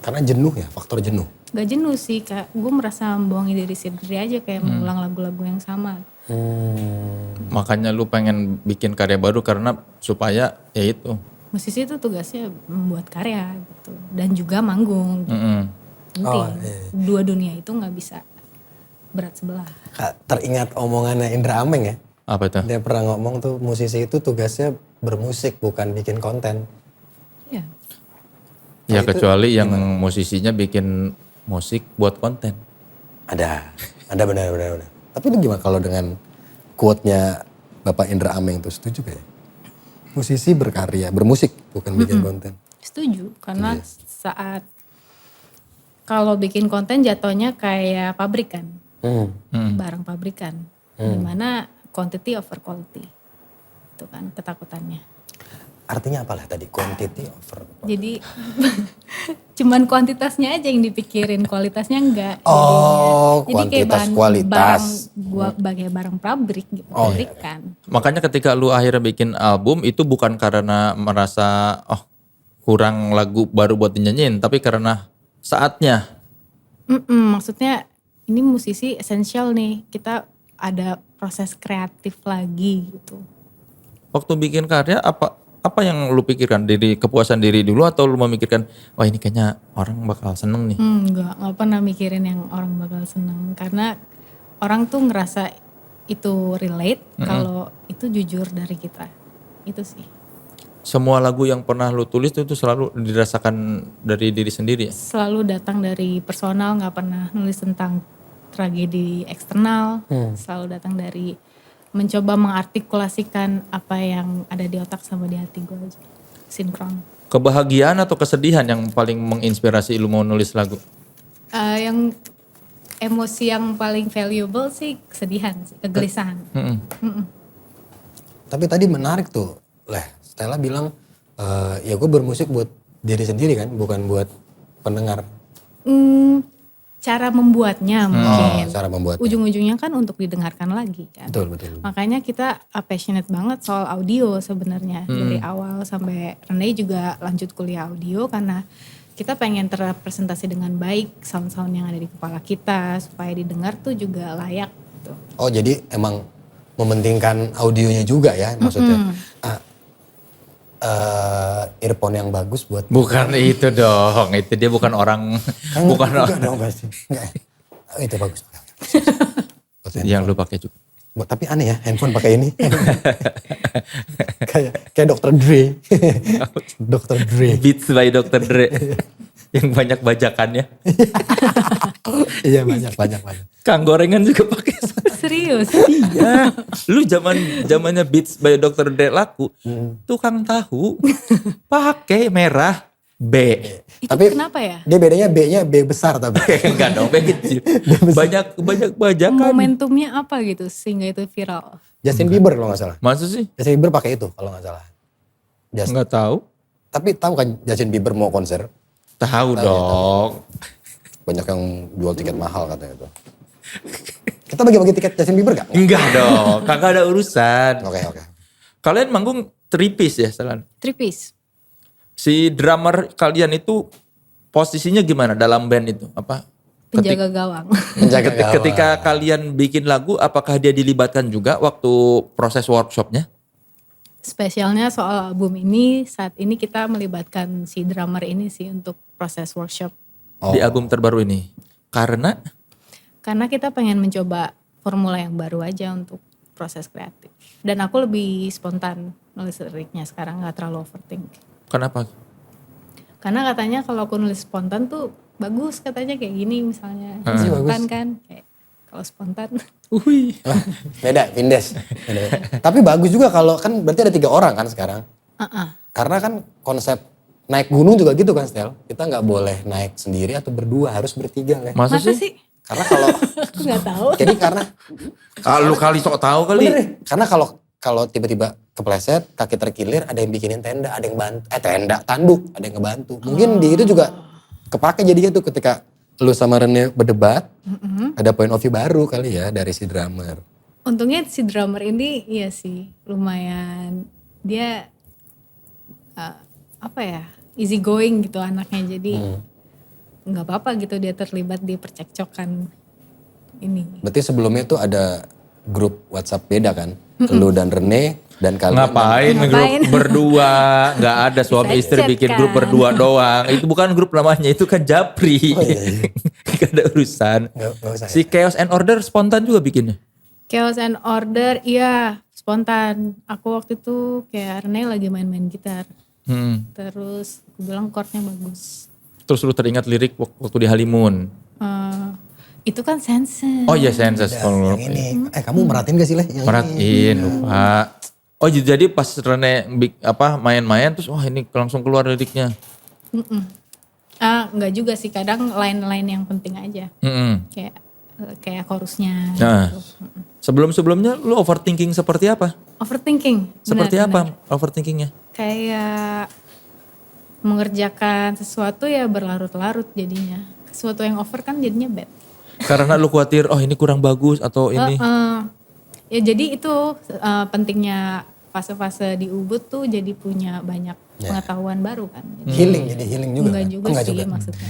Karena jenuh ya, faktor jenuh. Gak jenuh sih, kayak gue merasa membohongi diri sendiri aja, kayak mengulang lagu-lagu yang sama. Makanya lu pengen bikin karya baru karena supaya ya itu. Musisi itu tugasnya membuat karya gitu, dan juga manggung. Nanti dua dunia itu nggak bisa berat sebelah. Kak, teringat omongannya Indra Ameng ya. Apa itu? Dia pernah ngomong tuh musisi itu tugasnya bermusik bukan bikin konten. Iya. Ya kecuali yang musisinya bikin musik buat konten. Ada benar. Tapi itu gimana kalau dengan quote-nya Bapak Indra Ameng tuh, setuju gak ya? Musisi berkarya, bermusik bukan bikin konten. Setuju, karena saat kalau bikin konten jatuhnya kayak pabrikan, barang pabrikan, dimana quantity over quality, itu kan ketakutannya. Artinya apalah tadi quantity over? Jadi cuman kuantitasnya aja yang dipikirin, kualitasnya enggak. Oh, jadi kayak kuantitas kualitas. Bagai barang pabrik gitu, pabrikan. Makanya ketika lu akhirnya bikin album itu bukan karena merasa kurang lagu baru buat dinyanyiin, tapi karena saatnya. Maksudnya ini musisi esensial nih, kita ada proses kreatif lagi gitu. Waktu bikin karya apa yang lu pikirkan? Kepuasan diri dulu atau lu memikirkan wah ini kayaknya orang bakal seneng nih? Enggak pernah mikirin yang orang bakal seneng, karena orang tuh ngerasa itu relate kalau itu jujur dari kita, itu sih. Semua lagu yang pernah lu tulis itu selalu dirasakan dari diri sendiri ya? Selalu datang dari personal, nggak pernah nulis tentang tragedi eksternal, selalu datang dari mencoba mengartikulasikan apa yang ada di otak sama di hati gue aja, sinkron. Kebahagiaan atau kesedihan yang paling menginspirasi lu mau nulis lagu? Yang emosi yang paling valuable sih kesedihan, kegelisahan. Tapi tadi menarik tuh, Stella bilang ya gue bermusik buat diri sendiri kan, bukan buat pendengar. cara membuatnya mungkin. Cara membuatnya. Ujung-ujungnya kan untuk didengarkan lagi kan. Betul. Makanya kita passionate banget soal audio sebenarnya. Dari awal sampai Rene juga lanjut kuliah audio karena kita pengen terrepresentasi dengan baik sound-sound yang ada di kepala kita supaya didengar tuh juga layak gitu. Oh jadi emang mementingkan audionya juga ya maksudnya. Earphone yang bagus buat Bukan itu dong, itu dia bukan orang, bukan enggak dong pasti. Enggak. Itu bagus. Buat yang lu pakai juga. Tapi aneh ya handphone pakai ini. kayak Dr. Dre. Dr. Dre. Beats by Dr. Dre. Yang banyak bajakannya. Iya banyak. Kang Gorengan juga pakai. Serius? Iya. Lu zamannya Beats by Dr. Dre laku, tukang tahu pakai merah B. Itu Tapi kenapa ya? Dia bedanya B-nya B besar tapi. Enggak dong, B kecil. Banyak bajakan. Momentumnya apa gitu sehingga itu viral? Justin Bieber kalau nggak salah. Maksud sih? Justin Bieber pakai itu kalau nggak salah. Enggak tahu. Tapi tahu kan Justin Bieber mau konser? Tahu dong. Banyak yang jual tiket mahal katanya itu. Kita bagi-bagi tiket Justin Bieber gak? Enggak dong, kagak ada urusan. Oke. Kalian manggung 3 piece ya, Selan? 3 piece. Si drummer kalian itu posisinya gimana dalam band itu? Apa? Penjaga gawang. Menjaga gawang. Ketika kalian bikin lagu, apakah dia dilibatkan juga waktu proses workshopnya? Spesialnya soal album ini, saat ini kita melibatkan si drummer ini sih untuk proses workshop. Di album terbaru ini? Karena kita pengen mencoba formula yang baru aja untuk proses kreatif. Dan aku lebih spontan nulis liriknya sekarang, gak terlalu overthink. kenapa? Karena katanya kalau aku nulis spontan tuh bagus katanya kayak gini misalnya. Bagus. Spontan kan, kayak kalau spontan. Beda, Vindes. Tapi bagus juga kalau kan berarti ada 3 orang kan sekarang. Karena kan konsep naik gunung juga gitu kan Stel. Kita nggak boleh naik sendiri atau berdua, harus bertiga lah. Masa Masa sih? sih? Karena kalau Aku gak tahu. jadi karena Lu kali sok tahu kali. bener deh. Karena kalau tiba-tiba kepleset, kaki terkilir, ada yang bikinin tenda, ada yang bantu, tanduk, ada yang ngebantu. Mungkin di itu juga kepake jadinya tuh ketika lu sama Rene berdebat, ada point of view baru kali ya dari si drummer. Untungnya si drummer ini iya sih lumayan dia easy going gitu anaknya, jadi nggak apa-apa gitu dia terlibat di percekcokan ini. Berarti sebelumnya tuh ada grup WhatsApp beda kan? Lu dan Rene dan kalian. Ngapain Ngapain? grup berdua? Nggak ada suami Bisa istri chat bikin kan. grup berdua doang. Itu bukan grup namanya, itu kan Japri. Oh, iya. Gak ada urusan. Nggak usah ya? Si Chaos and Order spontan juga bikinnya. Chaos and Order iya spontan. Aku waktu itu kayak Rene lagi main-main gitar. Terus aku bilang chordnya bagus. Terus lu teringat lirik waktu di Halimun. Itu kan Senses. Oh iya Senses. Yang ini. Kamu merhatiin gak sih Leh? Yang ini? Merhatiin lupa. Oh jadi pas Rene main-main terus wah ini langsung keluar liriknya. Enggak juga sih, kadang line-line yang penting aja. Kayak chorusnya. Nah, Gitu. sebelum-sebelumnya lu overthinking seperti apa? Overthinking. Seperti benar-benar. apa overthinkingnya? Kayak mengerjakan sesuatu ya berlarut-larut jadinya. Sesuatu yang over kan jadinya bad. Karena lu khawatir oh ini kurang bagus atau ini. Ya jadi itu pentingnya fase-fase di Ubud tuh jadi punya banyak pengetahuan baru kan. Healing, jadi healing juga. Enggak kan? juga Enggak sih juga. maksudnya.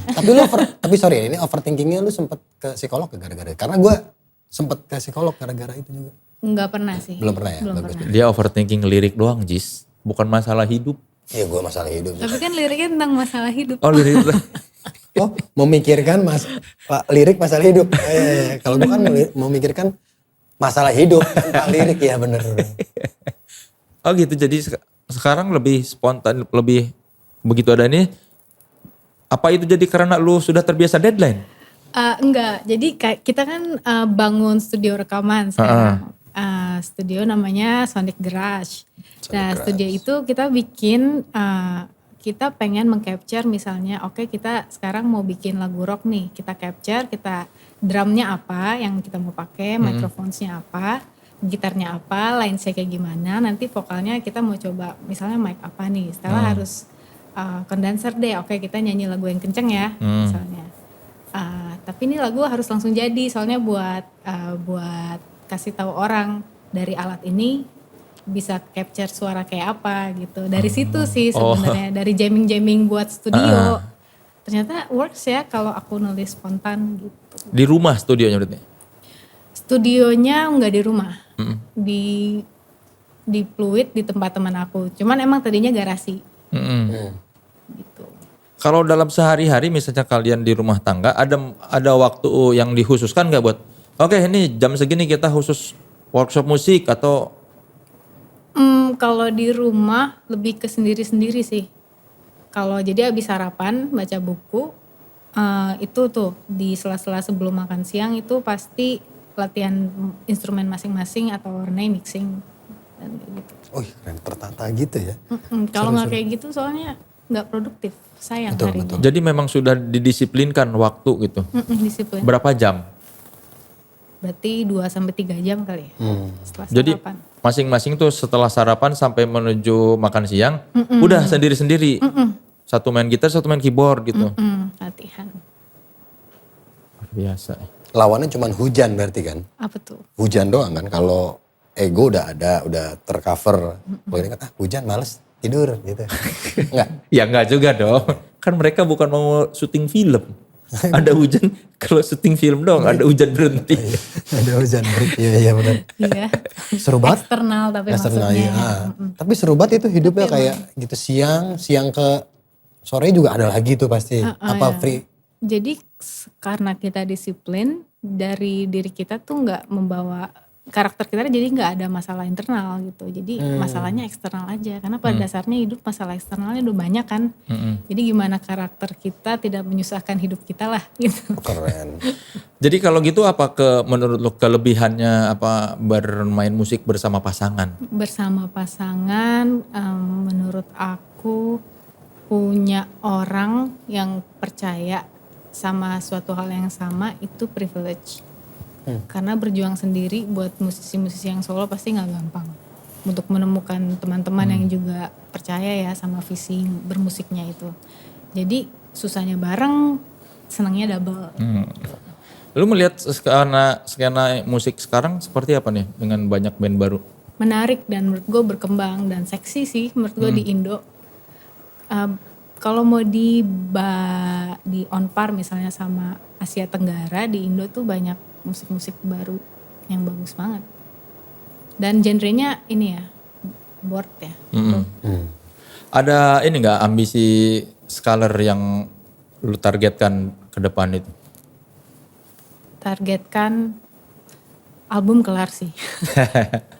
Tapi sorry ini overthinkingnya lu sempet ke psikolog gak gara-gara? Karena gue sempet ke psikolog gara-gara itu juga. Enggak pernah sih. Belum pernah ya? Belum Bagus. pernah. Dia overthinking lirik doang Jis. Bukan masalah hidup. Iya gue masalah hidup. Tapi kan liriknya tentang masalah hidup. Oh lirik. Oh memikirkan lirik masalah hidup. Kalau gue kan memikirkan masalah hidup tanpa lirik ya bener. Oh gitu jadi sekarang lebih spontan, lebih begitu ada ini. Apa itu jadi karena lu sudah terbiasa deadline? Enggak, jadi kita kan bangun studio rekaman sekarang. Studio namanya Sonic Garage. Nah studio itu kita bikin, kita pengen meng-capture misalnya oke kita sekarang mau bikin lagu rock nih. Kita capture, kita drumnya apa yang kita mau pakai, microphones-nya apa, gitarnya apa, line saya kayak gimana. Nanti vokalnya kita mau coba misalnya mic apa nih. Setelah harus condenser deh, oke kita nyanyi lagu yang kenceng ya misalnya. tapi ini lagu harus langsung jadi, soalnya buat kasih tahu orang dari alat ini bisa capture suara kayak apa gitu. Dari situ sih sebenarnya, dari jamming buat studio. Ternyata works ya kalau aku nulis spontan gitu. Di rumah studionya berarti? Studionya nggak di rumah, di Pluit, di tempat teman aku. Cuman emang tadinya garasi. Gitu. Kalau dalam sehari-hari misalnya kalian di rumah tangga, ada waktu yang dikhususkan nggak buat, oke ini jam segini kita khusus workshop musik atau? Kalau di rumah lebih ke sendiri-sendiri sih. Kalau jadi habis sarapan baca buku, itu tuh di sela-sela sebelum makan siang itu pasti latihan instrumen masing-masing atau warnai mixing dan gitu. Keren, tertata gitu ya. Kalau nggak kayak gitu soalnya nggak produktif, sayang harinya. Jadi memang sudah didisiplinkan waktu gitu. Disiplin. Berapa jam? Berarti 2-3 jam kali ya. Setelah Jadi sarapan. masing-masing tuh setelah sarapan sampai menuju makan siang, udah sendiri-sendiri. Satu main gitar, satu main keyboard gitu. Latihan. Luar biasa. Lawannya cuman hujan berarti kan? Apa tuh? Hujan doang kan, kalau ego udah ada, udah tercover. Kalau ini kan hujan males tidur gitu. Enggak? Ya enggak juga dong. Kan mereka bukan mau syuting film. Ada hujan, kalau syuting film dong ada hujan berhenti. Ada hujan berhenti, iya benar. Iya. Seru banget. Eksternal tapi Eksternal, maksudnya. iya. Tapi seru banget itu hidupnya kayak gitu siang ke sore juga ada lagi tuh pasti. Apa free? Jadi karena kita disiplin, dari diri kita tuh nggak membawa karakter kita, jadi nggak ada masalah internal gitu. Jadi masalahnya eksternal aja. Karena pada dasarnya hidup masalah eksternalnya udah banyak kan. Jadi gimana karakter kita tidak menyusahkan hidup kita lah gitu. Keren. Jadi kalau gitu apa menurut lo kelebihannya apa bermain musik bersama pasangan? Bersama pasangan, menurut aku punya orang yang percaya sama suatu hal yang sama itu privilege. Karena berjuang sendiri buat musisi-musisi yang solo pasti nggak gampang. Untuk menemukan teman-teman yang juga percaya ya sama visi bermusiknya itu. Jadi susahnya bareng, senangnya double. Lu melihat skena musik sekarang seperti apa nih dengan banyak band baru? Menarik dan menurut gue berkembang dan seksi sih menurut gue di Indo. Kalau mau di on par misalnya sama Asia Tenggara, di Indo tuh banyak musik-musik baru yang bagus banget. Dan genrenya ini ya, board ya. Ada ini nggak ambisi Scalar yang lu targetkan ke depan itu? Targetkan album kelar sih.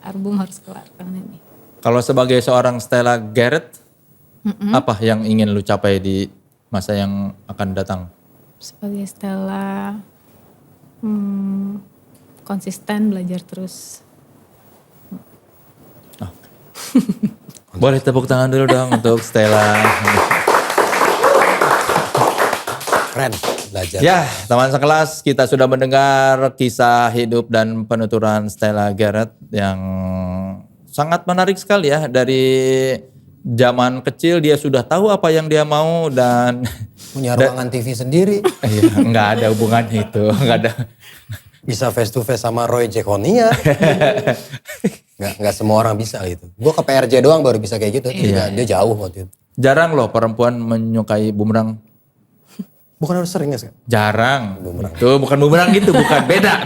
Album harus kelar tahun ini. Kalau sebagai seorang Stella Garrett, apa yang ingin lu capai di masa yang akan datang? Sebagai Stella, konsisten belajar terus. Boleh tepuk tangan dulu dong untuk Stella. Keren, belajar. Ya, teman sekelas, kita sudah mendengar kisah hidup dan penuturan Stella Garrett yang sangat menarik sekali ya. Dari zaman kecil dia sudah tahu apa yang dia mau dan Punya ruangan TV sendiri. nggak ada hubungannya itu, nggak ada. Bisa face to face sama Roy Jekonia. Nggak semua orang bisa gitu. Gue ke PRJ doang baru bisa kayak gitu. Dia jauh waktu itu. Jarang loh perempuan menyukai bumerang. Bukan harus sering ya? Jarang. Bumerang. Tuh bukan bumerang gitu, bukan. Beda.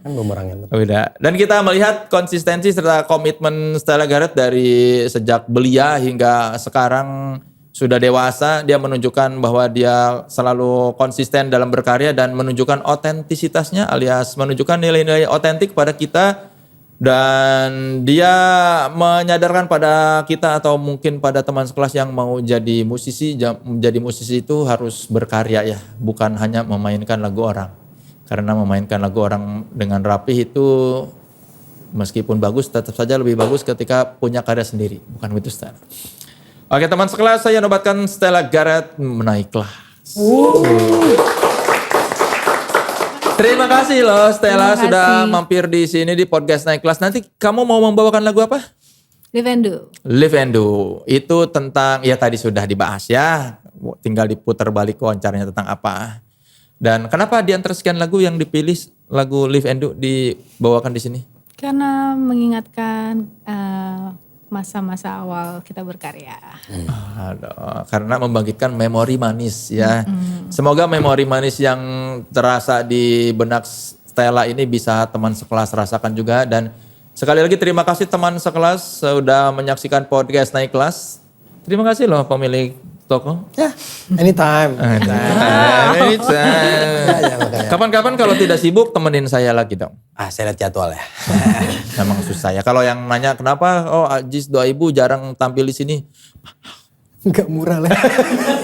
Kan bumerangnya. Beda. Dan kita melihat konsistensi serta komitmen Stella Garrett dari sejak belia hingga sekarang sudah dewasa. Dia menunjukkan bahwa dia selalu konsisten dalam berkarya dan menunjukkan otentisitasnya alias menunjukkan nilai-nilai otentik pada kita. Dan dia menyadarkan pada kita atau mungkin pada teman sekelas yang mau jadi musisi, menjadi musisi itu harus berkarya ya, bukan hanya memainkan lagu orang. Karena memainkan lagu orang dengan rapih itu meskipun bagus tetap saja lebih bagus ketika punya karya sendiri, bukan itu Stella. Oke teman sekelas, saya nobatkan Stella Garrett menaik kelas. Terima kasih loh Stella sudah mampir di sini di podcast Naik Kelas. Nanti kamu mau membawakan lagu apa? Live and Do. Live and Do. Itu tentang, ya tadi sudah dibahas ya. Tinggal diputar balik wawancaranya tentang apa. Dan kenapa di antara sekian lagu yang dipilih lagu Live and Do dibawakan di sini? Karena mengingatkan masa-masa awal kita berkarya. Aduh, karena membangkitkan memori manis ya. Semoga memori manis yang terasa di benak Stella ini bisa teman sekelas rasakan juga. Dan sekali lagi terima kasih teman sekelas sudah menyaksikan podcast Naik Kelas. Terima kasih loh pemilik toko. Ya, anytime. Anytime. Kapan-kapan kalau tidak sibuk temenin saya lagi dong. Saya lihat jadwal ya. Memang susah ya. Kalau yang nanya kenapa, Ajis doa ibu jarang tampil di sini. Enggak murah lah.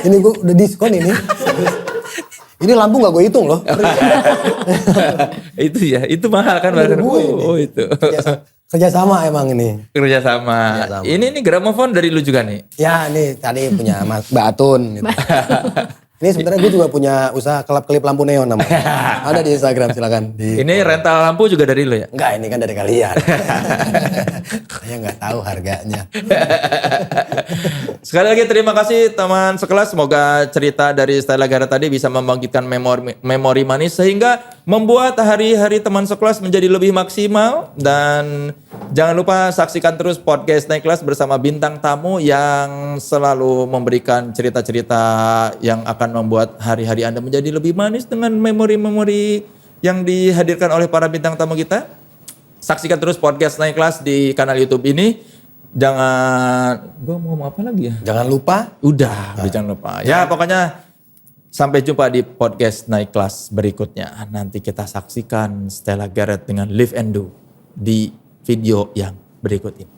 Ini gue udah diskon ini. Ini lampu gak gue hitung loh. Itu ya, itu mahal kan bahkan. Itu. Kerjasama emang ini. Kerjasama. Ini gramofon dari lu juga nih. Ya ini tadi punya Mbak Atun. Gitu. Ini sebenarnya gue juga punya usaha kelap-kelip lampu neon namanya. Ada di Instagram silakan. Ini rental lampu juga dari lu ya? Enggak, ini kan dari kalian. Saya nggak tahu harganya. Sekali lagi terima kasih teman sekelas. Semoga cerita dari Stella Garret tadi bisa membangkitkan memori manis sehingga membuat hari-hari teman sekelas menjadi lebih maksimal. Dan jangan lupa saksikan terus podcast Naik Kelas bersama bintang tamu yang selalu memberikan cerita-cerita yang akan membuat hari-hari Anda menjadi lebih manis dengan memori-memori yang dihadirkan oleh para bintang tamu kita. Saksikan terus podcast Naik Kelas di kanal YouTube ini. Jangan, gue mau ngomong apa lagi ya? Jangan lupa. Jangan lupa. Ya pokoknya sampai jumpa di podcast Naik Kelas berikutnya. Nanti kita saksikan Stella Garret dengan Live and Do di video yang berikut ini.